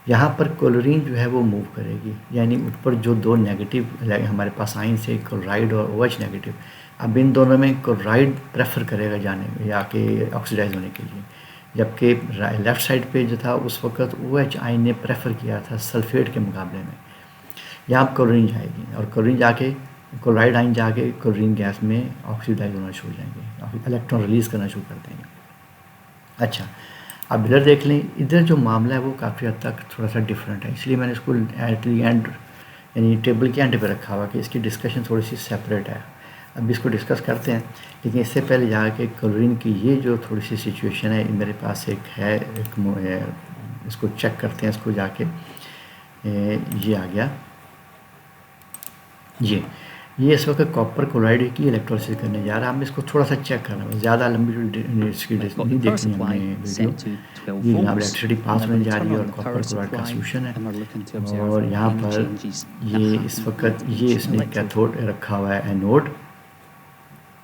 यहाँ पर क्लोरीन जो है वो मूव करेगी, यानी ऊपर जो 2 नेगेटिव हमारे पास आयंस है क्लोराइड और OH नेगेटिव, अब इन दोनों में क्लोराइड प्रेफर करेगा जाने या कि ऑक्सीडाइज होने के लिए, जबकि लेफ़्ट साइड पे जो था उस वक्त OH आयन ने प्रेफर किया था सल्फेट के मुकाबले में। यहाँ क्लोरीन जाएगी और क्लोरीन जाके क्लोराइड आयन जाके क्लोरीन गैस में ऑक्सीडाइज होना शुरू हो जाएंगे, इलेक्ट्रॉन रिलीज़ करना शुरू कर देंगे। अच्छा, अब इधर देख लें, इधर जो मामला है वो काफ़ी हद तक थोड़ा सा डिफरेंट है, इसलिए मैंने इसको एट दी एंड यानी टेबल के एंड पे रखा हुआ कि इसकी डिस्कशन थोड़ी सी सेपरेट है। अब इसको डिस्कस करते हैं, लेकिन इससे पहले जाके क्लोरीन की ये जो थोड़ी सी सिचुएशन है मेरे पास एक है, इसको चेक करते हैं, इसको जाके ये आ गया, ये इस वक्त कॉपर क्लोराइड की इलेक्ट्रोलिसिस करने जा रहा है। हम इसको थोड़ा सा चेक करना है, ज़्यादा लंबी इसकी नहीं देखनी हमने वीडियो। ये जनाब इलेक्ट्रिसिटी पास होने जा रही है और कॉपर क्लोराइड का सोल्यूशन है, और यहाँ पर ये इस वक्त ये इसने कैथोड रखा हुआ है एनोड,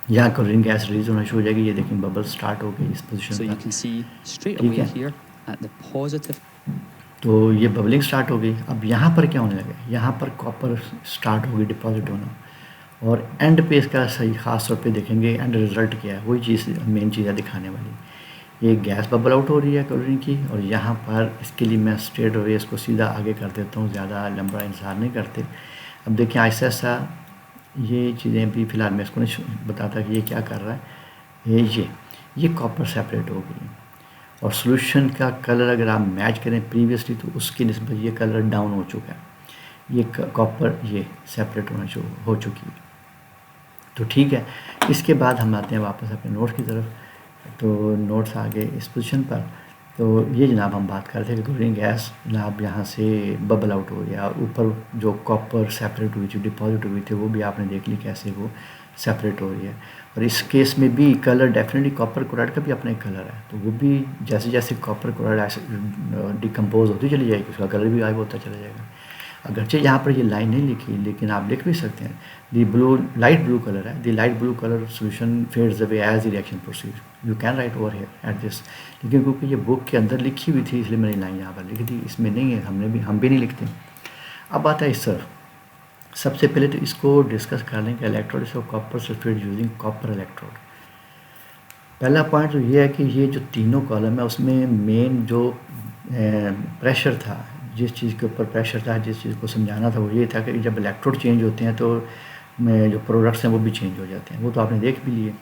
यहाँ क्लोरीन गैस रिलीज होना शुरू हो जाएगी। ये देखें बबल स्टार्ट हो गई इस पोजीशन पर, ठीक है, तो ये बबलिंग स्टार्ट हो गई। अब यहाँ पर क्या होने लगा, यहाँ पर कॉपर स्टार्ट हो गई डिपॉजिट होना, और एंड पे इसका सही ख़ास तौर पे देखेंगे एंड रिज़ल्ट क्या है, वही चीज़ मेन चीज़ है दिखाने वाली। ये गैस बबल आउट हो रही है क्लोरीन की, और यहाँ पर इसके लिए मैं स्ट्रेट अवे इसको सीधा आगे कर देता हूँ, ज़्यादा लंबा इंतज़ार नहीं करते। अब देखिए आहिस्ता आहिस्ता ये चीज़ें भी फ़िलहाल मैं इसको नहीं बताता कि ये क्या कर रहा है। ये कॉपर सेपरेट हो गई, और सॉल्यूशन का कलर अगर आप मैच करें प्रीवियसली तो उसकी निस्बत ये कलर डाउन हो चुका है, ये कॉपर ये सेपरेट होना हो चुकी है। तो ठीक है, इसके बाद हम आते हैं वापस अपने नोट्स की तरफ। तो नोट्स आ गए इस पोजीशन पर, तो ये जनाब हम बात कर रहे थे कि क्लोरीन गैस जनाब यहाँ से बबल आउट हो गया, ऊपर जो कॉपर सेपरेट हुई थी, डिपॉजिट हुई थी, वो भी आपने देख ली कैसे वो सेपरेट हो रही है। और इस केस में भी कलर डेफिनेटली कॉपर क्लोराइड का भी अपना एक कलर है, तो वो भी जैसे जैसे कॉपर क्लोराइड डिकम्पोज होती चली जाएगी उसका कलर भी गायब होता चला जाएगा। अगरचे यहाँ पर ये लाइन नहीं लिखी, लेकिन आप लिख भी सकते हैं the blue light blue colour है, the light blue colour solution fades away as the reaction proceed, you can write over here at this. लेकिन क्योंकि ये बुक के अंदर लिखी हुई थी इसलिए मैंने लाइन यहाँ पर लिखी थी, इसमें नहीं है, हम भी नहीं लिखते। अब आता है इस तरफ, सबसे पहले तो इसको डिस्कस कर लें कि electrolysis of copper sulphate using copper electrode. पहला पॉइंट तो ये है कि ये जो तीनों कॉलम है उसमें मेन जो प्रेशर था, जिस चीज़ के ऊपर प्रेशर था, जिस चीज़ को समझाना था वो ये था कि जब इलेक्ट्रोड चेंज होते हैं तो जो प्रोडक्ट्स हैं वो भी चेंज हो जाते हैं, वो तो आपने देख भी लिए।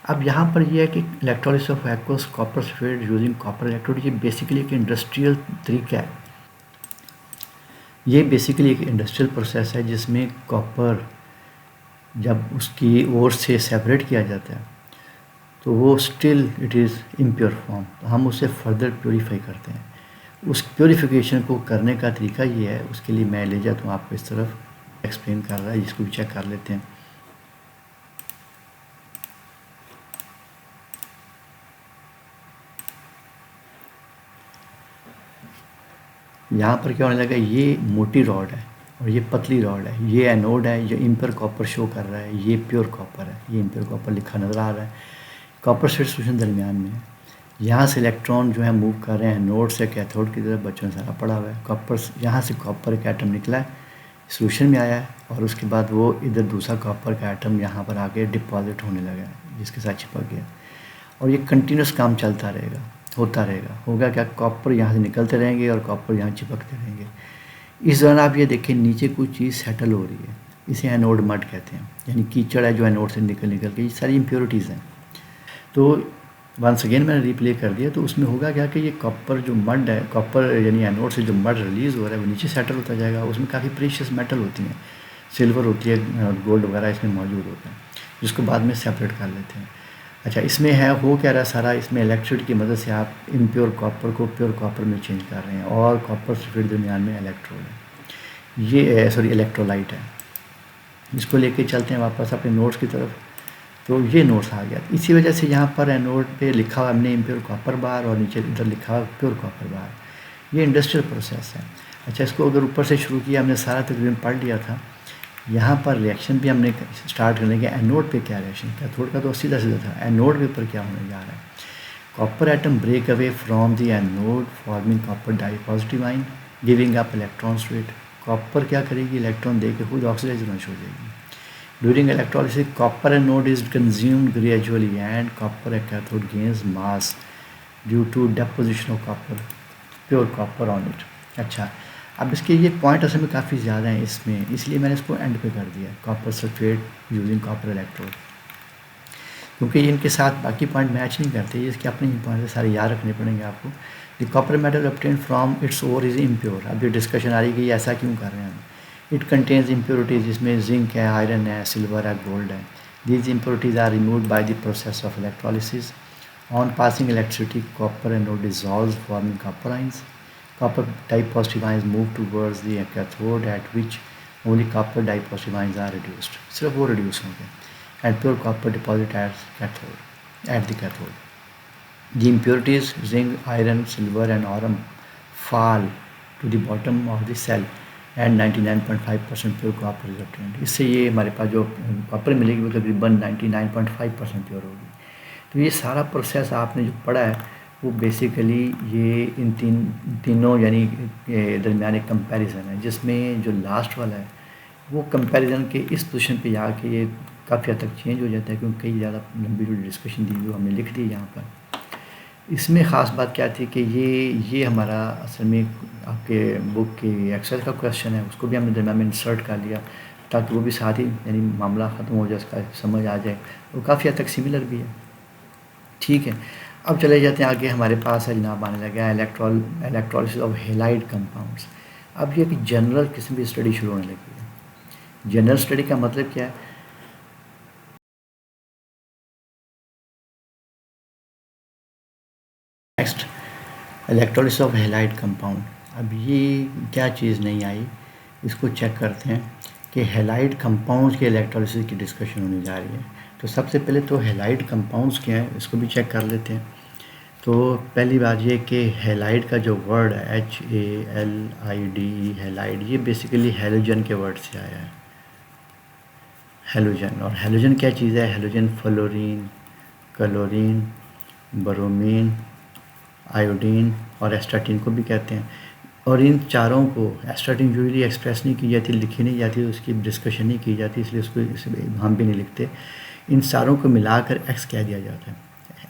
अब यहाँ पर ये है कि electrolysis of aqueous copper sulphate using copper electrode, ये बेसिकली एक इंडस्ट्रियल तरीका है, ये बेसिकली एक इंडस्ट्रियल प्रोसेस है जिसमें कॉपर जब उसकी ओर से सेपरेट किया जाता है तो वो still it is impure form, तो हम उसे फर्दर प्योरीफाई करते हैं। उस प्योरीफिकेशन को करने का तरीका ये है, उसके लिए मैं ले जाता हूँ आपको इस तरफ, एक्सप्लेन कर रहा है, जिसको भी चेक कर लेते हैं। यहाँ पर क्या होने लगा, ये मोटी रॉड है और ये पतली रॉड है, ये एनोड है, ये इम्प्योर कॉपर शो कर रहा है, ये प्योर कॉपर है, ये इम्प्योर कॉपर लिखा नज़र आ रहा है, कॉपर स्टेट सोल्यूशन दरमियान में है। यहाँ से इलेक्ट्रॉन जो है मूव कर रहे हैं नोड से कैथोड की तरफ, बच्चों सारा पड़ा हुआ है, कॉपर यहाँ से कॉपर का एटम निकला है, सोल्यूशन में आया है, और उसके बाद वो इधर दूसरा कॉपर का एटम यहाँ पर आके डिपॉजिट होने लगा है, जिसके साथ चिपक गया, और ये कंटिन्यूस काम चलता रहेगा, होता रहेगा। होगा क्या, कॉपर यहाँ से निकलते रहेंगे और कॉपर यहाँ चिपकते रहेंगे। इस दौरान आप ये देखें नीचे कुछ चीज़ सेटल हो रही है, इसे एनोड मड कहते हैं, यानी कीचड़ है जो एनोड से निकल के, ये सारी इम्प्योरिटीज़ हैं। तो वंस अगेन मैंने रिप्ले कर दिया, तो उसमें होगा क्या कि ये कॉपर जो मड है, कॉपर यानी एनोड से जो मड रिलीज़ हो रहा है वो नीचे सेटल होता जाएगा, उसमें काफ़ी प्रीशियस मेटल होती हैं, सिल्वर होती है, गोल्ड वगैरह इसमें मौजूद होते हैं, जिसको बाद में सेपरेट कर लेते हैं। अच्छा, इसमें है हो क्या रहा है सारा, इसमें इलेक्ट्रिसिटी की मदद से आप इम्प्योर कॉपर को प्योर कॉपर में चेंज कर रहे हैं, और कॉपर सल्फेट दरमियान में इलेक्ट्रोड है, ये सॉरी इलेक्ट्रोलाइट है। इसको लेके चलते हैं वापस अपने नोट्स की तरफ। तो ये नोट्स आ गया, इसी वजह से यहाँ पर एनोड पे लिखा हुआ हमने इम्प्योर कॉपर बार, और नीचे इधर लिखा हुआ प्योर कॉपर बार, ये इंडस्ट्रियल प्रोसेस है। अच्छा, इसको अगर ऊपर से शुरू किया, हमने सारा तकरीबन पढ़ लिया था। यहाँ पर रिएक्शन भी हमने स्टार्ट करने के, एनोड पे क्या रिएक्शन, कैथोड का तो सीधा सीधा था, एनोड के ऊपर क्या होने जा रहा है। Copper atom break away from the anode forming copper di positive ion giving up electrons to it. Copper क्या करेगी, इलेक्ट्रॉन दे के खुद ऑक्सीडाइज होना शुरू हो जाएगी। During electrolysis, copper anode is consumed gradually and copper cathode gains mass due to deposition of copper, pure copper on it. अच्छा, अब इसके ये पॉइंट असल में काफ़ी ज़्यादा हैं इसमें, इसलिए मैंने इसको एंड पे कर दिया, copper sulphate using copper electrode, क्योंकि इनके साथ बाकी पॉइंट मैच नहीं करते, ये इसके अपने ही पॉइंट है, सारे याद रखने पड़ेंगे आपको। The copper metal obtain from its ore is impure. अब ये डिस्कशन आ रही है कि ऐसा क्यों कर रहे हैं हम। इट कंटेन्स इम्प्योरिटीज़, जिसमें जिंक है, आयरन है, सिल्वर है, गोल्ड है। These impurities are removed by the process of electrolysis. On passing electricity, copper anode dissolves, forming copper ions. Copper dipositive ions move towards the cathode, at which only copper dipositive ions are reduced. सिर्फ वो reduce होंगे, and pure copper deposit at the cathode. The impurities zinc, iron, silver and aurum fall to the bottom of the cell, and 99.5% pure copper is obtained. इससे ये हमारे पास जो copper मिलेगी वो तकरीबन 99.5% प्योर होगी। तो ये सारा प्रोसेस आपने जो पढ़ा है वो बेसिकली ये इन तीनों यानी दरमियान एक कंपैरिजन है, जिसमें जो लास्ट वाला है वो कंपैरिजन के इस पोजीशन पे आके ये काफ़ी हद तक चेंज हो जाता है, क्योंकि कई ज़्यादा लंबी जो डिस्कशन दी हुई हमने लिख दी यहाँ पर। इसमें ख़ास बात क्या थी कि ये हमारा असल में आपके बुक के एक्सेल का क्वेश्चन है, उसको भी हमने दरमियान में इंसर्ट कर लिया ताकि वो भी साथ ही यानी मामला ख़त्म हो जाए, उसका समझ आ जाए, वो काफ़ी हद तक सिमिलर भी है। ठीक है, अब चले जाते हैं आगे। हमारे पास है जनाब आने लगा इलेक्ट्रोलिसिस ऑफ हेलाइड कंपाउंड्स। अब ये कि जनरल किस्म की स्टडी शुरू होने लगी है। जनरल स्टडी का मतलब क्या है? Next, electrolysis of halide compound. अब ये क्या चीज़ नहीं आई, इसको चेक करते हैं कि हेलाइड कंपाउंड्स के इलेक्ट्रोलिसिस की डिस्कशन होने जा रही है। तो सबसे पहले तो हेलाइड कंपाउंड्स क्या है इसको भी चेक कर लेते हैं। तो पहली बात ये कि हेलाइड का जो वर्ड है HALIDE हेलाइड, ये बेसिकली हेलोजन के वर्ड से आया है, हेलोजन। और हेलोजन क्या चीज़ है? Halogen fluorine, chlorine, bromine, iodine और एस्टाटीन को भी कहते हैं। और इन चारों को एस्टाटीन यूजली एक्सप्रेस नहीं की जाती, लिखी नहीं जाती, उसकी डिस्कशन नहीं की जाती, इसलिए उसको हम भी नहीं लिखते। इन सारों को मिलाकर एक्स कह दिया जाता है,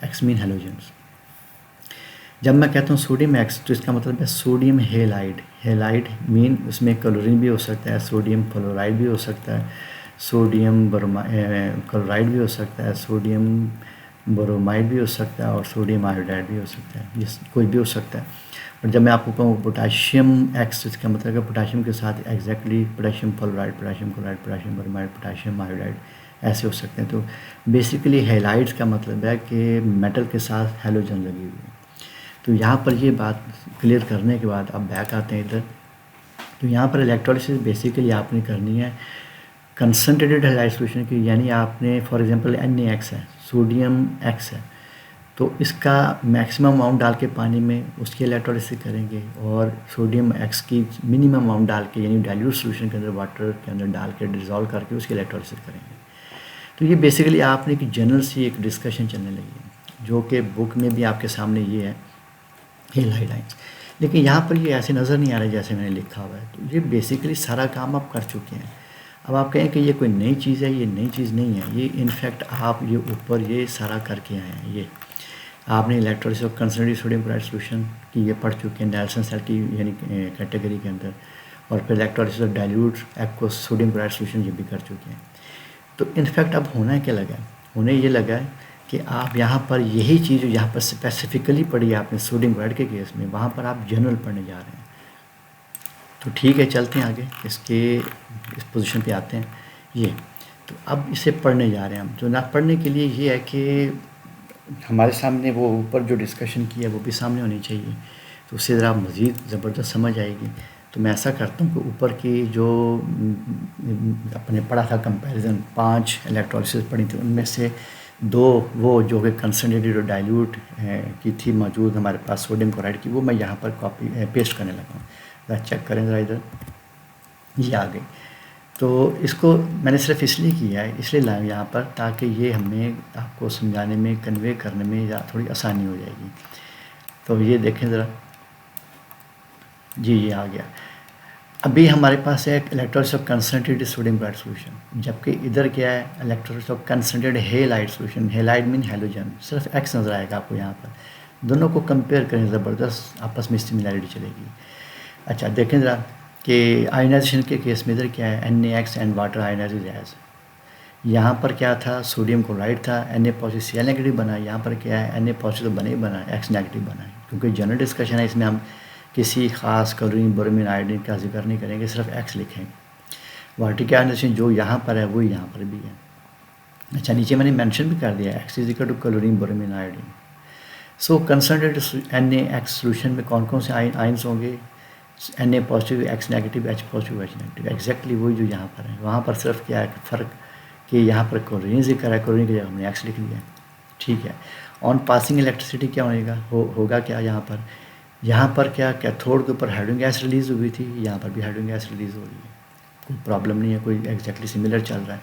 एक्स मीन हेलोजन्स। जब मैं कहता हूँ सोडियम एक्स तो इसका मतलब है सोडियम हेलाइड। हेलाइड मीन उसमें क्लोरीन भी हो सकता है, सोडियम फ्लोराइड भी हो सकता है, सोडियम क्लोराइड भी हो सकता है, सोडियम ब्रोमाइड भी हो सकता है और सोडियम आयोडाइड भी हो सकता है, जिस कोई भी हो सकता है। और जब मैं आपको कहूँ पोटाशियम एक्स, इसका मतलब है पोटाशियम के साथ exactly potassium fluoride, potassium chloride, potassium bromide, potassium iodide ऐसे हो सकते हैं। तो बेसिकली हेलाइड्स का मतलब है कि मेटल के साथ हेलोजन लगी हुई है। तो यहाँ पर ये बात क्लियर करने के बाद अब बैक आते हैं इधर। तो यहाँ पर इलेक्ट्रोलिसिस बेसिकली आपने करनी है कंसनट्रेटेड हेलाइड सॉल्यूशन की, यानी आपने फॉर एग्जांपल NaX है, सोडियम X है, तो इसका मैक्सिमम अमाउंट डाल के पानी में उसकी इलेक्ट्रोलिसिस करेंगे, और सोडियम X की मिनिमम अमाउंट डाल के यानी डाइल्यूट सॉल्यूशन के अंदर वाटर के अंदर डाल के डिज़ोल्व करके उसकी इलेक्ट्रोलिसिस करेंगे। तो ये बेसिकली आपने एक जनरल सी एक डिस्कशन चलने लगी है, जो कि बुक में भी आपके सामने ये है हेलाइड आयंस, लेकिन यहाँ पर ये ऐसे नज़र नहीं आ रहा जैसे मैंने लिखा हुआ है। तो ये बेसिकली सारा काम आप कर चुके हैं। अब आप कहें कि ये कोई नई चीज़ है, ये नई चीज़ नहीं है, ये इनफैक्ट आप ये ऊपर ये सारा करके आए हैं। ये आपने electrolysis of concentrated sodium chloride solution की ये पढ़ चुके हैं नेल्सन सेल की यानी कैटेगरी के अंदर, और फिर electrolysis of dilute aqueous sodium chloride solution ये भी कर चुके हैं। तो इनफैक्ट अब होना क्या लगा है? होने ये लगा है कि आप यहाँ पर यही चीज़ यहाँ पर स्पेसिफिकली पढ़ी है आपने सोडियम क्लोराइड के केस में, वहाँ पर आप जनरल पढ़ने जा रहे हैं। तो ठीक है, चलते हैं आगे, इसके इस पोजीशन पे आते हैं। ये तो अब इसे पढ़ने जा रहे हैं हम। तो ना पढ़ने के लिए ये है कि हमारे सामने वो ऊपर जो डिस्कशन की है वो भी सामने होनी चाहिए, तो उससे ज़रा मज़ीद ज़बरदस्त समझ आएगी। तो मैं ऐसा करता हूँ कि ऊपर की जो अपने पढ़ा था कंपैरिजन, 5 इलेक्ट्रोलिसिस पढ़ी थी, उनमें से 2 वो जो कि कंसनट्रेटेड और डाइल्यूट की थी मौजूद हमारे पास सोडियम क्लोराइड की, वो मैं यहाँ पर कॉपी पेस्ट करने लगा हूँ। ज़रा चेक करें ज़रा इधर, ये आ गई। तो इसको मैंने सिर्फ इसलिए किया है, इसलिए लाया यहाँ पर ताकि ये हमें आपको समझाने में, कन्वे करने में या थोड़ी आसानी हो जाएगी। तो ये देखें ज़रा, जी ये आ गया। अभी हमारे पास है electrolysis of concentrated sodium chloride solution, जबकि इधर क्या है electrolysis of concentrated halide solution. Halide mean halogen, सिर्फ एक्स नज़र आएगा आपको यहाँ पर। दोनों को कंपेयर करें, ज़बरदस्त आपस में सिमिलैरिटी चलेगी। अच्छा देखें ज़रा कि आयनाइजेशन के केस में इधर क्या है, NaX and water ionises as. यहाँ पर क्या था, सोडियम क्लोराइड था, Na पॉजिटिव Cl नेगेटिव बना। यहाँ पर क्या है, Na पॉजिटिव तो बने ही बना, X नेगेटिव बना है। क्योंकि जनरल डिस्कशन है, इसमें हम किसी खास क्लोरीन ब्रोमीन आयोडीन का जिक्र नहीं करेंगे, सिर्फ X लिखेंगे। वाटर की आयनाइजेशन जो यहाँ पर है वो यहाँ पर भी है। अच्छा नीचे मैंने मेंशन भी कर दिया, X is equal to chlorine bromine iodine. So concentrated NaX solution में कौन कौन से आयन्स होंगे, Na positive X negative H positive H negative, exactly वही जो यहाँ पर है। वहाँ पर सिर्फ क्या है फ़र्क कि यहाँ पर क्लोरीन जिक्र है, क्लोरीन की जगह हमने X लिख दिया, ठीक है। ऑन पासिंग इलेक्ट्रिसिटी क्या होगा क्या यहाँ पर क्या कैथोड के ऊपर हाइड्रोजन गैस रिलीज़ हुई थी, यहाँ पर भी हाइड्रोजन गैस रिलीज़ हो रही है, कोई प्रॉब्लम नहीं है, कोई एग्जैक्टली सिमिलर चल रहा है।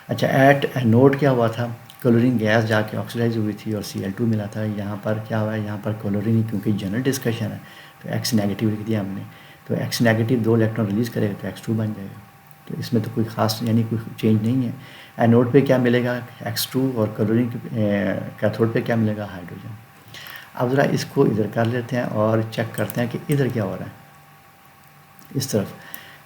अच्छा एट एनोड क्या हुआ था, क्लोरीन गैस जाके ऑक्सीडाइज हुई थी और Cl2 मिला था। यहाँ पर क्या हुआ है, यहाँ पर क्लोरीन, क्योंकि जनरल डिस्कशन है तो X नेगेटिव लिख दिया हमने, तो X नेगेटिव 2 इलेक्ट्रॉन रिलीज़ करेगा तो X2 बन जाएगा। तो इसमें तो कोई ख़ास यानी कोई चेंज नहीं है। एनोड पे क्या मिलेगा X2 और क्लोरीन कैथोड पे क्या मिलेगा हाइड्रोजन। अब ज़रा इसको इधर कर लेते हैं और चेक करते हैं कि इधर क्या हो रहा है। इस तरफ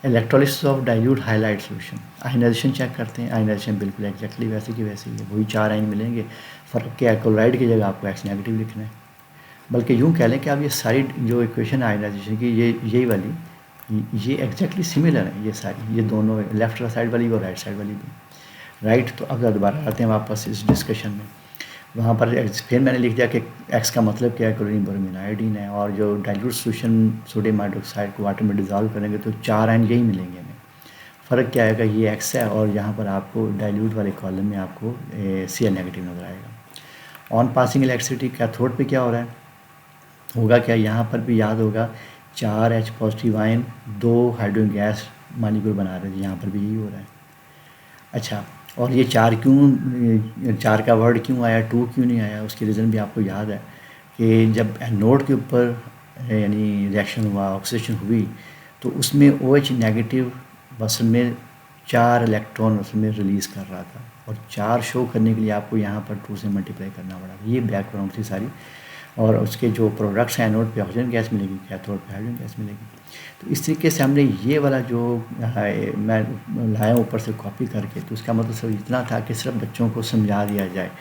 electrolysis of dilute highlight solution, ionisation check करते हैं। आयनाइजेशन बिल्कुल एग्जैक्टली वैसे की वैसे ही है, वही 4 आयन मिलेंगे। फ़र्क क्या है, क्लोराइड की जगह आपको X नेगेटिव लिखना है। बल्कि यूँ कह लें कि आप ये सारी जो इक्वेशन है आयनाइजेशन की, यही वाली ये एग्जैक्टली सिमिलर है, ये सारी, ये दोनों लेफ्ट साइड वाली और राइट साइड वाली भी। राइट, तो अब दोबारा आते हैं वापस इस डिस्कशन में। वहाँ पर फिर मैंने लिख दिया कि X का मतलब क्या है, क्लोरीन ब्रोमीन आयोडीन है। और जो डाइल्यूट सोल्यूशन सोडियम हाइड्रोक्साइड को वाटर में डिज़ोल्व करेंगे तो 4 आयन यही मिलेंगे हमें। फ़र्क क्या आएगा, ये X है और यहाँ पर आपको डाइल्यूट वाले कॉलम में आपको Cl नेगेटिव नज़र आएगा। ऑन पासिंग इलेक्ट्रिसिटी कैथोड पे क्या हो रहा है, होगा क्या, यहाँ पर भी याद होगा 4 H positive ion 2 hydrogen gas molecule बना रहे थे, यहाँ पर भी यही हो रहा है। अच्छा, और ये 4 का वर्ड क्यों आया, 2 क्यों नहीं आया, उसकी रीज़न भी आपको याद है कि जब एनोड के ऊपर यानी रिएक्शन हुआ, ऑक्सीडेशन हुई, तो उसमें OH नेगेटिव असल में 4 इलेक्ट्रॉन उसमें रिलीज़ कर रहा था, और 4 शो करने के लिए आपको यहाँ पर 2 से मल्टीप्लाई करना पड़ा। ये बैकग्राउंड थी सारी। और उसके जो प्रोडक्ट्स हैं, एनोड पे ऑक्सीजन गैस मिलेगी, कैथोड पे हाइड्रोजन गैस मिलेगी। तो इस तरीके से हमने ये वाला जो मैं लाया ऊपर से कॉपी करके, तो उसका मतलब सिर्फ इतना था कि सिर्फ बच्चों को समझा दिया जाए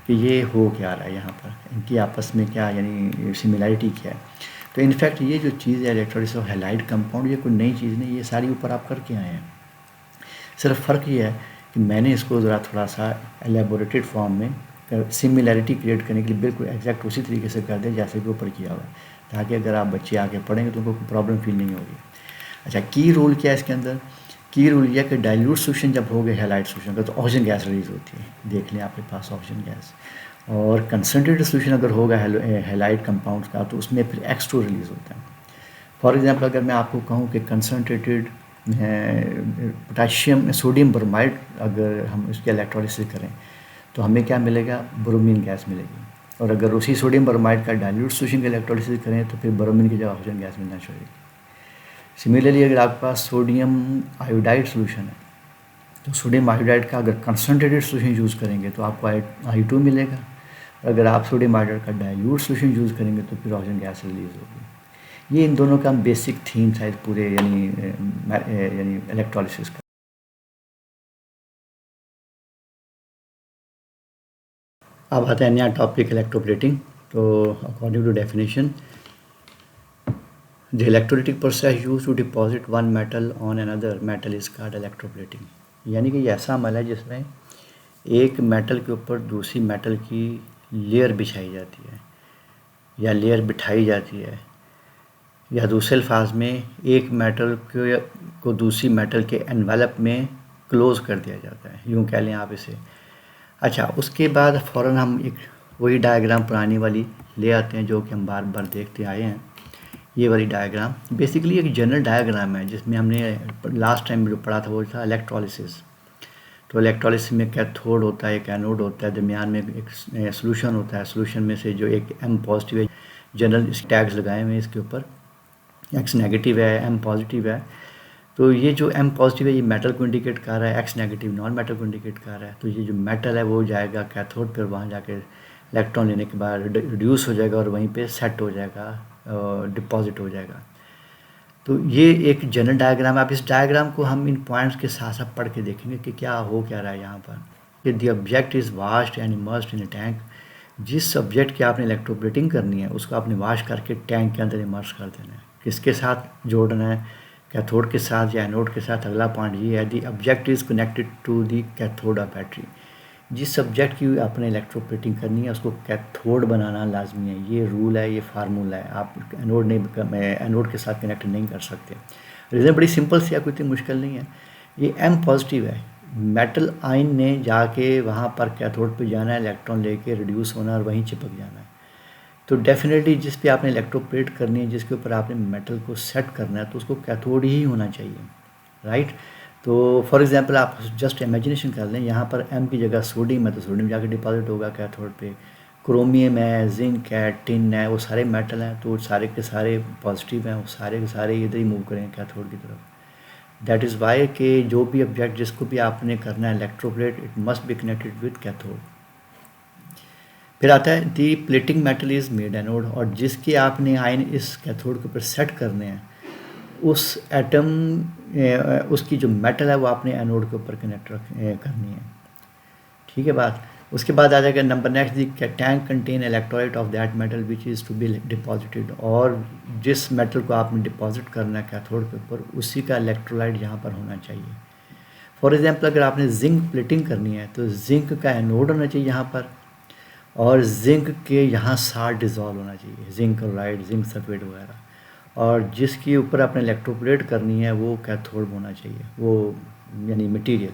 कि ये हो क्या रहा है यहाँ पर, इनकी आपस में क्या यानी सिमिलरिटी क्या है। तो इनफैक्ट ये जो चीज़ है इलेक्ट्रोलिसिस ऑफ हैलाइड कंपाउंड, ये कोई नई चीज़ नहीं, ये सारी ऊपर आप करके आए हैं। सिर्फ फ़र्क ये है कि मैंने इसको ज़रा थोड़ा सा एलेबोरेटेड फॉर्म में सिमिलरिटी क्रिएट करने के लिए बिल्कुल एग्जैक्ट उसी तरीके से कर दिया जैसे कि ऊपर किया हुआ है, ताकि अगर आप बच्चे आगे पढ़ेंगे तो उनको कोई प्रॉब्लम फील नहीं होगी। अच्छा, की रूल क्या है इसके अंदर, की रूल यह कि डाइल्यूट सोल्यूशन जब हो गए हैलाइड सोल्यूशन का तो ऑक्सीजन गैस रिलीज़ होती है, देख लें आपके पास ऑक्सीजन गैस। और कंसनट्रेटेड सोल्यूशन अगर होगा हैलाइड कंपाउंड्स का, तो उसमें फिर X2 रिलीज़ होता है। फॉर एग्जांपल अगर मैं आपको कहूँ कि कंसनट्रेटेड पोटाशियम सोडियम ब्रोमाइड अगर हम उसके इलेक्ट्रोलिसिस करें तो हमें क्या मिलेगा, ब्रोमीन गैस मिलेगी। और अगर उसी सोडियम ब्रोमाइड का डाइल्यूट सोल्यूशन का इलेक्ट्रोलिसिस करें तो फिर ब्रोमीन की जगह ऑक्सीजन गैस मिलना चाहिए। सिमिलरली अगर आपके पास सोडियम आयोडाइड सोल्यूशन है तो सोडियम आयोडाइड का अगर कंसनट्रेटेड सोल्यूशन यूज़ करेंगे तो आपको I2 मिलेगा। अगर आप सोडियम आयोडाइड का डाइल्यूट सोल्यूशन यूज़ करेंगे तो फिर ऑक्सीजन गैस रिलीज़ होगी। ये इन दोनों का बेसिक थीम था पूरे यानी इलेक्ट्रोलिसिस का। अब आता है नया टॉपिक इलेक्ट्रोप्लेटिंग। तो according to definition, the electrolytic process use to deposit one metal on another metal is called electroplating. यानी कि ये ऐसा अमल है जिसमें एक मेटल के ऊपर दूसरी मेटल की लेयर बिछाई जाती है या लेयर बिठाई जाती है, या दूसरे अल्फाज में एक मेटल को दूसरी मेटल के एनवेलप में क्लोज़ कर दिया जाता है, यूँ कह लें आप इसे। अच्छा, उसके बाद फ़ौरन हम एक वही डायग्राम पुरानी वाली ले आते हैं जो कि हम बार बार देखते आए हैं। ये वाली डायग्राम बेसिकली एक जनरल डायग्राम है जिसमें हमने लास्ट टाइम जो पढ़ा था वो था इलेक्ट्रोलिसिस। तो इलेक्ट्रोलिसिस में कैथोड होता है, एक एनोड होता है, दरमियान में एक सोल्यूशन होता है। सोल्यूशन में से जो एक M पॉजिटिव है, जनरल टैग्स लगाए हुए हैं इसके ऊपर, X नेगेटिव है, M पॉजिटिव है। तो ये जो M पॉजिटिव है ये मेटल को इंडिकेट कर रहा है, X नेगेटिव नॉन मेटल को इंडिकेट कर रहा है। तो ये जो मेटल है वो जाएगा कैथोड पर, वहाँ जाके इलेक्ट्रॉन लेने के बाद रिड्यूस हो जाएगा और वहीं पे सेट हो जाएगा, डिपॉजिट हो जाएगा। तो ये एक जनरल डायग्राम है। आप इस डायग्राम को हम इन पॉइंट्स के साथ साथ पढ़ के देखेंगे कि क्या हो क्या रहा है यहाँ पर। कि the object is washed and immersed in a tank. जिस सब्जेक्ट की आपने इलेक्ट्रोप्लेटिंग करनी है उसको आपने वाश करके टैंक के अंदर इमर्स कर देना है। किसके साथ जोड़ना है? कैथोड के साथ या एनोड के साथ। अगला पॉइंट ये है, the object is connected to the cathode of battery. जिस सब्जेक्ट की आपने इलेक्ट्रोप्लेटिंग करनी है उसको कैथोड बनाना लाजमी है। ये रूल है, ये फार्मूला है। आप एनोड के साथ कनेक्ट नहीं कर सकते। रीज़न बड़ी सिंपल सी है, कोई इतनी मुश्किल नहीं है। ये एम पॉजिटिव है। मेटल आयन ने जाके वहाँ पर कैथोड पे जाना है, इलेक्ट्रॉन लेके रिड्यूस होना और वहीं चिपक जाना है। तो डेफिनेटली जिस पे आपने इलेक्ट्रोप्लेट करनी है, जिसके ऊपर आपने मेटल को सेट करना है, तो उसको कैथोड ही होना चाहिए, राइट। तो फॉर एग्जांपल आप जस्ट इमेजिनेशन कर लें, यहाँ पर एम की जगह सोडियम है तो सोडियम जाके डिपॉजिट होगा कैथोड पे। क्रोमियम है, जिंक है, टिन है, वो सारे मेटल हैं, तो सारे के सारे पॉजिटिव हैं, वो सारे के सारे इधर ही मूव करेंगे कैथोड की तरफ। दैट इज़ वाई कि जो भी ऑब्जेक्ट जिसको भी आपने करना है electroplate, it must be connected with cathode. फिर आता है the plating metal is made anode. और जिसके आपने आयन इस कैथोड के ऊपर सेट करने हैं, उस एटम उसकी जो मेटल है वो आपने एनोड के ऊपर कनेक्ट करनी है, ठीक है बात। उसके बाद आ जाएगा number next, the tank contain electrolyte of that metal which is to be deposited. और जिस मेटल को आपने डिपॉजिट करना है कैथोड के ऊपर, उसी का इलेक्ट्रोलाइट यहाँ पर होना चाहिए। फॉर एग्जाम्पल अगर आपने जिंक प्लेटिंग करनी है तो जिंक का एनोड होना चाहिए यहाँ पर, और जिंक के यहाँ साल्ट डिज़ोल्व होना चाहिए, जिंक क्लोराइड, जिंक सल्फेट वगैरह। और जिसके ऊपर आपने इलेक्ट्रोप्लेट करनी है वो कैथोड होना चाहिए, वो यानी material.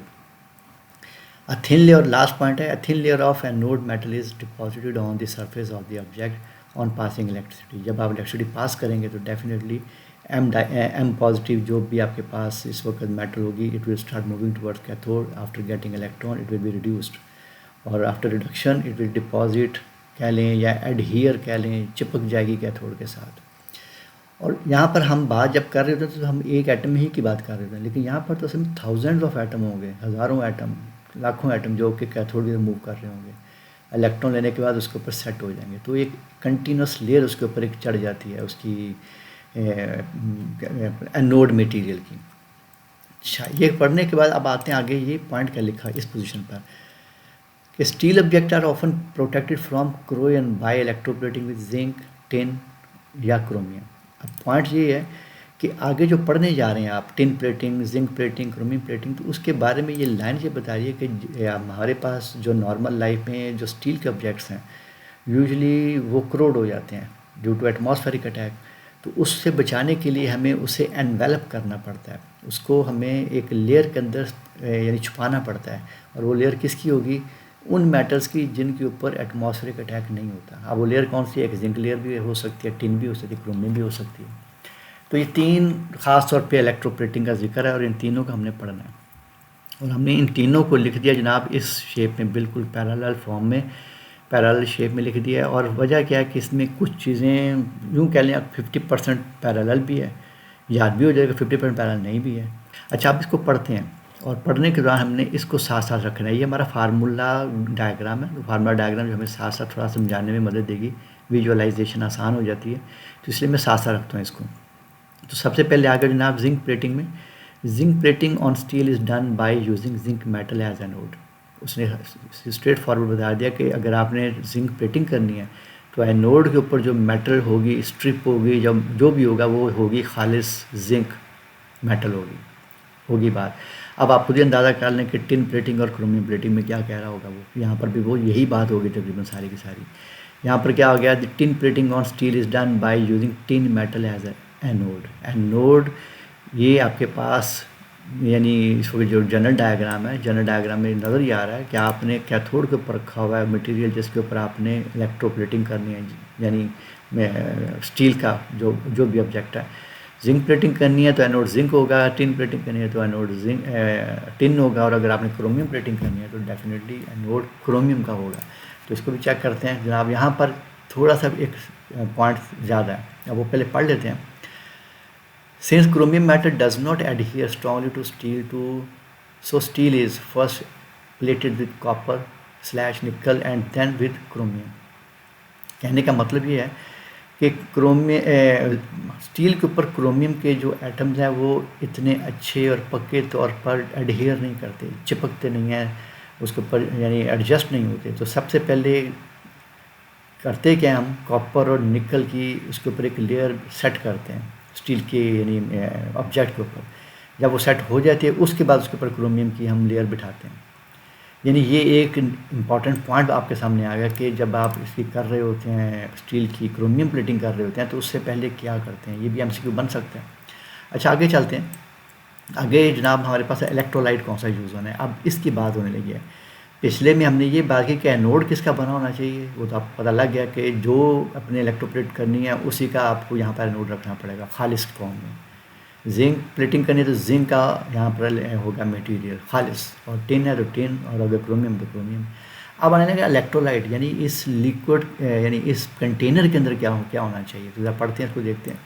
A thin layer, last point है, a thin layer of anode metal is deposited on the surface of the object on passing electricity. जब आप इलेक्ट्रिसिटी पास करेंगे तो डेफिनेटली एम पॉजिटिव जो भी आपके पास इस वक्त मेटल होगी, it will start moving towards cathode. After getting electron it will be reduced, और after reduction it will deposit कह लें या एडहियर कह लें, चिपक जाएगी कैथोड के साथ। और यहाँ पर हम बात जब कर रहे होते तो हम एक एटम ही की बात कर रहे थे, लेकिन यहाँ पर तो सिर्फ थाउजेंड्स ऑफ एटम होंगे, हज़ारों एटम, लाखों एटम जो कि कैथोड की मूव कर रहे होंगे। इलेक्ट्रॉन लेने के बाद उसके ऊपर सेट हो जाएंगे, तो एक कंटिन्यूस लेयर उसके ऊपर एक चढ़ जाती है उसकी एनोड मटेरियल की। अच्छा, ये पढ़ने के बाद अब आते हैं आगे, ये पॉइंट क्या लिखा है इस पोजीशन पर कि steel object are often protected from corrosion by electroplating with zinc, tin या क्रोमियम। अब पॉइंट ये है कि आगे जो पढ़ने जा रहे हैं आप, tin plating, zinc plating, chromium plating, तो उसके बारे में ये लाइन ये बता रही है कि हमारे पास जो नॉर्मल लाइफ में जो स्टील के ऑब्जेक्ट्स हैं यूजुअली वो क्रोड हो जाते हैं ड्यू टू एटमॉस्फेरिक अटैक। तो उससे बचाने के लिए हमें उसे एनवेलप करना पड़ता है, उसको हमें एक लेयर के अंदर यानी छुपाना पड़ता है। और वो लेयर किसकी होगी? उन मेटल्स की जिनके ऊपर एटमॉस्फेरिक अटैक नहीं होता। अब वो लेयर कौन सी है? एक जिंक लेयर भी हो सकती है, टिन भी हो सकती है, क्रोमियम भी हो सकती है। तो ये तीन ख़ास तौर पे इलेक्ट्रोप्लेटिंग का जिक्र है और इन तीनों का हमने पढ़ना है। और हमने इन तीनों को लिख दिया जनाब इस शेप में, बिल्कुल पैरेलल फॉर्म में, पैरेलल शेप में लिख दिया है। और वजह क्या है कि इसमें कुछ चीज़ें यूँ कह लें 50% पैरेलल भी है, याद भी हो जाएगा, 50% पैरेलल नहीं भी है। अच्छा, आप इसको पढ़ते हैं और पढ़ने के दौरान हमने इसको साथ साथ रखना है। ये हमारा फार्मूला डायग्राम है, फार्मूला डायग्राम जो हमें साथ साथ थोड़ा समझाने में मदद देगी, विजुअलाइजेशन आसान हो जाती है, तो इसलिए मैं साथ साथ रखता हूँ इसको। तो सबसे पहले आगे जनाब जिंक प्लेटिंग में, zinc plating on steel is done by using zinc metal as anode. उसने स्ट्रेट फॉरवर्ड बता दिया कि अगर आपने जिंक प्लेटिंग करनी है तो एनोड के ऊपर जो मेटल होगी, स्ट्रिप होगी, जब जो भी होगा वो होगी खालिस जिंक मेटल होगी बात। अब आप खुद ही अंदाज़ा कर लें कि टिन प्लेटिंग और क्रोमियम प्लेटिंग में क्या कह रहा होगा वो, यहाँ पर भी वो यही बात होगी तकरीबन सारी की सारी। यहाँ पर क्या हो गया? The tin plating on steel is done by using tin metal as anode. Anode ये आपके पास यानी इसको जो जनरल डायग्राम है, जनरल डायग्राम में नज़र ही आ रहा है कि आपने कैथोड के ऊपर रखा हुआ है मटेरियल जिसके ऊपर आपने इलेक्ट्रोप्लेटिंग करनी है, यानी स्टील का जो भी ऑब्जेक्ट है। जिंक प्लेटिंग करनी है तो एनोड जिंक होगा, टिन प्लेटिंग करनी है तो एनोड जिंक टिन होगा, और अगर आपने क्रोमियम प्लेटिंग करनी है तो डेफिनेटली एनोड क्रोमियम का होगा। तो इसको भी चेक करते हैं जनाब। यहाँ पर थोड़ा सा एक पॉइंट ज़्यादा है, अब वो पहले पढ़ लेते हैं। Since chromium metal does not adhere strongly to steel, so steel is first plated with copper/nickel and then with chromium। कहने का मतलब ये है कि स्टील के ऊपर क्रोमियम के जो एटम्स हैं वो इतने अच्छे और पक्के तौर पर एडहेयर नहीं करते, चिपकते नहीं हैं उसके ऊपर, यानी एडजस्ट नहीं होते। तो सबसे पहले करते क्या, हम कॉपर और निकल की उसके ऊपर एक लेयर सेट करते हैं स्टील के यानी ऑब्जेक्ट के ऊपर। जब वो सेट हो जाती है उसके बाद उसके ऊपर क्रोमियम की हम लेयर बिठाते हैं। यानी ये एक इम्पॉर्टेंट पॉइंट आपके सामने आ गया कि जब आप इसकी कर रहे होते हैं स्टील की क्रोमियम प्लेटिंग कर रहे होते हैं तो उससे पहले क्या करते हैं, ये भी एमसीक्यू बन सकते हैं। अच्छा आगे चलते हैं। आगे जनाब हमारे पास इलेक्ट्रोलाइट कौन सा यूज़ होना है, अब इसकी बात होने लगी है। पिछले में हमने ये बात की कि एनोड किसका बना होना चाहिए, वो तो आपको पता लग गया कि जो अपने इलेक्ट्रोप्लेट करनी है उसी का आपको यहाँ पर एनोड रखना पड़ेगा खालिस फॉर्म में। जिंक प्लेटिंग करनी है तो जिंक का यहाँ पर होगा मटेरियल खालिस, और टिन है तो टिन, और अगर क्रोमियम तो क्रोमियम। अब आने लगा इलेक्ट्रोलाइट, यानी इस लिक्विड यानी इस कंटेनर के अंदर क्या होना चाहिए। तो जब पढ़ते हैं इसको देखते हैं।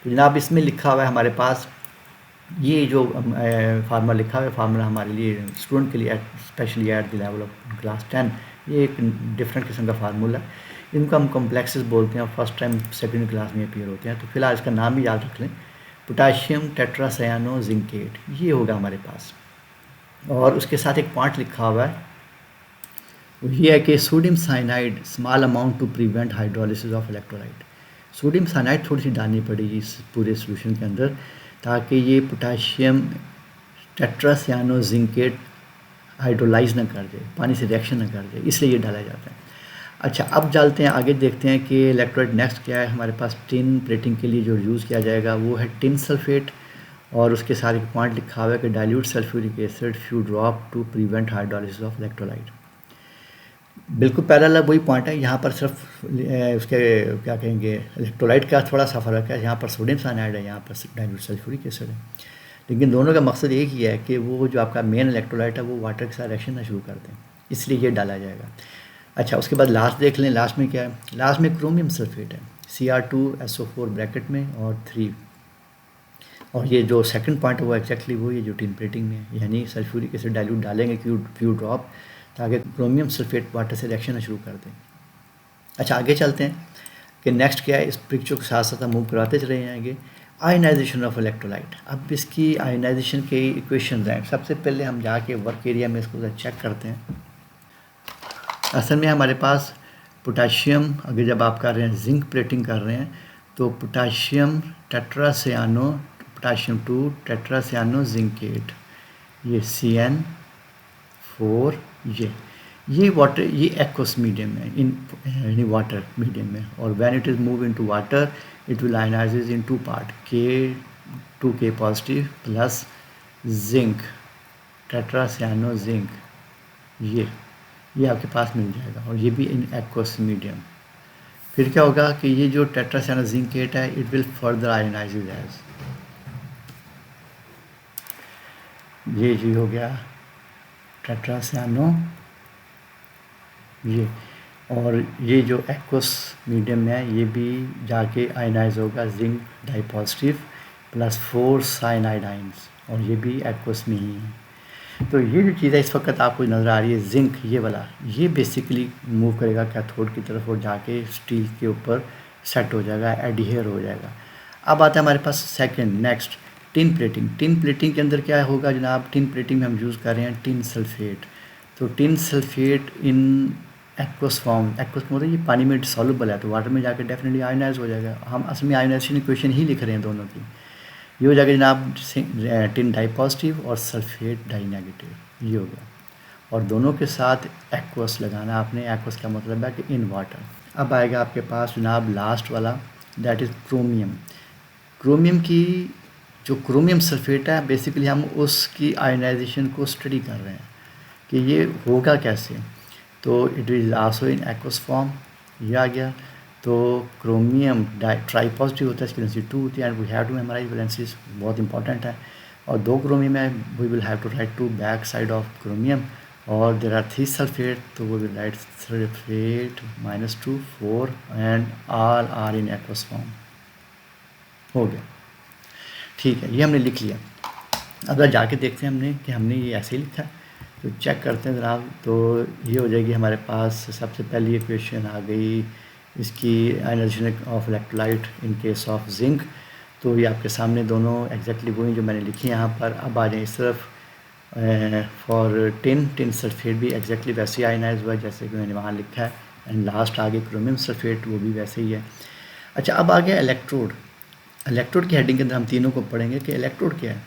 तो जनाब इसमें लिखा हुआ है हमारे पास, ये जो फार्मूला लिखा हुआ है, फार्मूला हमारे लिए स्टूडेंट के लिए specially at the level of class 10, ये एक डिफरेंट किस्म का फार्मूला। इनको हम कॉम्प्लेक्सेस बोलते हैं और फर्स्ट टाइम सेकेंड क्लास में अपीयर होते हैं। तो फिलहाल इसका नाम भी याद रख लें, पोटाशियम टेट्रासायानो जिंकेट, ये होगा हमारे पास। और उसके साथ एक पॉइंट लिखा हुआ है, वो ये है कि sodium cyanide small amount to prevent hydrolysis of electrolyte. Sodium cyanide थोड़ी सी डालनी पड़ेगी इस पूरे सोल्यूशन के अंदर ताकि ये पोटाशियम टेट्रासायानो जिंकेट हाइड्रोलाइज ना कर जाए, पानी से रिएक्शन ना कर जाए, इसलिए ये डाला जाता है। अच्छा अब चलते हैं आगे, देखते हैं कि इलेक्ट्रोलाइट नेक्स्ट क्या है हमारे पास। टिन प्लेटिंग के लिए जो यूज़ किया जाएगा वो है टिन सल्फेट, और उसके साथ एक पॉइंट लिखा हुआ है कि dilute sulphuric acid few drop to prevent hydrolysis of electrolyte. बिल्कुल पैरेलल वही पॉइंट है, यहाँ पर सिर्फ उसके क्या कहेंगे इलेक्ट्रोलाइट का थोड़ा सा फ़र्क है, यहाँ पर सोडियम साइनाइड है, यहाँ पर डाइल्यूट सल्फ्यूरिक एसिड है, लेकिन दोनों का मकसद एक ही है कि वो जो आपका मेन इलेक्ट्रोलाइट है वो वाटर के साथ रिएक्शन ना शुरू कर दें, इसलिए ये डाला जाएगा। अच्छा उसके बाद लास्ट देख लें, लास्ट में क्या है, लास्ट में क्रोमियम सल्फेट है Cr2SO4 ब्रैकेट में और 3, और ये जो सेकंड पॉइंट है वो एक्जैक्टली वो ये जो टिन प्लेटिंग में है, यानी सल्फ्यूरिक एसिड डाइल्यूट डालेंगे फ्यू ड्रॉप ताकि क्रोमियम सल्फेट वाटर से रिएक्शन शुरू कर दें। अच्छा आगे चलते हैं कि नेक्स्ट क्या है, इस पिक्चर के साथ साथ हम मूव करवाते चले जाएंगे। आयनाइजेशन ऑफ इलेक्ट्रोलाइट, अब इसकी आयनाइजेशन के इक्वेशंस हैं। सबसे पहले हम जाके वर्क एरिया में इसको चेक करते हैं। असल में हमारे पास पोटाशियम, अगर जब आप कर रहे हैं जिंक प्लेटिंग कर रहे हैं तो पोटाशियम टेट्रासायानो, पोटाशियम 2 टेट्रासायानो जिंकेट, ये CN4, ये वाटर, ये एक्वस मीडियम में इन वाटर मीडियम में, और when it is move into water it will ionises in 2 part, K2K positive plus zinc tetracyano zinc, ये आपके पास मिल जाएगा, और ये भी इन एक्वस मीडियम। फिर क्या होगा कि ये जो टेट्रासायानो जिंकेट है it will further ionise as, ये जी हो गया टेट्रासायानो, ये, और ये जो एक्वस मीडियम में है ये भी जाके आयनाइज होगा जिंक डाइपॉजिटिव प्लस 4 साइनाइड आइंस, और ये भी एक्वस में ही है। तो ये जो चीज़ है इस वक्त आपको नज़र आ रही है जिंक, ये वाला, ये बेसिकली मूव करेगा कैथोड की तरफ और जाके स्टील के ऊपर सेट हो जाएगा, एडहेयर हो जाएगा। अब आता है हमारे पास second next tin plating. Tin plating के अंदर क्या होगा जनाब, टिन प्लेटिंग में हम यूज़ कर रहे हैं टिन सल्फेट। तो टिन सल्फेट इन एक्वस फॉर्म, एक्वस मतलब ये पानी में डिसॉल्युबल है तो वाटर में जाकर डेफिनेटली आयनाइज हो जाएगा। हम असल में आयनाइजेशन इक्वेशन ही लिख रहे हैं दोनों की। ये हो जाएगा जनाब टिन डाई पॉजिटिव और सल्फेट डाई नेगेटिव, ये हो गया, और दोनों के साथ एक्वस लगाना आपने। एक्वस का मतलब है कि इन वाटर। अब आएगा आपके पास जनाब लास्ट वाला, दैट इज़ क्रोमियम। क्रोमियम की जो क्रोमियम सल्फेट है बेसिकली हम उसकी आयनाइजेशन को स्टडी कर रहे हैं कि ये होगा कैसे। तो it is also in aqueous form, ये आ गया। तो क्रोमियम ट्राई पॉजिटिव होता है, इसकी वैलेंसी 2 होती है, and we have to memorise valencies, बहुत इंपॉर्टेंट है। और 2 क्रोमियम है, we will have to write to back side of chromium, और देर आर 3 सल्फेट, तो we will write sulphate -2 4 and all are in aqueous form. हो गया, ठीक है, ये हमने लिख लिया। अगर जाके देखते हैं हमने कि हमने ये ऐसे ही लिखा है, तो चेक करते हैं जनाब। तो ये हो जाएगी हमारे पास, सबसे पहली इक्वेशन आ गई इसकी energy of electrolyte in case of zinc. तो ये आपके सामने दोनों एग्जैक्टली वही जो मैंने लिखी यहाँ पर। अब आ जाए इस तरफ फॉर टिन सल्फेट भी एग्जैक्टली वैसे ही आयनाइज हुआ है जैसे कि मैंने वहाँ लिखा है। एंड लास्ट आगे क्रोमियम सल्फेट, वो भी वैसे ही है। अच्छा, अब आ गया इलेक्ट्रोड। इलेक्ट्रोड की हेडिंग के अंदर हम तीनों को पढ़ेंगे कि इलेक्ट्रोड क्या है।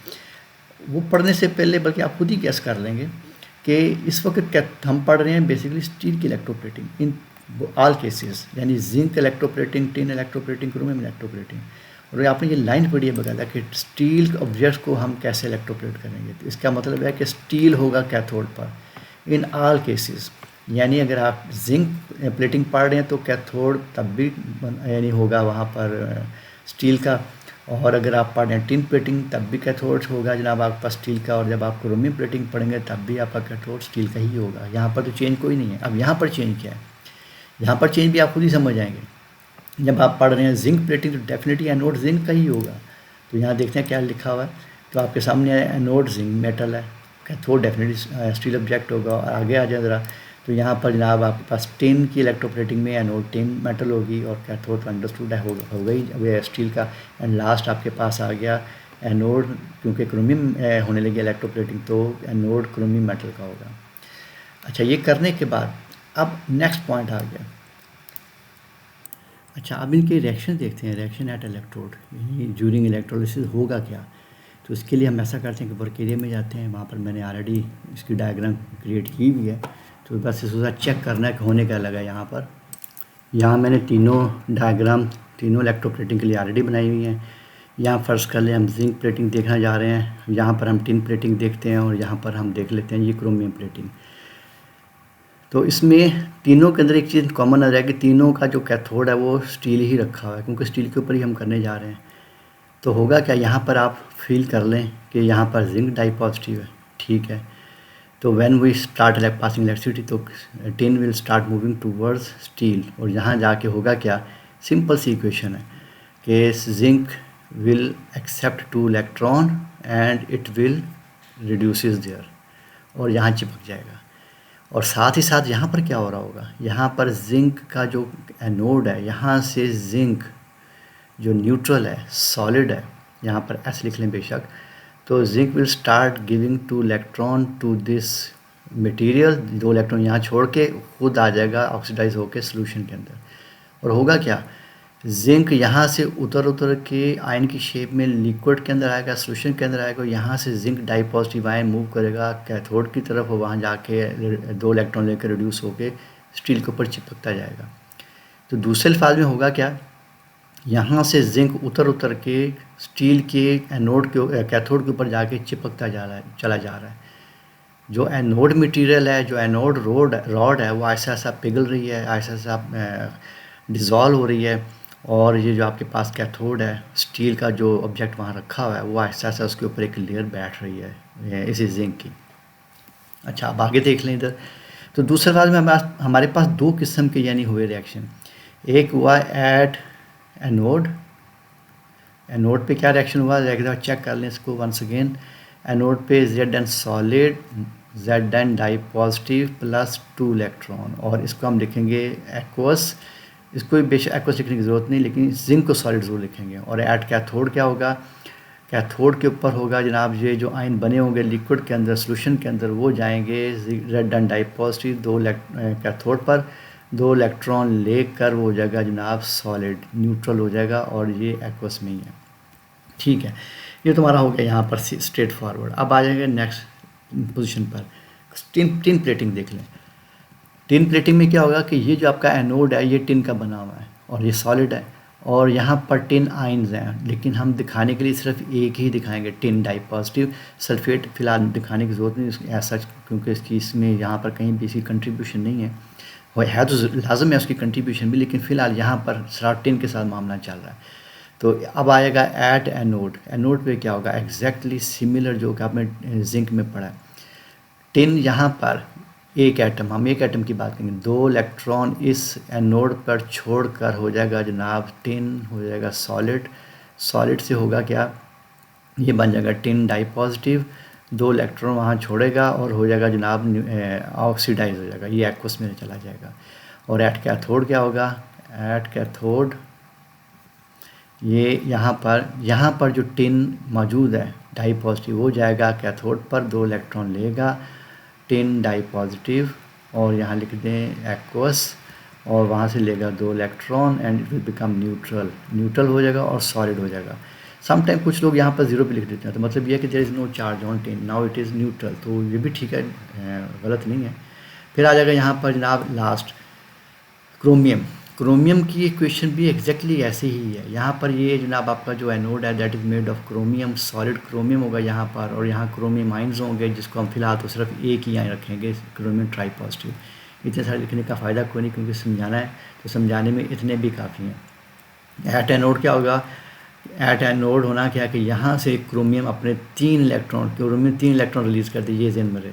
वो पढ़ने से पहले बल्कि आप खुद ही गेस कर लेंगे कि इस वक्त क्या हम पढ़ रहे हैं बेसिकली स्टील की इलेक्ट्रोप्लेटिंग इन ऑल केसेस, यानी zinc electroplating, tin electroplating, chromium electroplating. और आपने ये लाइन पढ़ी है बकायदा कि स्टील ऑब्जेक्ट्स को हम कैसे इलेक्ट्रोप्लेट करेंगे। तो इसका मतलब है कि स्टील होगा कैथोड पर इन ऑल केसेस। यानी अगर आप जिंक प्लेटिंग पढ़ रहे हैं तो कैथोड तब भी यानी होगा वहाँ पर स्टील का। और अगर आप पढ़ रहे हैं टिन प्लेटिंग तब भी कैथोड होगा जनाब आपके पास स्टील का। और जब आप क्रोमियम प्लेटिंग पढ़ेंगे तब भी आपका कैथोड स्टील का ही होगा। यहाँ पर तो चेंज कोई नहीं है। अब यहाँ पर चेंज क्या है, यहाँ पर चेंज भी आप खुद ही समझ जाएंगे। जब आप पढ़ रहे हैं जिंक प्लेटिंग तो डेफिनेटली एनोड जिंक का ही होगा। तो यहाँ देखते हैं क्या लिखा हुआ है। तो आपके सामने एनोड जिंक मेटल है, कैथोड डेफिनेटली स्टील ऑब्जेक्ट होगा। और आगे आ जाए ज़रा, तो यहाँ पर जनाब आपके पास टिन की इलेक्ट्रोप्लेटिंग में एनोड टिन मेटल होगी और कैथोड तो अंडरस्टूड है होगा ही स्टील का। एंड लास्ट आपके पास आ गया एनोड, क्योंकि क्रोमियम होने लगी इलेक्ट्रोप्लेटिंग तो एनोड क्रोमियम मेटल का होगा। अच्छा, ये करने के बाद अब नेक्स्ट पॉइंट आ गया। अच्छा, अब इनके रिएक्शन देखते हैं। रिएक्शन एट इलेक्ट्रोड यानी ड्यूरिंग इलेक्ट्रोलिसिस होगा क्या। तो इसके लिए हम ऐसा करते हैं कि वर्क एरिया में जाते हैं। वहाँ पर मैंने ऑलरेडी इसकी डायग्राम क्रिएट की हुई है, तो बस इसको चेक करना है कि होने क्या लगा। यहाँ मैंने तीनों डायग्राम तीनों इलेक्ट्रोप्लेटिंग के लिए ऑलरेडी बनाई हुई हैं। यहाँ फर्स्ट कर ले हम जिंक प्लेटिंग देखना जा रहे हैं, यहाँ पर हम टिन प्लेटिंग देखते हैं और यहाँ पर हम देख लेते हैं ये क्रोमियम प्लेटिंग। तो इसमें तीनों के अंदर एक चीज़ कॉमन आ जाएगी, तीनों का जो कैथोड है वो स्टील ही रखा हुआ है, क्योंकि स्टील के ऊपर ही हम करने जा रहे हैं। तो होगा क्या, यहाँ पर आप फील कर लें कि यहाँ पर जिंक डाई पॉजिटिव है, ठीक है। तो when we start passing electricity तो tin will start moving towards steel. और यहाँ जाके होगा क्या, सिंपल सी इक्वेशन है कि zinc will accept 2 electron and it will reduces there, और यहाँ चिपक जाएगा। और साथ ही साथ यहाँ पर क्या हो रहा होगा, यहाँ पर जिंक का जो एनोड है, यहाँ से जिंक जो न्यूट्रल है, सॉलिड है, यहाँ पर एस लिख लें बेशक, तो zinc will start giving 2 electron to this material. 2 electron यहाँ छोड़ के खुद आ जाएगा ऑक्सीडाइज होकर सोल्यूशन के अंदर। और होगा क्या, जिंक यहाँ से उतर के आयन की शेप में लिक्विड के अंदर आएगा, सोल्यूशन के अंदर आएगा। यहाँ से zinc di positive ion move करेगा कैथोड की तरफ और वहाँ जाके 2 इलेक्ट्रॉन लेकर रिड्यूस होकर स्टील के ऊपर चिपकता जाएगा। तो दूसरे अल्फाज में होगा क्या, यहाँ से जिंक उतर के स्टील के एनोड के कैथोड के ऊपर जाके चिपकता चला जा रहा है। जो एनोड मटेरियल है, जो एनोड रॉड है, वो ऐसा ऐसा पिघल रही है, ऐसा ऐसा डिज़ोल्व हो रही है। और ये जो आपके पास कैथोड है, स्टील का जो ऑब्जेक्ट वहाँ रखा हुआ है, वो ऐसा ऐसा उसके ऊपर एक लेयर बैठ रही है इसी जिंक की। अच्छा, अब आगे देख लें इधर। तो दूसरे राज में हमारे पास 2 किस्म के यानी हुए रिएक्शन। एक हुआ एट एनोड पे क्या रिएक्शन हुआ, चेक कर लें इसको वंस अगेन। एनोड पे Zn solid, Zn di positive plus 2 electron, और इसको हम लिखेंगे एक्वस। इसको भी बेशक एक्वस लिखने की ज़रूरत नहीं, लेकिन जिंक को सॉलिड ज़रूर लिखेंगे। और एट कैथोड क्या होगा, कैथोड के ऊपर होगा जनाब ये जो आयन बने होंगे लिक्विड के अंदर, सोल्यूशन के अंदर, वो जाएंगे Zn डाई पॉजिटिव 2 कैथोड पर, 2 इलेक्ट्रॉन लेकर वो हो जाएगा जनाब सॉलिड, न्यूट्रल हो जाएगा और ये एक्वस में ही है, ठीक है। ये तुम्हारा हो गया यहाँ पर स्ट्रेट फॉरवर्ड। अब आ जाएंगे नेक्स्ट पोजीशन पर। टिन प्लेटिंग देख लें। टिन प्लेटिंग में क्या होगा कि ये जो आपका एनोड है ये टिन का बना हुआ है और ये सॉलिड है, और यहाँ पर टिन आइंस हैं, लेकिन हम दिखाने के लिए सिर्फ एक ही दिखाएंगे, टिन डाई पॉजिटिव। सल्फेट फिलहाल दिखाने की ज़रूरत नहीं ऐसा, क्योंकि इसमें यहाँ पर कहीं भी इसकी कंट्रीब्यूशन नहीं है। है तो लाजम है उसकी कंट्रीब्यूशन भी, लेकिन फ़िलहाल यहाँ पर सिर्फ टिन के साथ मामला चल रहा है। तो अब आएगा एट एनोड। एनोड पे क्या होगा, एग्जैक्टली सिमिलर जो कि आपने जिंक में पढ़ा है। टिन यहाँ पर एक एटम, हम एक एटम की बात करेंगे, 2 इलेक्ट्रॉन इस एनोड पर छोड़कर हो जाएगा जनाब टिन, हो जाएगा सॉलिड। सॉलिड से होगा क्या, ये बन जाएगा टिन डाई पॉजिटिव, 2 इलेक्ट्रॉन वहाँ छोड़ेगा और हो जाएगा जनाब ऑक्सीडाइज हो जाएगा, ये एक्वस में चला जाएगा। और एट कैथोड क्या होगा, एट कैथोड, ये यहाँ पर जो टिन मौजूद है डाई पॉजिटिव वो जाएगा कैथोड पर, 2 इलेक्ट्रॉन लेगा, टिन डाई पॉजिटिव, और यहाँ लिख दें एक्वस, और वहाँ से लेगा 2 electron and it will become neutral हो जाएगा और सॉलिड हो जाएगा। सम टाइम कुछ लोग यहाँ पर 0 भी लिख देते हैं, तो मतलब ये है कि there is no charge on tin, now it is neutral, तो ये भी ठीक है, गलत नहीं है। फिर आ जाएगा यहाँ पर जनाब लास्ट क्रोमियम की इक्वेशन भी एग्जैक्टली ऐसे ही है। यहाँ पर ये जनाब आपका जो एनोड है that is made of chromium, solid chromium होगा यहाँ पर, और यहाँ क्रोमियम आइंस होंगे जिसको हम फिलहाल तो सिर्फ एक ही यहाँ रखेंगे, क्रोमियम ट्राई पॉजिटिव। इतने सारे लिखने का फ़ायदा कोई नहीं, क्योंकि समझाना है तो समझाने में इतने भी काफ़ी हैं। एट एनोड क्या होगा, एट एनोड होना क्या कि यहाँ से क्रोमियम अपने 3 इलेक्ट्रॉन रिलीज़ कर दे, ये ज़हन में रहे।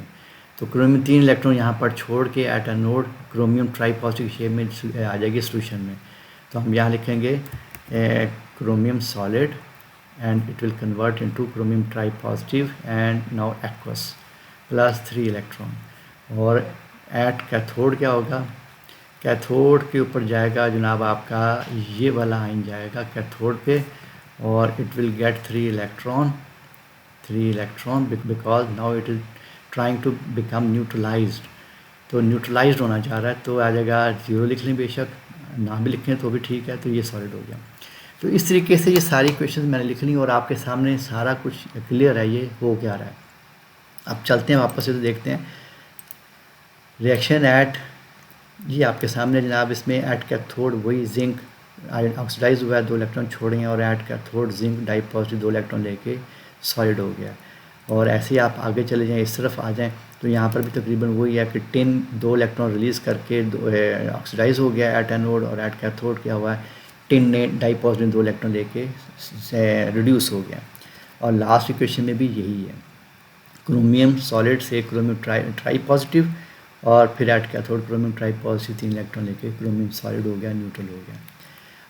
तो क्रोमियम 3 इलेक्ट्रॉन यहाँ पर छोड़ के at anode chromium try positive shape में आ जाएगी सोल्यूशन में। तो हम यहाँ लिखेंगे chromium solid and it will convert into chromium try positive and now aqueous plus 3 electron. और एट कैथोड क्या होगा, कैथोड के ऊपर जाएगा जनाब आपका ये वाला आइन जाएगा कैथोड पे, और it will get 3 electron because now it is trying to become neutralised, तो न्यूट्रलाइज्ड होना चाह रहा है, तो आ जाएगा 0 लिख लें, बेशक ना भी लिखें तो भी ठीक है, तो ये सॉलिड हो गया। तो इस तरीके से ये सारी क्वेश्चंस मैंने लिख ली और आपके सामने सारा कुछ क्लियर है, ये हो क्या रहा है। अब चलते हैं वापस से, तो देखते हैं रिएक्शन एट, ये आपके सामने जनाब, इसमें एट कैथोड वही जिंक ऑक्सीडाइज हुआ है, 2 इलेक्ट्रॉन छोड़े हैं, और at cathode zinc di positive 2 electron लेके सॉलिड हो गया। और ऐसे ही आप आगे चले जाएं, इस तरफ आ जाएं, तो यहाँ पर भी तकरीबन वही है कि टिन 2 इलेक्ट्रॉन रिलीज़ करके ऑक्सीडाइज हो गया एट एनोड, और एट कैथोड क्या हुआ है, टिन ने डाई पॉजिटिव 2 इलेक्ट्रॉन लेके रिड्यूस हो गया। और लास्ट इक्वेशन में भी यही है, क्रोमियम सॉलिड से क्रोमियम ट्राई पॉजिटिव, और फिर at cathode chromium try positive 3 electron लेके क्रोमियम सॉलिड हो गया, न्यूट्रल हो गया।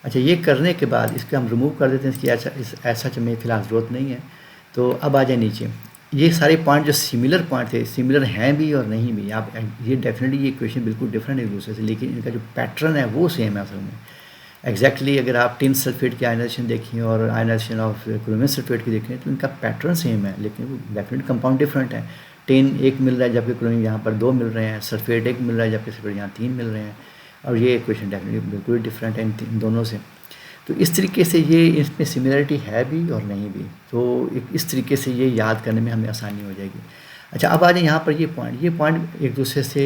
अच्छा, ये करने के बाद इसको हम रिमूव कर देते हैं, इसकी ऐसा हमें फिलहाल ज़रूरत नहीं है। तो अब आ जाए नीचे, ये सारे पॉइंट जो सिमिलर पॉइंट थे, सिमिलर हैं भी और नहीं भी, आप ये डेफिनेटली ये क्वेश्चन बिल्कुल डिफरेंट है एक दूसरे से, लेकिन इनका जो पैटर्न है वो सेम है असल में। एग्जैक्टली अगर आप टिन सल्फेट की आयनाइजेशन देखिए और आयनाइजेशन ऑफ क्रोमियम सल्फेट की देखें, तो इनका पैटर्न सेम है, लेकिन वो डेफिनेट कंपाउंड डिफरेंट है। टिन 1 मिल रहा है जबकि क्रोमियम यहाँ पर 2 मिल रहे हैं, सल्फेट 1 मिल रहा है जबकि सल्फेट यहाँ 3 मिल रहे हैं, और ये इक्वेशन डेफिनेटली बिल्कुल डिफरेंट है इन दोनों से। तो इस तरीके से ये इसमें सिमिलरिटी है भी और नहीं भी, तो इस तरीके से ये याद करने में हमें आसानी हो जाएगी। अच्छा, अब आ जाए यहाँ पर ये पॉइंट एक दूसरे से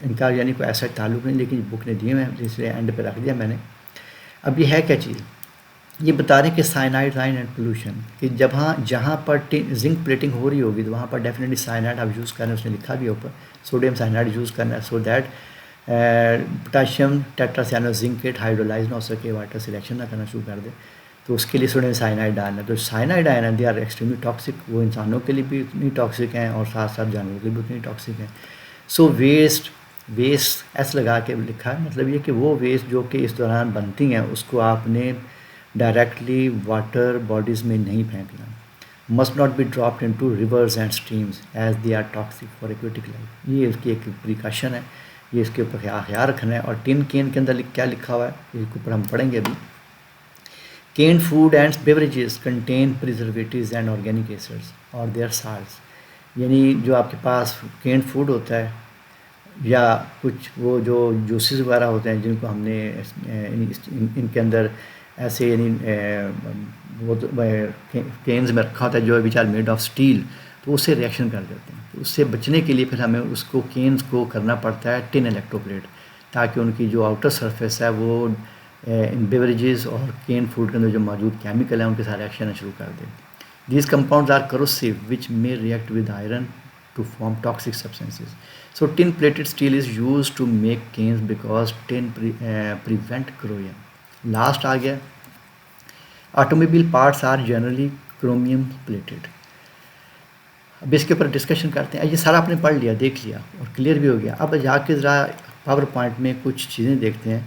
इनका यानी कोई ऐसा ताल्लुक नहीं, लेकिन बुक ने दिए मैं इसलिए एंड पे रख दिया मैंने। अब ये है क्या चीज़, ये बता रहे हैं कि साइनाइड आयन एंड पोल्यूशन, कि जहाँ पर जिंक प्लेटिंग हो रही होगी तो वहाँ पर डेफिनेटली साइनाइड आप यूज़ करना है, उसने लिखा भी ऊपर सोडियम साइनाइड यूज़ करना है, सो दैट पोटाशियम टेट्रासाइनोजिंकेट हाइड्रोलाइज ना हो सके, वाटर सिलेक्शन ना करना शुरू कर दे, तो उसके लिए सोडियम साइनाइड डालना। तो साइनाइड आयन है, दे आर एक्सट्रीमली टॉक्सिक, वो इंसानों के लिए भी उतनी टॉक्सिक हैं और साथ साथ जानवरों के लिए भी उतनी टॉक्सिक हैं। सो वेस्ट एस लगा के लिखा है, मतलब ये कि वो वेस्ट जो कि इस दौरान बनती हैं उसको आपने डायरेक्टली वाटर बॉडीज़ में नहीं फेंकना, must not be dropped into rivers and streams as they are toxic for aquatic life. ये इसकी एक प्रिकॉशन है, ये इसके ऊपर ख्याल रखना है। और टिन कैन के अंदर क्या लिखा हुआ है इसके ऊपर हम पढ़ेंगे अभी। Can food and beverages contain preservatives and organic acids और देयर साल्ट्स, यानी जो आपके पास कैन फूड होता है या कुछ वो जो जूसेस वगैरह होते हैं जिनको हमने इनके अंदर ऐसे यानी वो कैन्स में रखा होता है जो which are made of steel, तो उससे रिएक्शन कर देते हैं। तो उससे बचने के लिए फिर हमें उसको केन्स को करना पड़ता है टिन इलेक्ट्रोप्लेट, ताकि उनकी जो आउटर सरफेस है वो इन बेवरेजेस और केन फूड के अंदर जो मौजूद केमिकल है उनके साथ रिएक्शन शुरू कर दे। These compounds are corrosive which may react with iron to form toxic substances. So tin plated steel is used to make canes because tin prevent corrosion. Last आ गया, automobile parts are generally chromium plated. अब इसके ऊपर discussion करते हैं। ये सारा आपने पढ़ लिया, देख लिया और क्लियर भी हो गया। अब जाके ज़रा पावर पॉइंट में कुछ चीज़ें देखते हैं,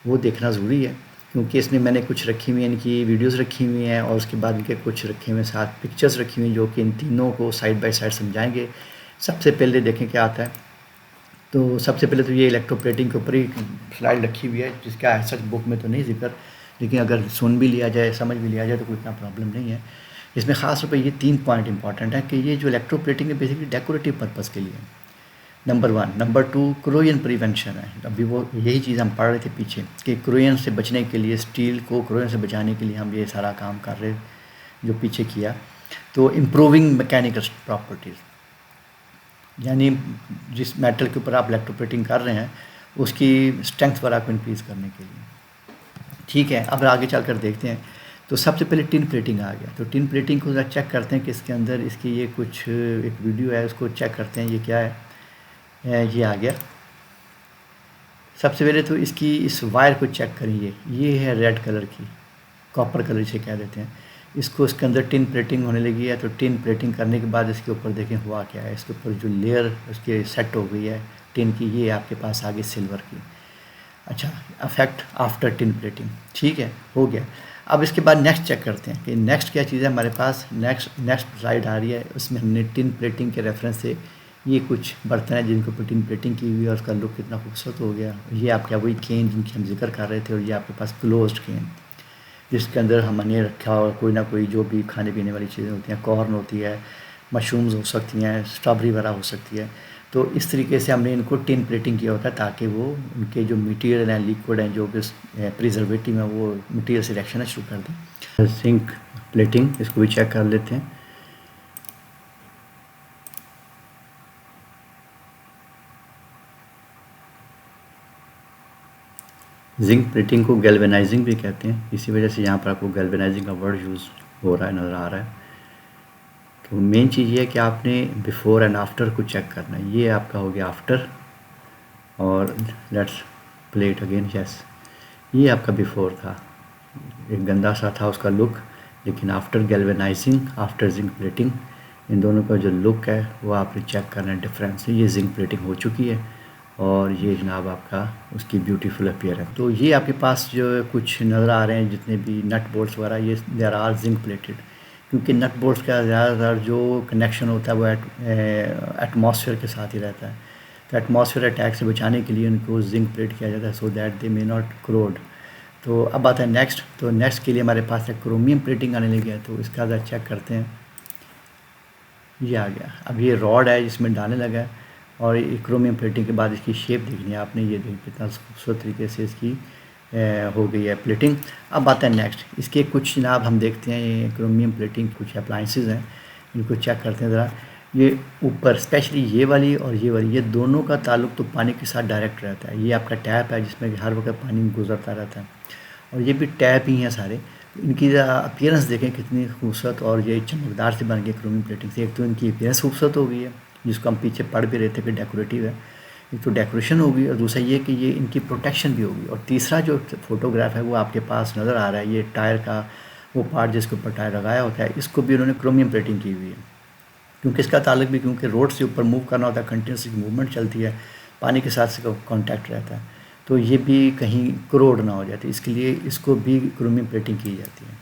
वो देखना ज़रूरी है क्योंकि इसमें मैंने कुछ रखी हुई हैं, इनकी वीडियोस रखी हुई हैं और उसके बाद इनके कुछ रखे हुए साथ पिक्चर्स रखी हुई हैं जो कि इन तीनों को साइड बाय साइड समझाएंगे। सबसे पहले देखें क्या आता है, तो सबसे पहले तो ये इलेक्ट्रोप्लेटिंग के ऊपर ही स्लाइड रखी हुई है, जिसका सच बुक में तो नहीं जिक्र, लेकिन अगर सुन भी लिया जाए, समझ भी लिया जाए तो कोई इतना प्रॉब्लम नहीं है। इसमें ख़ास तौर पे ये 3 पॉइंट इंपॉर्टेंट है कि ये जो इलेक्ट्रोप्लेटिंग है बेसिकली डेकोरेटिव पर्पस के लिए है, नंबर 1। नंबर 2 क्रोजन प्रिवेंशन है। अभी वो यही चीज़ हम पढ़ रहे थे पीछे कि क्रोजन से बचने के लिए, स्टील को क्रोजन से बचाने के लिए हम ये सारा काम कर रहे जो पीछे किया। तो इम्प्रूविंग मैकेनिकल प्रॉपर्टीज़, यानी जिस मेटल के ऊपर आप इलेक्ट्रोप्लेटिंग कर रहे हैं उसकी स्ट्रेंथ पर आपको इंक्रीज़ करने के लिए। ठीक है, अब आगे चल कर देखते हैं। तो सबसे पहले टिन प्लेटिंग आ गया। तो टिन प्लेटिंग को ज़रा चेक करते हैं कि इसके अंदर इसकी ये कुछ एक वीडियो है, उसको चेक करते हैं ये क्या है। ये आ गया। सबसे पहले तो इसकी इस वायर को चेक करिए, ये है रेड कलर की, कॉपर कलर से कह देते हैं इसको। इसके अंदर टिन प्लेटिंग होने लगी है। तो टिन प्लेटिंग करने के बाद इसके ऊपर देखें हुआ क्या है। इसके ऊपर जो लेयर उसके सेट हो गई है टिन की, ये आपके पास आ गई सिल्वर की। अच्छा, अफेक्ट आफ्टर टिन प्लेटिंग, ठीक है, हो गया। अब इसके बाद नेक्स्ट चेक करते हैं कि नेक्स्ट क्या चीज़ है हमारे पास। नेक्स्ट स्लाइड आ रही है, उसमें हमने टिन प्लेटिंग के रेफरेंस से ये कुछ बर्तन है जिनके ऊपर टिन प्लेटिंग की हुई है और उसका लुक कितना खूबसूरत हो गया। ये आपका वही केन जिनकी हम जिक्र कर रहे थे, और ये आपके पास क्लोज्ड केन जिसके अंदर हमने रखा और कोई ना कोई जो भी खाने पीने वाली चीज़ें होती हैं, कॉर्न होती है, मशरूम्स हो सकती हैं, स्ट्रॉबेरी वगैरह हो सकती है। तो इस तरीके से हमने इनको टिन प्लेटिंग किया होता है ताकि वो उनके जो मटेरियल हैं, लिक्विड हैं, जो प्रिजर्वेटिव हैं, वो मटेरियल से रिएक्शन शुरू कर दें। जिंक प्लेटिंग, इसको भी चेक कर लेते हैं। जिंक प्लेटिंग को गैल्वेनाइजिंग भी कहते हैं, इसी वजह से यहाँ पर आपको गैल्वेनाइजिंग का वर्ड यूज़ हो रहा है, नज़र आ रहा है। तो मेन चीज़ ये है कि आपने बिफ़ोर एंड आफ्टर को चेक करना है। ये आपका हो गया आफ्टर, और let's play it again. Yes, ये आपका बिफ़ोर था, एक गंदा सा था उसका लुक, लेकिन after galvanising, after zinc plating, इन दोनों का जो लुक है वो आपने चेक करना है डिफरेंस। ये जिंक प्लेटिंग हो चुकी है और ये जनाब आपका उसकी ब्यूटीफुल अपीयर है। तो ये आपके पास जो कुछ नज़र आ रहे हैं जितने भी नट बोल्ट्स वगैरह, ये देर आर जिंक प्लेटेड, क्योंकि नट बोल्ट्स का ज़्यादातर जो कनेक्शन होता है वो एटमॉस्फेयर के साथ ही रहता है। तो एटमॉस्फेयर अटैक से बचाने के लिए उनको जिंक प्लेट किया जाता है so that they may not क्रोड। तो अब आता है नेक्स्ट। तो नेक्स्ट के लिए हमारे पास एक क्रोमियम प्लेटिंग आने लगी है, तो इसका ज़रा चेक करते हैं। ये आ गया। अब ये रॉड है जिसमें डालने लगा है, और क्रोमियम प्लेटिंग के बाद इसकी शेप देखनी है आपने। ये देखिए कितना खूबसूरत तरीके से इसकी हो गई है प्लेटिंग। अब आता है नेक्स्ट। इसके कुछ जनाब हम देखते हैं, ये क्रोमियम प्लेटिंग कुछ अप्लाइंसेस हैं, इनको चेक करते हैं ज़रा। ये ऊपर स्पेशली ये वाली और ये वाली, ये दोनों का ताल्लुक तो पानी के साथ डायरेक्ट रहता है। ये आपका टैप है जिसमें हर वक्त पानी गुजरता रहता है, और ये भी टैप ही हैं सारे। इनकी अपीयरेंस देखें कितनी खूबसूरत, और ये चमकदार से बन गई क्रोमियम प्लेटिंग से। एक तो इनकी अपीयरेंस खूबसूरत हो गई है, जिसको हम पीछे पढ़ भी रहे थे कि डेकोरेटिव है। एक तो डेकोरेशन होगी, और दूसरा ये कि ये इनकी प्रोटेक्शन भी होगी। और तीसरा जो फोटोग्राफ है वो आपके पास नज़र आ रहा है, ये टायर का वो पार्ट जिसके ऊपर टायर लगाया होता है, इसको भी उन्होंने क्रोमियम प्लेटिंग की हुई है, क्योंकि इसका ताल्लुक भी, क्योंकि रोड से ऊपर मूव करना होता है, कंटिन्यूसली मूवमेंट चलती है, पानी के साथ से कॉन्टैक्ट रहता है, तो ये भी कहीं क्रोड ना हो जाती, इसके लिए इसको भी क्रोमियम प्लेटिंग की जाती है।